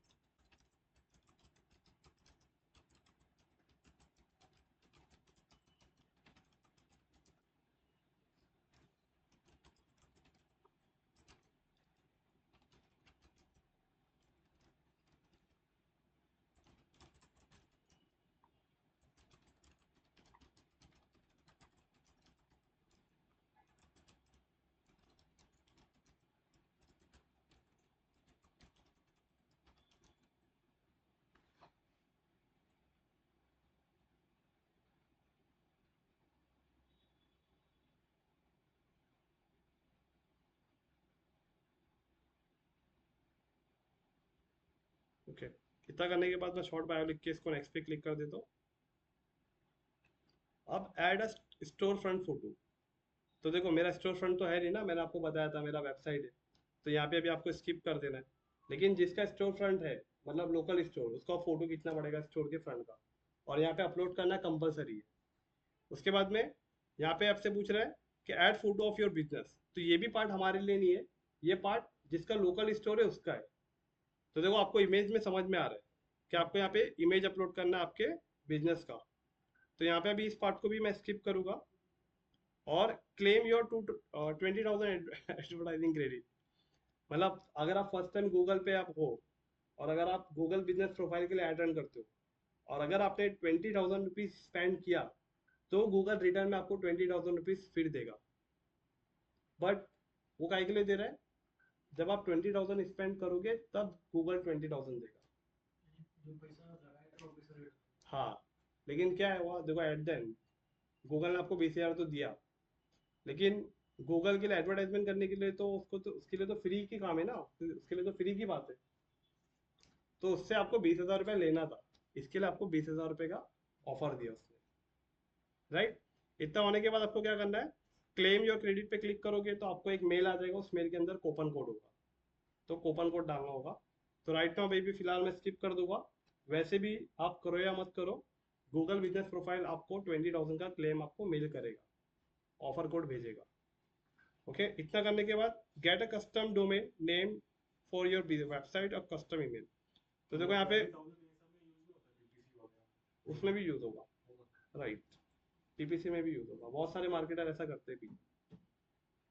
ओके, इतना करने के बाद मैं शॉर्ट बायो लिख के इसको नेक्स्ट पे क्लिक कर देता हूँ। अब ऐड अ स्टोर फ्रंट फोटो। तो देखो मेरा स्टोर फ्रंट तो है नहीं ना, मैंने आपको बताया था मेरा वेबसाइट है, तो यहाँ पे अभी आपको स्किप कर देना है। लेकिन जिसका स्टोर फ्रंट है, मतलब लोकल स्टोर, उसका फोटो खींचना पड़ेगा स्टोर के फ्रंट का, और यहाँ पे अपलोड करना कंपलसरी है। उसके बाद में यहाँ पे आपसे पूछ रहा है कि add photo of your business. तो ये भी पार्ट हमारे लिए नहीं है, ये पार्ट जिसका लोकल स्टोर है उसका है। तो देखो आपको इमेज में समझ में आ रहा है कि आपको यहाँ पे इमेज अपलोड करना है आपके बिजनेस का। तो यहाँ पे अभी इस पार्ट को भी मैं स्किप करूंगा। और क्लेम योर 20,000 एडवर्टाइजिंग क्रेडिट। मतलब अगर आप फर्स्ट टाइम गूगल पे आप हो, और अगर आप गूगल बिजनेस प्रोफाइल के लिए ऐड रन करते हो, और अगर आपने 20,000 रुपीज स्पेंड किया, तो गूगल रिटर्न में आपको 20,000 रुपीज फिर देगा। बट वो काय के लिए दे रहा है, जब आप 20,000 स्पेंड करोगे तब गूगल 20,000 देगा।
जो पैसा लगाया था वो पैसा रेट।
हाँ, लेकिन क्या है वो देखो, एट द एंड गूगल ने आपको 20,000 तो दिया, लेकिन गूगल के लिए एडवर्टाइजमेंट करने के लिए तो उसको, तो उसके लिए तो फ्री की काम है ना, उसके लिए तो फ्री की बात है। तो उससे आपको 20,000 रुपये लेना था, इसके लिए आपको 20,000 रुपये का ऑफर दिया उसने, राइट। इतना होने के बाद आपको क्या करना है, क्लेम योर क्रेडिट पे क्लिक करोगे तो आपको एक मेल आ जाएगा, उस मेल के अंदर कूपन कोड होगा, तो कूपन कोड डालना होगा। तो राइट नाउ बेबी फिलहाल मैं स्किप कर दूंगा। वैसे भी आप करो या मत करो, गूगल बिजनेस प्रोफाइल आपको 20,000 का क्लेम आपको मेल करेगा, ऑफर कोड भेजेगा। ओके, इतना करने के बाद get a custom domain name for your website और कस्टम ईमेल। तो देखो यहाँ पे उसमें भी यूज होगा, राइट, टीपीसी में भी यूज होगा, बहुत सारे मार्केटर ऐसा करते भी,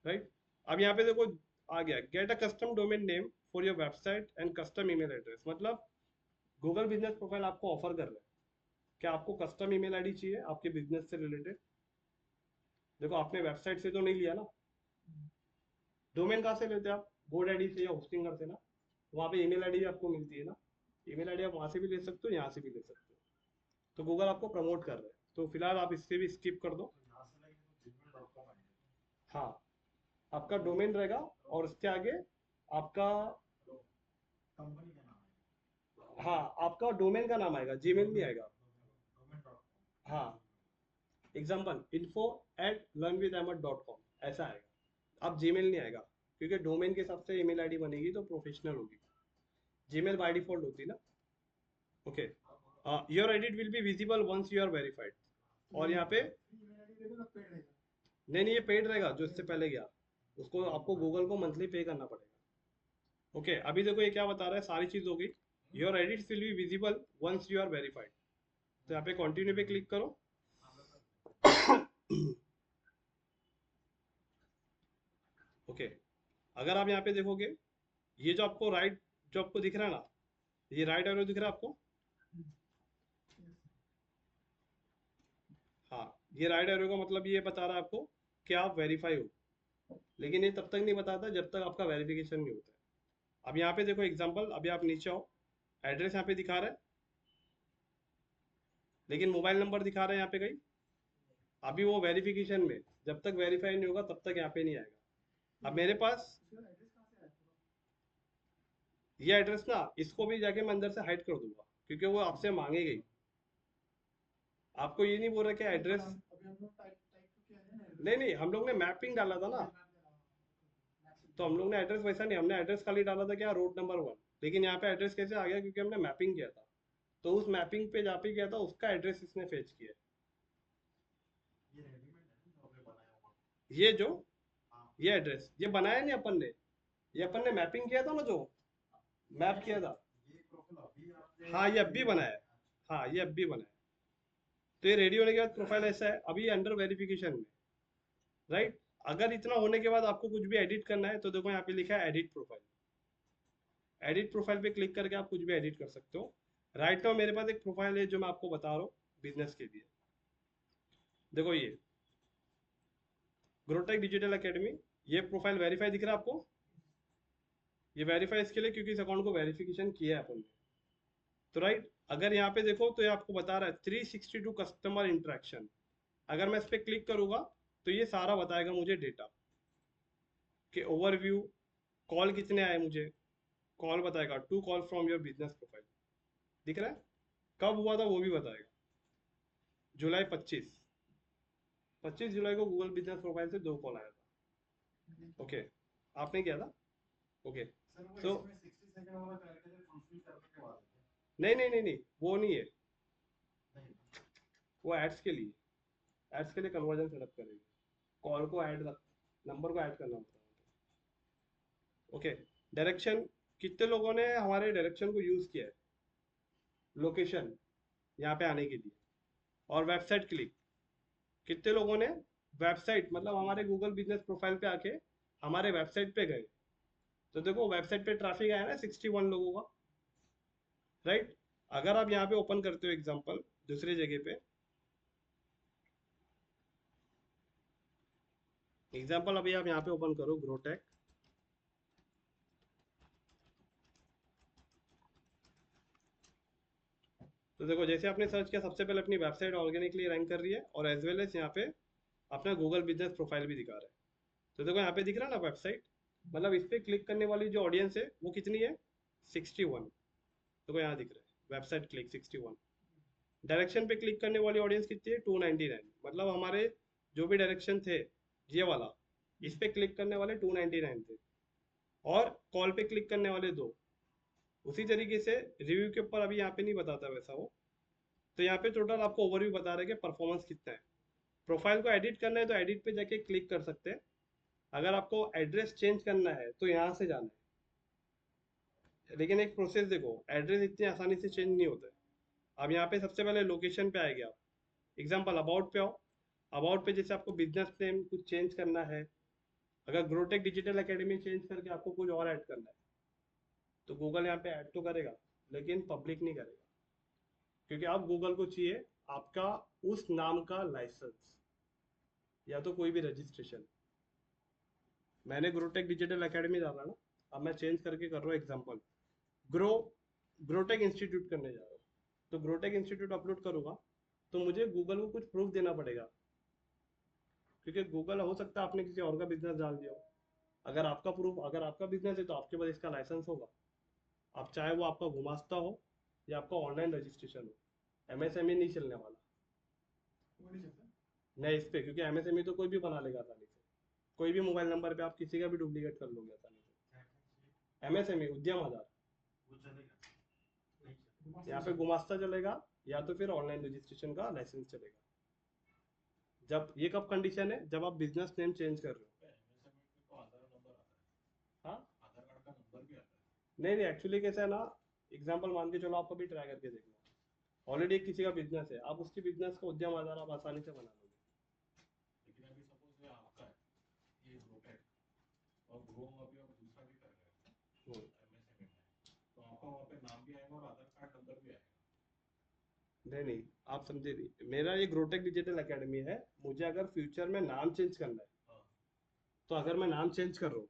राइट। अब यहाँ पे देखो आ गया get a custom domain name for your website and custom email address. मतलब गूगल बिजनेस प्रोफाइल आपको ऑफर कर रहा है कि आपको कस्टम ईमेल आईडी चाहिए आपके बिजनेस से रिलेटेड। देखो आपने वेबसाइट से तो नहीं लिया ना, डोमेन कहाँ से लेते हैं आप, GoDaddy से या होस्टिंगर से ना, वहाँ पे ईमेल आईडी भी आपको मिलती है ना, ईमेल आईडी आप वहाँ से भी ले सकते हो, यहाँ से भी ले सकते हो। तो गूगल आपको प्रमोट कर रहा है, तो फिलहाल आप इससे भी स्किप कर दो।
तो यहाँ से लगे तो gmail.com आएगा।
हाँ, आपका डोमेन रहेगा और उसके आगे आपका,
कंपनी का नाम है।
हाँ आपका डोमेन का नाम आएगा, जीमेल नहीं आएगा।
domain.com।
हाँ, एग्जाम्पल info@learnwithahmed.com ऐसा आएगा, अब जीमेल नहीं आएगा, क्योंकि डोमेन के हिसाब से ईमेल आईडी बनेगी तो प्रोफेशनल होगी। जीमेल बाय डिफॉल्ट होती है ना। Okay, your edit will be visible once you are verified. और यहाँ पे
ईमेल आईडी दे दो ना, पेड रहेगा।
नहीं, ये पेड रहेगा, जो इससे पहले गया उसको आपको गूगल को मंथली पे करना पड़ेगा। ओके, अभी देखो ये क्या बता रहा है, सारी चीज हो गई। Your edits will be visible once you are verified. तो यहाँ पे कंटिन्यू पे क्लिक करो। ओके, अगर आप यहाँ पे देखोगे, ये जो आपको राइट, जो आपको दिख रहा है ना, ये राइट एरो दिख रहा है आपको, हाँ, ये राइट एरो का मतलब ये बता रहा है आपको कि आप वेरीफाई हो। लेकिन ये तब तक नहीं बताता जब तक आपका वेरिफिकेशन नहीं होता है। अब यहाँ पे देखो एग्जांपल, अभी आप नीचे आओ, एड्रेस यहाँ पे दिखा रहा है, लेकिन मोबाइल नंबर दिखा रहा है यहाँ पे कहीं। अभी वो वेरिफिकेशन में, जब तक वेरीफाई नहीं होगा तब तक यहाँ पे नहीं आएगा। अब मेरे पास
उसका एड्रेस कहाँ से आया पूरा?
ये एड्रेस ना, इसको भी जाके मैं अंदर से हाइड कर दूंगा, क्योंकि वो आपसे मांगेगी। आपको ये नहीं बोल रहा कि एड्रेस,
अभी हम लोग टाइप टाइप तो किया है ना address?
नहीं नहीं, हम लोग ने मैपिंग डाला था ना, तो हम लोग ने एड्रेस वैसा नहीं, हमने एड्रेस खाली डाला था क्या, रोड नंबर 1। लेकिन यहाँ पे एड्रेस कैसे आ गया, क्योंकि हमने मैपिंग किया था। तो उस मैपिंग पे जहाँ पे किया था उसका एड्रेस इसने फेच किया।
ये रेडीमेड है जो आपने बनाया हुआ।
ये जो, ये एड्रेस ये बनाया नहीं अपन ने, ये अपन ने मैपिंग किया था ना, जो मैप किया था।
ये प्रोफाइल अभी आपने,
हाँ ये अब भी बनाया है, हाँ ये अब भी बनाया है। तो ये रेडी होने के बाद प्रोफाइल ऐसा है, अभी अंडर वेरिफिकेशन में, राइट। अगर इतना होने के बाद आपको कुछ भी एडिट करना है तो देखो यहाँ पे लिखा है एडिट प्रोफाइल। एडिट प्रोफाइल पे क्लिक करके आप कुछ भी एडिट कर सकते हो। राइट नाउ मेरे पास एक प्रोफाइल है जो मैं आपको बता रहा हूँ बिजनेस के लिए। देखो ये ग्रोटेक डिजिटल एकेडमी, ये प्रोफाइल वेरीफाई दिख रहा है आपको। ये वेरीफाई इसके लिए क्योंकि इस अकाउंट को वेरिफिकेशन किया है अपन ने, तो राइट। अगर यहाँ पे देखो तो ये आपको बता रहा है 362 कस्टमर इंटरेक्शन। अगर मैं इस पर क्लिक करूंगा तो ये सारा बताएगा मुझे डेटा कि ओवरव्यू, कॉल कितने आए मुझे, कॉल बताएगा, 2 call from your business profile दिख रहा है, कब हुआ था वो भी बताएगा। जुलाई 25 जुलाई को गूगल बिजनेस प्रोफाइल से 2 कॉल आया था। ओके, आपने किया था। ओके
सर वो
तो
इसमें 60 सेकंड वाला कैरेक्टर फुलफिल करने के बाद है।
नहीं नहीं नहीं नहीं, वो नहीं है,
नहीं,
वो एड्स के लिए, एड्स के लिए कन्वर्जन सेटअप करेगी। कॉल को ऐड, नंबर को ऐड करना होता है। ओके, डायरेक्शन, कितने लोगों ने हमारे डायरेक्शन को यूज किया है, लोकेशन यहाँ पे आने के लिए, और वेबसाइट क्लिक, कितने लोगों ने वेबसाइट मतलब हमारे गूगल बिजनेस प्रोफाइल पे आके हमारे वेबसाइट पे गए। तो देखो वेबसाइट पे ट्रैफिक आया ना 61 लोगों का, राइट। अगर आप यहाँ पे ओपन करते हो एग्जांपल दूसरी जगह पे, एग्जांपल अभी आप यहाँ पे ओपन करो ग्रोटेक, तो देखो जैसे आपने सर्च किया सबसे पहले अपनी वेबसाइट ऑर्गेनिकली रैंक कर रही है, और एज वेल एज यहाँ पे अपना गूगल बिजनेस प्रोफाइल भी दिखा रहा है। तो देखो यहाँ पे दिख रहा है ना वेबसाइट, मतलब इस पे क्लिक करने वाली जो ऑडियंस है वो कितनी है, 61। देखो यहाँ दिख रहा है वेबसाइट क्लिक 61। डायरेक्शन पे क्लिक करने वाली ऑडियंस कितनी है, 299। मतलब हमारे जो भी डायरेक्शन थे ये वाला, इस पे क्लिक करने वाले 299 थे, और कॉल पे क्लिक करने वाले 2। उसी तरीके से रिव्यू के ऊपर अभी यहाँ पे नहीं बताता वैसा वो, तो यहाँ पे टोटल आपको ओवरव्यू बता रहा है कि परफॉर्मेंस कितना है। प्रोफाइल को एडिट करना है तो एडिट पे जाके क्लिक कर सकते हैं। अगर आपको एड्रेस चेंज करना है तो यहाँ से जाना है, लेकिन एक प्रोसेस देखो, एड्रेस इतनी आसानी से चेंज नहीं होता है। अब यहाँ पे सबसे पहले लोकेशन पे आएगा आप, एग्जाम्पल अबाउट पे आओ, अबाउट पे जैसे आपको बिजनेस नेम कुछ चेंज करना है, अगर ग्रोटेक डिजिटल एकेडमी चेंज करके आपको कुछ और ऐड करना है तो गूगल यहाँ पे ऐड तो करेगा, लेकिन पब्लिक नहीं करेगा, क्योंकि आप गूगल को चाहिए आपका उस नाम का लाइसेंस या तो कोई भी रजिस्ट्रेशन। मैंने ग्रोटेक डिजिटल एकेडमी डाला ना, अब मैं चेंज करके कर रहा हूँ एग्जाम्पल ग्रो ग्रोटेक इंस्टीट्यूट करने जा रहा हूँ, तो ग्रोटेक इंस्टीट्यूट अपलोड करूंगा तो मुझे गूगल को कुछ प्रूफ देना पड़ेगा, क्योंकि गूगल हो सकता है आपने किसी और का बिजनेस डाल दिया हो। अगर आपका प्रूफ, अगर आपका बिजनेस है तो आपके पास इसका लाइसेंस होगा, आप चाहे वो आपका गुमास्ता हो या आपका ऑनलाइन रजिस्ट्रेशन हो। एमएसएमई नहीं चलने वाला,
वो नहीं चलता।
नहीं इस पे, क्योंकि एमएसएमई तो कोई भी बना लेगा आसानी से, कोई भी मोबाइल नंबर पे आप किसी का भी डुप्लीकेट कर लोगे आसानी से। एमएसएमई उद्यम आधार,
वो चलेगा नहीं चलेगा।
यहाँ पे गुमास्ता चलेगा या तो फिर ऑनलाइन रजिस्ट्रेशन का लाइसेंस चलेगा। जब ये कब कंडीशन है, जब आप बिजनेस नेम चेंज कर रहे हो।
एमएसएमई में तो आधार नंबर आता है,
हाँ
आधार कार्ड का नंबर भी आता है।
नहीं नहीं, एक्चुअली कैसा है ना, एग्जांपल मान के चलो, आप कभी ट्राई करके देखना, ऑलरेडी किसी का बिजनेस है, आप उसकी बिजनेस का उद्यम आधार आप आसानी से बना लोगे।
लेकिन अभी सपोज ये आपका है, ये ग्रोटेक, और ग्रो अभी आप दूसरा भी कर रहे हैं एमएसएमई में, तो आपका वहाँ पे नाम भी आएगा और आधार कार्ड नंबर भी आएगा।
नहीं नहीं, आप समझे नहीं, मेरा ये ग्रोटेक डिजिटल एकेडमी है, मुझे अगर फ्यूचर में नाम चेंज करना है,
हाँ।
तो अगर मैं नाम चेंज कर रहा हूँ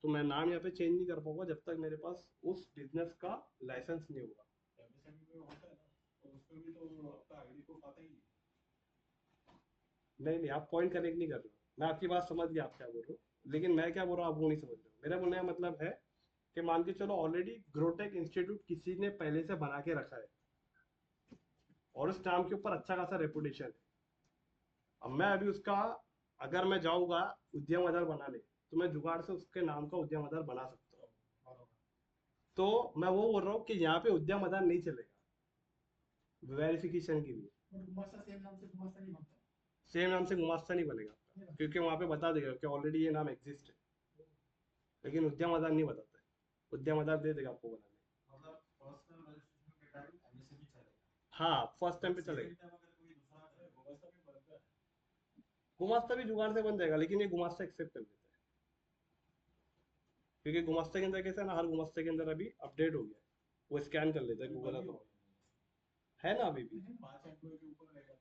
तो मैं नाम यहाँ पे चेंज नहीं कर पाऊंगा जब तक मेरे पास उस बिजनेस का लाइसेंस नहीं होगा।
एमएसएमई में होता है ना, तो उसमें भी तो आपका आईडी प्रूफ आता ही है।
नहीं नहीं, आप पॉइंट कनेक्ट नहीं कर रहे हो। मैं आपकी बात समझ गया आप क्या बोल रहे हो, लेकिन मैं क्या बोल रहा हूँ आप वो नहीं समझ रहे हो। मेरा बोलने का मतलब है कि मान के चलो ऑलरेडी ग्रोटेक इंस्टीट्यूट किसी ने पहले से बना के रखा है और उस नाम के ऊपर अच्छा खासा रेपुटेशन है। अब मैं अभी उसका, अगर मैं जाऊंगा उद्यम आधार बनाने, तो मैं जुगाड़ से उसके नाम का उद्यम आधार बना सकता हूँ। तो मैं वो बोल रहा हूँ कि यहाँ पे उद्यम आधार नहीं चलेगा वेरिफिकेशन के लिए।
और गुमास्ता सेम नाम से गुमास्ता नहीं बनता।
सेम नाम से गुमास्ता नहीं बनेगा आपका, क्योंकि वहाँ पे बता देगा कि ऑलरेडी ये नाम एग्जिस्ट है, लेकिन उद्यम आधार नहीं बताता है। उद्यम आधार दे देगा आपको बनाने।
मतलब पर्सनल रजिस्ट्रेशन के टाइम एमएसएमई चलेगा।
हाँ, फर्स्ट टाइम पे चलेगा।
सेकंड टाइम अगर कोई दूसरा करे
गुमास्ता भी बनता है।
गुमास्ता भी जुगाड़ से बन जाएगा, लेकिन ये गुमास्ता एक्सेप्ट कर लेता है, क्योंकि गुमास्ता के अंदर कैसा है ना, हर गुमास्ता के अंदर अभी अपडेट हो गया है, वो स्कैन कर लेता है गूगल अकाउंट है ना अभी भी।
5 एम्प्लॉय के ऊपर रहेगा।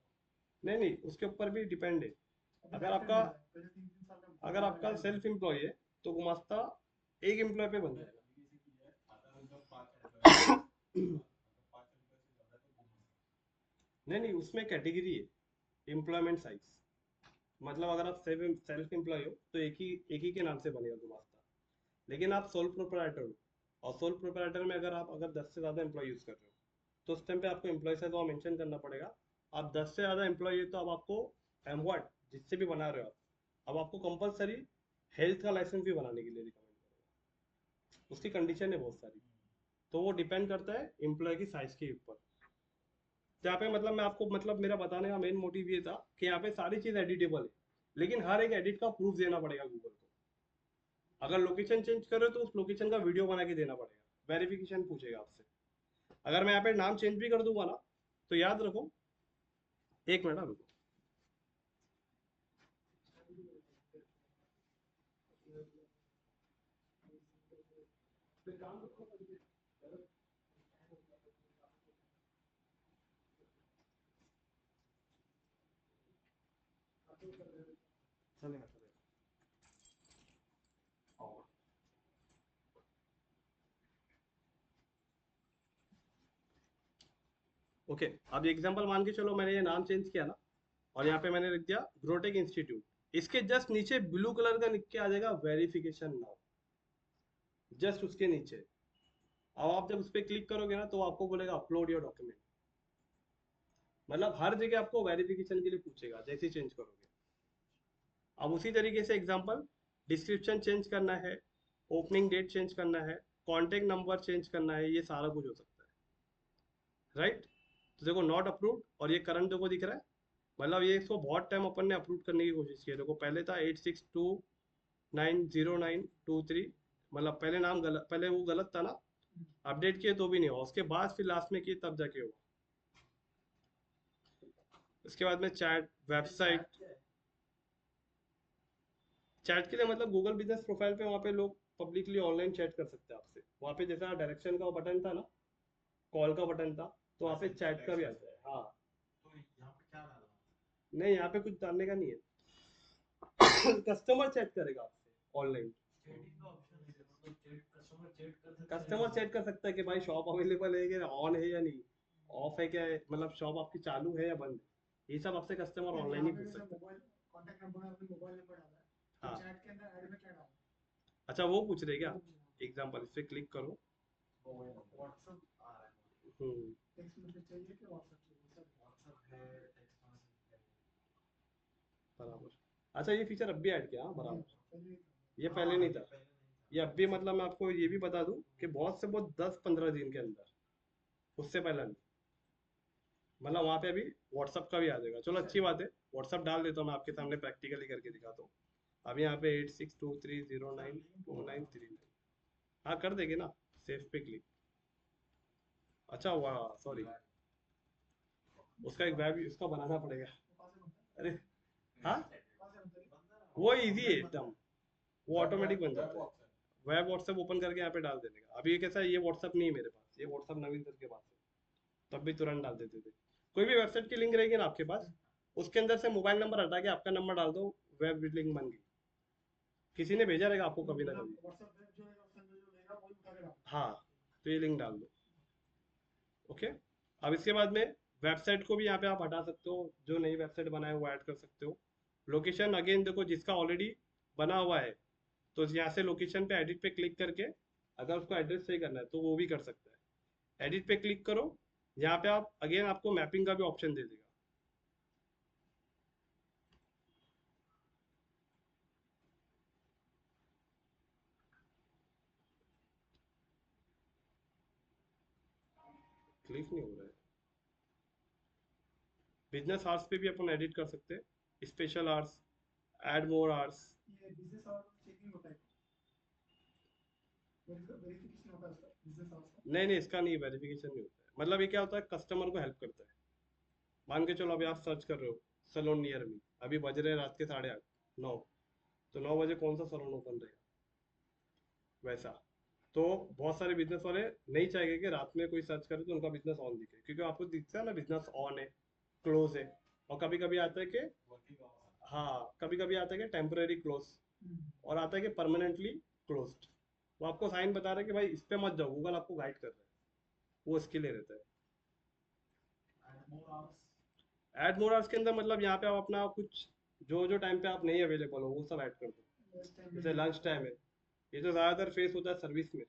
नहीं नहीं, उसके ऊपर भी डिपेंड है।
अभी
अगर
बैच
आपका
में पहले 3-3 साल का
अगर आपका सेल्फ एम्प्लॉय है तो गुमास्ता एक एम्प्लॉय पे बन जाएगा।
अभी जैसे कि है, अगर उनका 5 एम्प्लॉय है, अगर 5 एम्प्लॉय से ज्यादा तो गुमास्ता।
नहीं नहीं, उसमें कैटेगरी है एम्प्लॉयमेंट साइज। मतलब अगर आप सेल्फ एम्प्लॉय हो तो एक ही के नाम से बनेगा गुमास्ता। लेकिन आप सोल प्रोप्राइटर हो, और सोल प्रोप्राइटर में अगर 10 से ज़्यादा एम्प्लॉय यूज़ कर रहे हो, तो उस टाइम पे आपको एम्प्लॉय से तो मेंशन करना पड़ेगा। आप 10 से ज़्यादा एम्प्लॉय है तो अब आपको एमवर्ड जिससे भी बना रहे हो आप, अब आपको कंपलसरी हेल्थ का लाइसेंस भी बनाने के लिए रिकमेंड करेगा। उसकी कंडीशन है बहुत सारी, तो वो डिपेंड करता है एम्प्लॉय की साइज के ऊपर। तो यहाँ पे मतलब मैं आपको मतलब मेरा बताने का मेन मोटिव ये था कि यहाँ पे सारी चीज़ एडिटेबल है, लेकिन हर एक एडिट का प्रूफ देना पड़ेगा गूगल को। अगर लोकेशन चेंज करो तो उस लोकेशन का वीडियो बना के देना पड़ेगा, वेरिफिकेशन पूछेगा आपसे। अगर मैं यहाँ पे नाम चेंज भी कर दूंगा ना, तो याद रखो, एक मिनट रुको। चलेगा चलेगा। ओके, अब एग्जांपल मान के चलो मैंने ये नाम चेंज किया ना, और यहाँ पे मैंने लिख दिया ग्रोटेक इंस्टीट्यूट। इसके जस्ट नीचे ब्लू कलर का लिख के आ जाएगा वेरिफिकेशन नाउ, जस्ट उसके नीचे। अब आप जब उस पर क्लिक करोगे ना तो आपको बोलेगा अपलोड योर डॉक्यूमेंट। मतलब हर जगह आपको वेरिफिकेशन के लिए पूछेगा जैसे चेंज करोगे। अब उसी तरीके से एग्जांपल, डिस्क्रिप्शन चेंज करना है, ओपनिंग डेट चेंज करना है, कॉन्टेक्ट नंबर चेंज करना है, ये सारा कुछ हो सकता है, राइट। तो देखो नॉट अप्रूव्ड, और ये करंट देखो दिख रहा है, मतलब ये इसको बहुत टाइम अपन ने अप्रूव करने की कोशिश की है। देखो पहले था 86290923, मतलब पहले नाम गलत, पहले वो गलत था ना, अपडेट किए तो भी नहीं हुआ, उसके बाद फिर लास्ट में किए तब जाके हुआ। उसके बाद में चैट, वेबसाइट, चैट के लिए मतलब गूगल बिजनेस प्रोफाइल पे वहाँ पे लोग पब्लिकली ऑनलाइन चैट कर सकते हैं आपसे। वहाँ पे जैसा डायरेक्शन का बटन था ना, कॉल का बटन था, तो वहाँ पे चैट का भी आता है। हाँ,
तो यहाँ पे क्या डालना है?
नहीं यहाँ पे कुछ डालने का नहीं है, कस्टमर चैट करेगा आपसे ऑनलाइन।
चैटिंग का ऑप्शन है, मतलब चैट
कस्टमर चैट कर सकता है कि भाई शॉप अवेलेबल है कि ऑन है या नहीं, ऑफ है क्या है, मतलब शॉप आपकी चालू है या बंद है, ये सब आपसे कस्टमर ऑनलाइन ही पूछ सकता है।
मोबाइल कॉन्टैक्ट नंबर और मोबाइल नंबर डाला है,
हाँ।
तो चैट के अंदर ऐड में क्या डालना है?
अच्छा वो पूछ रहे क्या? एग्जांपल इस पे क्लिक करो।
व्हाट्सएप आ रहा है,
टेक्स्ट मैसेज चाहिए कि व्हाट्सएप चाहिए? सब
व्हाट्सएप है, टेक्स्ट मैसेज है।
बराबर। अच्छा ये फीचर अब भी ऐड किया, हाँ बराबर,
पहले
ये पहले नहीं था।
पहले नहीं था।
ये अब भी, मतलब मैं आपको ये भी बता दूं कि बहुत से बहुत 10-15 दिन के अंदर, उससे पहले नहीं। मतलब वहाँ पे अभी व्हाट्सअप का भी आ जाएगा। चलो अच्छी बात है, व्हाट्सअप डाल देता हूँ मैं आपके सामने, प्रैक्टिकली करके दिखाता हूँ। अब यहाँ पे 8623092939, हाँ कर देंगे ना, सेव पे क्लिक। अच्छा वाह सॉरी, उसका एक वेब उसका बनाना पड़ेगा। अरे हाँ, वो इजी है एकदम, वो ऑटोमेटिक बन जाता है। वेब व्हाट्सएप ओपन करके यहाँ पे डाल देने का। अभी ये कैसा है, ये व्हाट्सएप नहीं है मेरे पास, ये व्हाट्सएप नवीन सर के पास है, तब भी तुरंत डाल देते थे। कोई भी वेबसाइट की लिंक रहेगी ना आपके पास, उसके अंदर से मोबाइल नंबर हटा के आपका नंबर डाल दो, वेब लिंक बन गई। किसी ने भेजा रहेगा आपको कभी ना कभी।
व्हाट्सएप पे जो रहेगा उसके अंदर जो रहेगा वही उठा के डाल।
हाँ, तो ये लिंक डाल दो। ओके, अब इसके बाद में वेबसाइट को भी यहाँ पे आप हटा सकते हो, जो नई वेबसाइट बनाए वो ऐड कर सकते हो। लोकेशन अगेन देखो, जिसका ऑलरेडी बना हुआ है तो यहाँ से लोकेशन पे एडिट पे क्लिक करके अगर उसको एड्रेस सही करना है तो वो भी कर सकता है। एडिट पे क्लिक करो, यहाँ पे आप अगेन आपको मैपिंग का भी ऑप्शन दे देगा। क्लिक नहीं हो रहा है। बिजनेस आवर्स पे भी अपन एडिट कर सकते हैं, special hours, add more hours.
ये बिजनेस और चेकिंग होता है, वेरिफिकेशन होता है उसका बिजनेस आवर्स का।
नहीं नहीं, इसका नहीं, वेरिफिकेशन नहीं होता है। मतलब ये क्या होता है, कस्टमर को हेल्प करता है। मान के चलो अभी आप सर्च कर रहे हो सलोन नियर मी, अभी बज रहे हैं रात के 8:30 9, तो 9 बजे कौन सा सलोन ओपन रहेगा वैसा। तो बहुत सारे बिजनेस वाले नहीं चाहेंगे कि रात में कोई सर्च करे तो उनका बिजनेस ऑन दिखे, क्योंकि आपको दिखता है ना बिजनेस ऑन है, क्लोज है, और कभी कभी आता है कि
वर्किंग आवर्स।
हाँ, कभी कभी आता है कि टेम्पररी क्लोज, और आता है कि परमानेंटली क्लोज्ड। वो आपको साइन बता रहा है कि भाई इस पे मत जाओ, गूगल आपको गाइड कर रहा है, वो इसके लिए रहता है।
मोर आवर्स।
ऐड मोर आवर्स के अंदर मतलब यहाँ पे आप अपना कुछ जो जो टाइम पे आप नहीं अवेलेबल हो वो सब ऐड कर दो। जैसे लंच टाइम है, ये तो ज़्यादातर फेस होता है सर्विस में।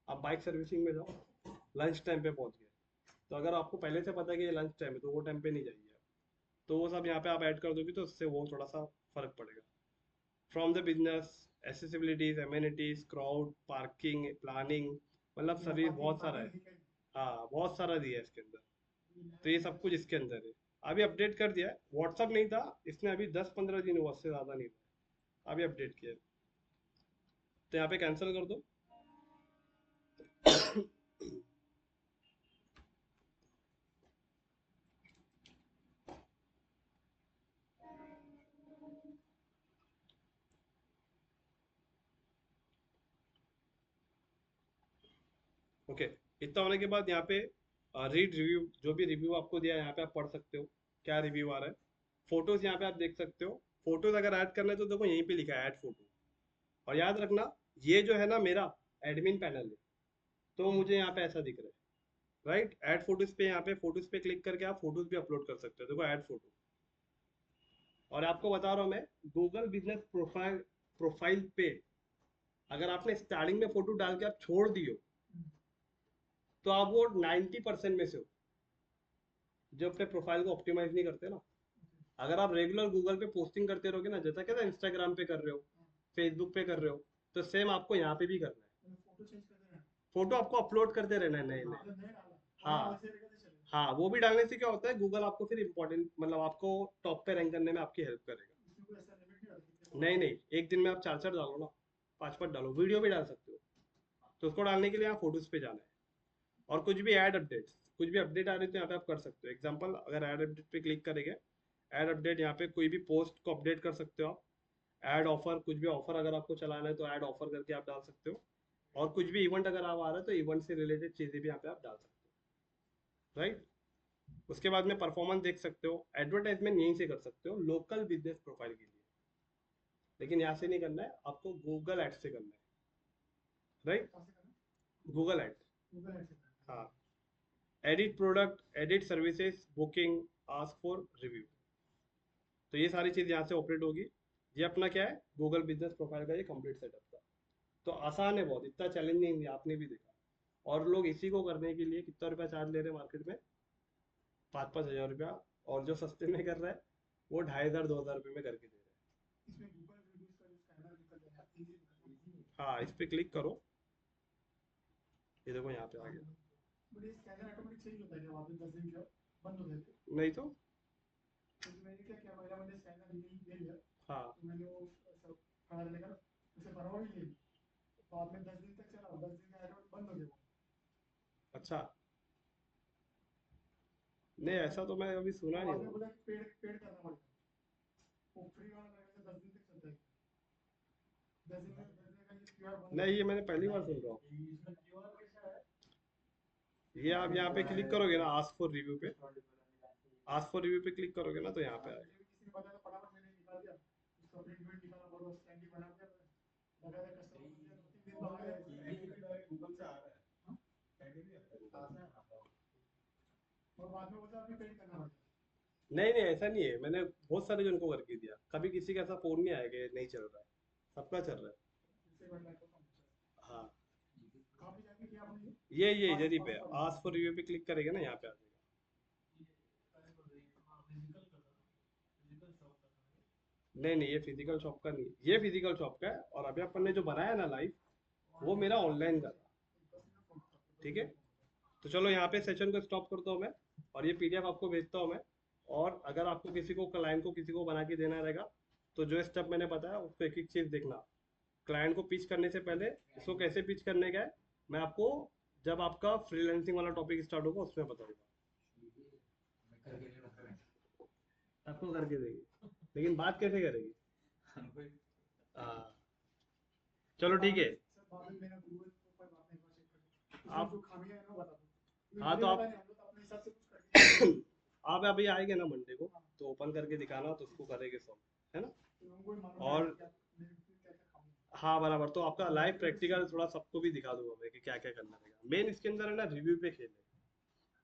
आप बाइक सर्विसिंग में जाओ, लंच टाइम पे पहुंच गए, तो अगर आपको पहले से पता है कि ये लंच टाइम है तो वो टाइम पे नहीं जाइए आप। तो वो सब यहाँ पे आप ऐड कर दोगे तो उससे वो थोड़ा सा फर्क पड़ेगा। From the business, accessibilities, amenities, crowd, parking, planning, मतलब सर्विस बहुत सारा है। हाँ, बहुत सारा दिया है इसके अंदर, तो ये सब कुछ इसके अंदर है। अभी अपडेट कर दिया है, व्हाट्सअप नहीं था इसने, अभी 10-15 दिन हुआ, उससे ज़्यादा नहीं हुआ, अभी अपडेट किया है। तो यहाँ पे कैंसिल कर दो। ओके, इतना होने के बाद यहाँ पे रीड रिव्यू, जो भी रिव्यू आपको दिया है यहाँ पे आप पढ़ सकते हो क्या रिव्यू आ रहा है। फोटोज यहाँ पे आप देख सकते हो, फोटोज अगर ऐड करना है तो देखो यहीं पे लिखा है ऐड फोटो। और याद रखना, ये जो है ना मेरा एडमिन पैनल है, तो मुझे यहाँ पे ऐसा दिख रहा है, राइट। ऐड फोटोज पे, यहाँ पे फोटोज पे क्लिक करके आप फोटोज भी अपलोड कर सकते हो, देखो ऐड फोटो। और आपको बता रहा हूँ मैं, गूगल बिजनेस प्रोफाइल प्रोफाइल पे अगर आपने स्टार्टिंग में फोटो डाल के आप छोड़ दियो तो आप वो 90% में से हो जो अपने प्रोफाइल को ऑप्टिमाइज नहीं करते ना। अगर आप रेगुलर गूगल पे पोस्टिंग करते रहोगे ना, जैसा क्या इंस्टाग्राम पे कर रहे हो, फेसबुक पे कर रहे हो, तो सेम आपको यहाँ पे भी करना है।
फोटो चेंज कर देना है।
फोटो आपको अपलोड करते रहना है नए नए।
मतलब नहीं डाला,
हाँ
वैसे भी करते चले।
हाँ, वो भी डालने से क्या होता है, गूगल आपको फिर इम्पोर्टेंट, मतलब आपको टॉप पे रैंक करने में आपकी हेल्प करेगा।
इसमें कोई ऐसा लिमिट नहीं डालते।
नहीं नहीं, एक दिन में आप 4-4 डालो ना, 5-5 डालो, वीडियो भी डाल सकते हो। तो उसको डालने के लिए यहाँ फोटोज पे जाना है। और कुछ भी ऐड अपडेट्स, कुछ भी अपडेट आ रही है तो यहाँ पे आप कर सकते हो। एग्जांपल, अगर ऐड अपडेट पे क्लिक करेंगे, ऐड अपडेट, यहाँ पे कोई भी पोस्ट को अपडेट कर सकते हो आप। ऐड ऑफर, कुछ भी ऑफर अगर आपको चलाना है तो ऐड ऑफर करके आप डाल सकते हो। और कुछ भी इवेंट अगर आप आ रहा है तो इवेंट से रिलेटेड चीज़ें भी यहाँ पे आप डाल सकते हो, राइट। उसके बाद में परफॉर्मेंस देख सकते हो, एडवर्टाइजमेंट यहीं से कर सकते हो लोकल बिजनेस प्रोफाइल के लिए, लेकिन यहाँ से नहीं करना है आपको, गूगल एड से करना है, right. Google ad,
Google ad से।
हाँ। Edit product, edit services, booking, ask for review, तो ये सारी चीज़ यहाँ से ऑपरेट होगी। ये अपना क्या है, गूगल बिजनेस प्रोफाइल का ये कंप्लीट सेटअप था। तो आसान है बहुत, इतना चैलेंजिंग नहीं है, आपने भी देखा। और लोग इसी को करने के लिए कितना रुपया चार्ज ले रहे हैं मार्केट में, 5-5 हज़ार रुपया। और जो सस्ते में कर रहा है वो 2,500-2,000 रुपये में करके दे रहे
इसमें गूगल रिव्यूज का जो स्कैनर निकल जाएगा, इजी
हैं। हाँ, इस पर क्लिक करो, ये देखो यहाँ पे आ गया।
बट ये स्कैनर ऑटोमेटिक चेंज होता है क्या, वापस 10 दिन के बाद बंद हो जाते हैं?
नहीं तो
क्योंकि मैंने क्या किया, पहला मैंने स्कैनर ले लिया,
हाँ,
तो मैंने वो सब खड़ा रहने का उसे भरवा भी लिया, बाद में 10 दिन तक चला, 10 दिन का ऑटोमेटिक बंद हो गया।
अच्छा, नहीं ऐसा तो मैं अभी सुना
बाद में
नहीं।
बोला पेड पेड करना पड़ेगा, वो फ्री वाला मेरे से 10 दिन तक चलता है, 10 दिन में 10 दिन का ये क्यूआर बंद
नहीं, ये मैंने पहली बार सुन रहा हूँ।
इसमें क्यूआर कैसा है?
ये आप यहाँ पे क्लिक करोगे ना, आस्क फॉर रिव्यू पे, आस्क फॉर रिव्यू पे क्लिक करोगे ना तो यहाँ पे आएगा।
किसी ने बताया तो फटाफट मैंने निकाल दिया, उसका उसका प्रिंट निकाला और स्टैंडी बना दिया, लगा दिया कस्टमर को, 2-3 दिन बाद आया।
ये भी डायरेक्ट गूगल से आ रहा है, कैटेगरी आता है गूगल से।
और बाद में बोलता अभी पेड करना पड़ेगा।
नहीं नहीं, ऐसा नहीं है, मैंने बहुत सारे जन को करके दिया, कभी किसी का ऐसा फोन नहीं आया कि नहीं चल रहा है, सबका चल रहा है।
इससे बढ़ जाएगा तो
हाँ,
कहाँ पे जाके किया आपने
ये इधर ही पे आस्क फॉर रिव्यू पे क्लिक करेगा ना, यहाँ पे आ जाएगा। नहीं नहीं, ये फिजिकल शॉप का नहीं, ये फिजिकल शॉप का है, और अभी अपन ने जो बनाया ना लाइव, वो मेरा ऑनलाइन का था। ठीक है, तो चलो यहाँ पे सेशन को स्टॉप करता हूँ मैं, और ये पीडीएफ आपको भेजता हूँ मैं। और अगर आपको किसी को, क्लाइंट को किसी को बना के देना रहेगा, तो जो स्टेप मैंने बताया उसको एक एक चीज देखना। क्लाइंट को पिच करने से पहले इसको कैसे पिच करने का है, मैं आपको जब आपका फ्रीलांसिंग वाला टॉपिक स्टार्ट होगा उसमें बताऊंगा। आपको करके देगी, लेकिन बात कैसे करेगी? हाँ, चलो ठीक है।
सर बाद में मेरा गूगल प्रोफाइल बाद में एक बार चेक कर
आप-
जो खामियां है ना वो बता दो।
हाँ, तो आप-
हम लोग अपने हिसाब से कुछ करके
आप अभी आएंगे ना मंडे को, तो ओपन करके दिखाना, तो उसको करेंगे सॉल्व, है ना?
तो हमको भी मालूम
और-
है कि आप मेरे क्या क्या खामियां हैं।
हाँ बराबर, तो आपका लाइव प्रैक्टिकल थोड़ा सबको भी दिखा दूंगा मैं कि क्या क्या करना रहेगा। मेन इसके अंदर है ना, रिव्यू पे खेल है।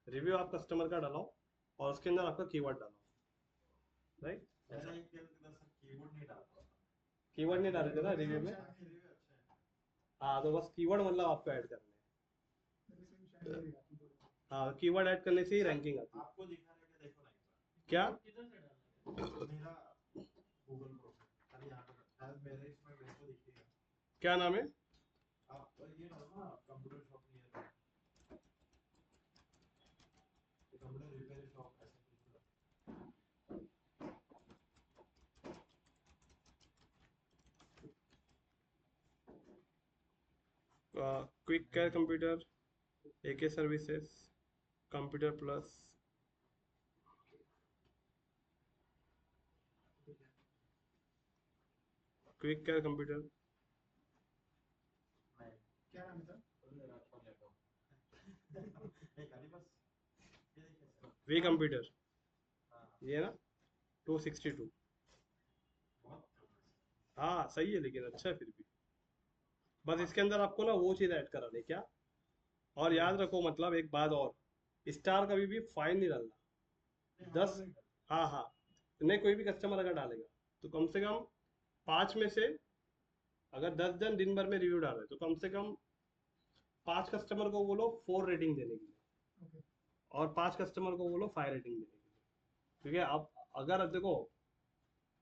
रिव्यू आप कस्टमर का डालो और उसके अंदर आपका कीवर्ड डालो, राइट?
मैंने एक इधर से कीबोर्ड नहीं डाल पाता।
कीवर्ड नहीं डाले थे ना रिव्यू में? हाँ, तो बस कीवर्ड मतलब आपको ऐड करना है।
मेरे से शायद नहीं आती तो
हाँ, कीवर्ड ऐड करने से ही रैंकिंग आती है।
आपको दिखा रहा है कि देखो ना एक बार।
क्या?
किधर से डालना है?
मेरा गूगल प्रोफाइल अरे यहाँ पे शायद मेरे इसमें मेरे को दिखेगा।
क्या नाम है?
आप ये डालो ना कंप्यूटर शॉप नहीं है, कंप्यूटर रिपेयर शॉप ऐसा कुछ डालो।
Quick care computer, AK services, computer plus, quick care computer,
क्या नाम है सर?
नहीं खाली बस ये देखिए सर।
वी कंप्यूटर,
हाँ
ये ना 262।
बहुत
हाँ सही है, लेकिन अच्छा है फिर भी। बस इसके अंदर आपको ना वो चीज़ ऐड करानी है, क्या? और याद रखो, मतलब एक बात और, स्टार कभी भी फाइन नहीं डालना। 10, हाँ हाँ, नहीं कोई भी कस्टमर अगर डालेगा तो कम से कम 5 में से, अगर 10 जन दिन भर में रिव्यू डाल रहे तो कम से कम 5 कस्टमर को बोलो 4 रेटिंग देने के लिए,
ओके
और 5 कस्टमर को बोलो 5 रेटिंग देने के लिए। क्योंकि आप अगर देखो,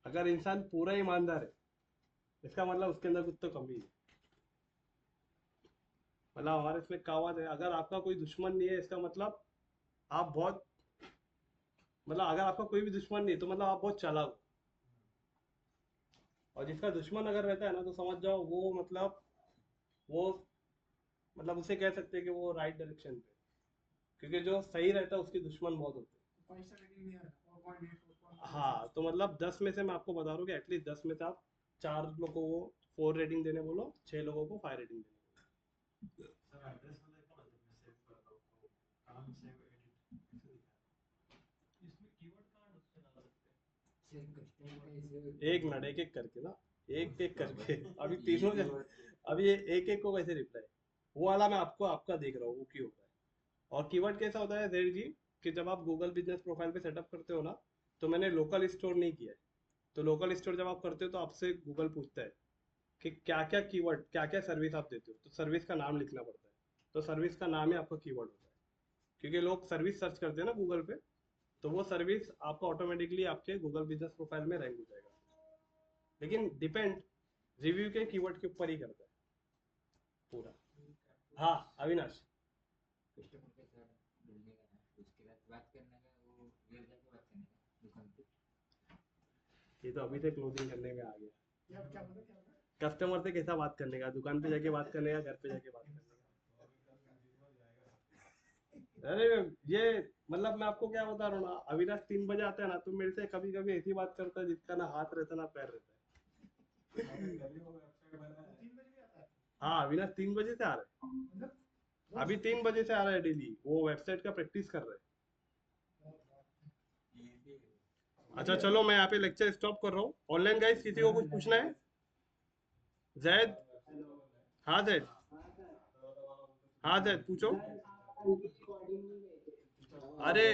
अगर इंसान पूरा ईमानदार है, इसका मतलब उसके अंदर कुछ तो कमी है। मतलब हमारे इसमें कहावत है, अगर आपका कोई दुश्मन नहीं है, इसका मतलब आप बहुत, मतलब अगर आपका कोई भी दुश्मन नहीं है तो मतलब आप बहुत चालाक हो। और जिसका दुश्मन अगर रहता है ना, तो समझ जाओ वो वो मतलब उसे कह सकते हैं कि वो राइट डायरेक्शन पे, क्योंकि जो सही रहता है उसके दुश्मन बहुत होते हैं।
5 स्टार रेटिंग नहीं आ रहा 4.8
हाँ, तो मतलब 10 में से मैं आपको बता रहा हूँ कि एटलीस्ट 10 में से आप 4 लोगों को 4 रेटिंग देने बोलो, 6 लोगों को 5 रेटिंग देने बोलो।
सर एड्रेस में देखो ना, जब मैं सेव करता हूँ तो काम सेव एडिट ऐसे दिखा है।
इसमें कीवर्ड कहाँ से डाल सकते हैं?
एक मिनट, एक एक करके ना, एक एक करके अभी तीनों अभी ये एक एक को कैसे रिप्लाई, वो वाला मैं आपको आपका देख रहा हूँ वो क्यों होता है। और कीवर्ड कैसा होता है धैर्य जी, कि जब आप गूगल बिजनेस प्रोफाइल पे सेटअप करते हो ना, तो मैंने लोकल स्टोर नहीं किया है। तो लोकल स्टोर जब आप करते हो तो आपसे गूगल पूछता है कि क्या क्या कीवर्ड, क्या क्या सर्विस आप देते हो, तो सर्विस का नाम लिखना पड़ता है। तो सर्विस का नाम ही आपका कीवर्ड होता है, क्योंकि लोग सर्विस सर्च करते हैं ना गूगल पे, तो वो सर्विस आपका ऑटोमेटिकली आपके गूगल बिजनेस प्रोफाइल में रैंक हो जाएगा। लेकिन डिपेंड रिव्यू के कीवर्ड के ऊपर ही करता है पूरा। हाँ अविनाश,
कस्टमर के साथ जुड़ने का है, उसके बाद बात करने का, वो घर जाके बात करने का दुकान पे।
ये तो अभी से क्लोजिंग करने में आ गया।
ये आप क्या बोल रहे हैं?
कस्टमर से कैसा बात करने का, दुकान पे जाके बात करने का, घर पे जाके बात करने का। अरे ये मतलब मैं आपको क्या बता रहा हूँ ना, अविनाश 3 बजे आता है ना, तो मेरे से कभी कभी ऐसी बात करता है जिसका ना हाथ रहता ना पैर रहता है।
मैंने गली में वेबसाइट बनाया है।
3 बजे भी आता है
हाँ, अविनाश 3 बजे से आ रहा है,
मतलब
अभी 3 बजे से आ रहा है डेली, वो वेबसाइट का प्रैक्टिस कर रहा है।
ये भी
अच्छा चलो मैं यहाँ पे लेक्चर स्टॉप कर रहा हूँ। ऑनलाइन गाइस किसी को कुछ पूछना है? जैद, हाँ जैद, हाँ जैद पूछो। अरे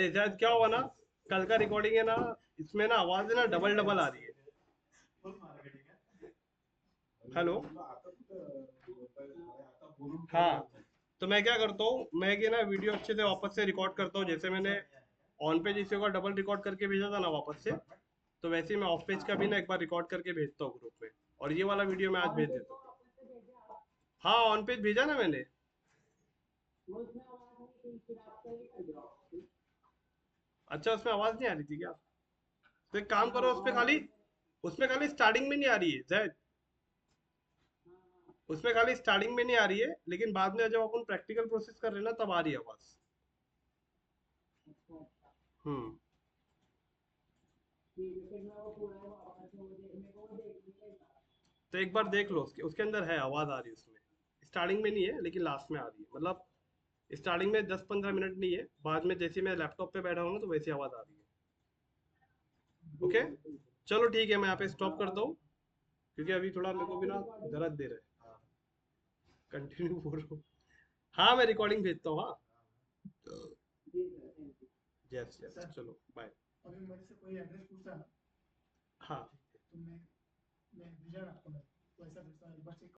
जैद क्या हुआ ना, कल का रिकॉर्डिंग है ना, इसमें ना आवाज है ना डबल डबल आ रही है। हेलो, हाँ, तो मैं क्या करता हूँ, मैं कि ना वीडियो अच्छे से वापस से रिकॉर्ड करता हूँ, जैसे मैंने ऑन पेज इसी का डबल रिकॉर्ड करके भेजा था ना वापस से, तो वैसे ही मैं ऑफ पेज का भी ना एक बार रिकॉर्ड करके भेजता हूँ ग्रुप में, और ये वाला वीडियो मैं आज भेज देता हूँ। हाँ ऑन पेज भेजा ना मैंने। अच्छा उसमें आवाज नहीं आ रही थी क्या? तो एक काम करो, उसमें खाली स्टार्टिंग में नहीं आ रही है जैद, उसमें खाली स्टार्टिंग में नहीं आ रही है, लेकिन बाद में जब अपन प्रैक्टिकल प्रोसेस कर रहे हैं ना तब आ रही है आवाज। हम्म। तो एक बार देख लो, उसके उसके अंदर है आवाज आ रही है उसमें, स्टार्टिंग में नहीं है लेकिन लास्ट में आ रही है, मतलब स्टार्टिंग में 10-15 मिनट नहीं है, बाद में जैसे मैं लैपटॉप पे बैठा हूँ ना तो वैसी आवाज आ रही है। ओके चलो ठीक है, मैं यहाँ पे स्टॉप करता हूँ, क्योंकि अभी थोड़ा मेरे को भी ना दर्द दे रहा है। कंटिन्यू बोल रहा हूँ। हाँ मैं रिकॉर्डिंग भेजता हूँ, हाँ। यस यस चलो बाय।
अभी मेरे से कोई एड्रेस पूछा
हाँ
तो मैं भेजा आपको, मैं वैसा भेजता हूँ, एक बार चेक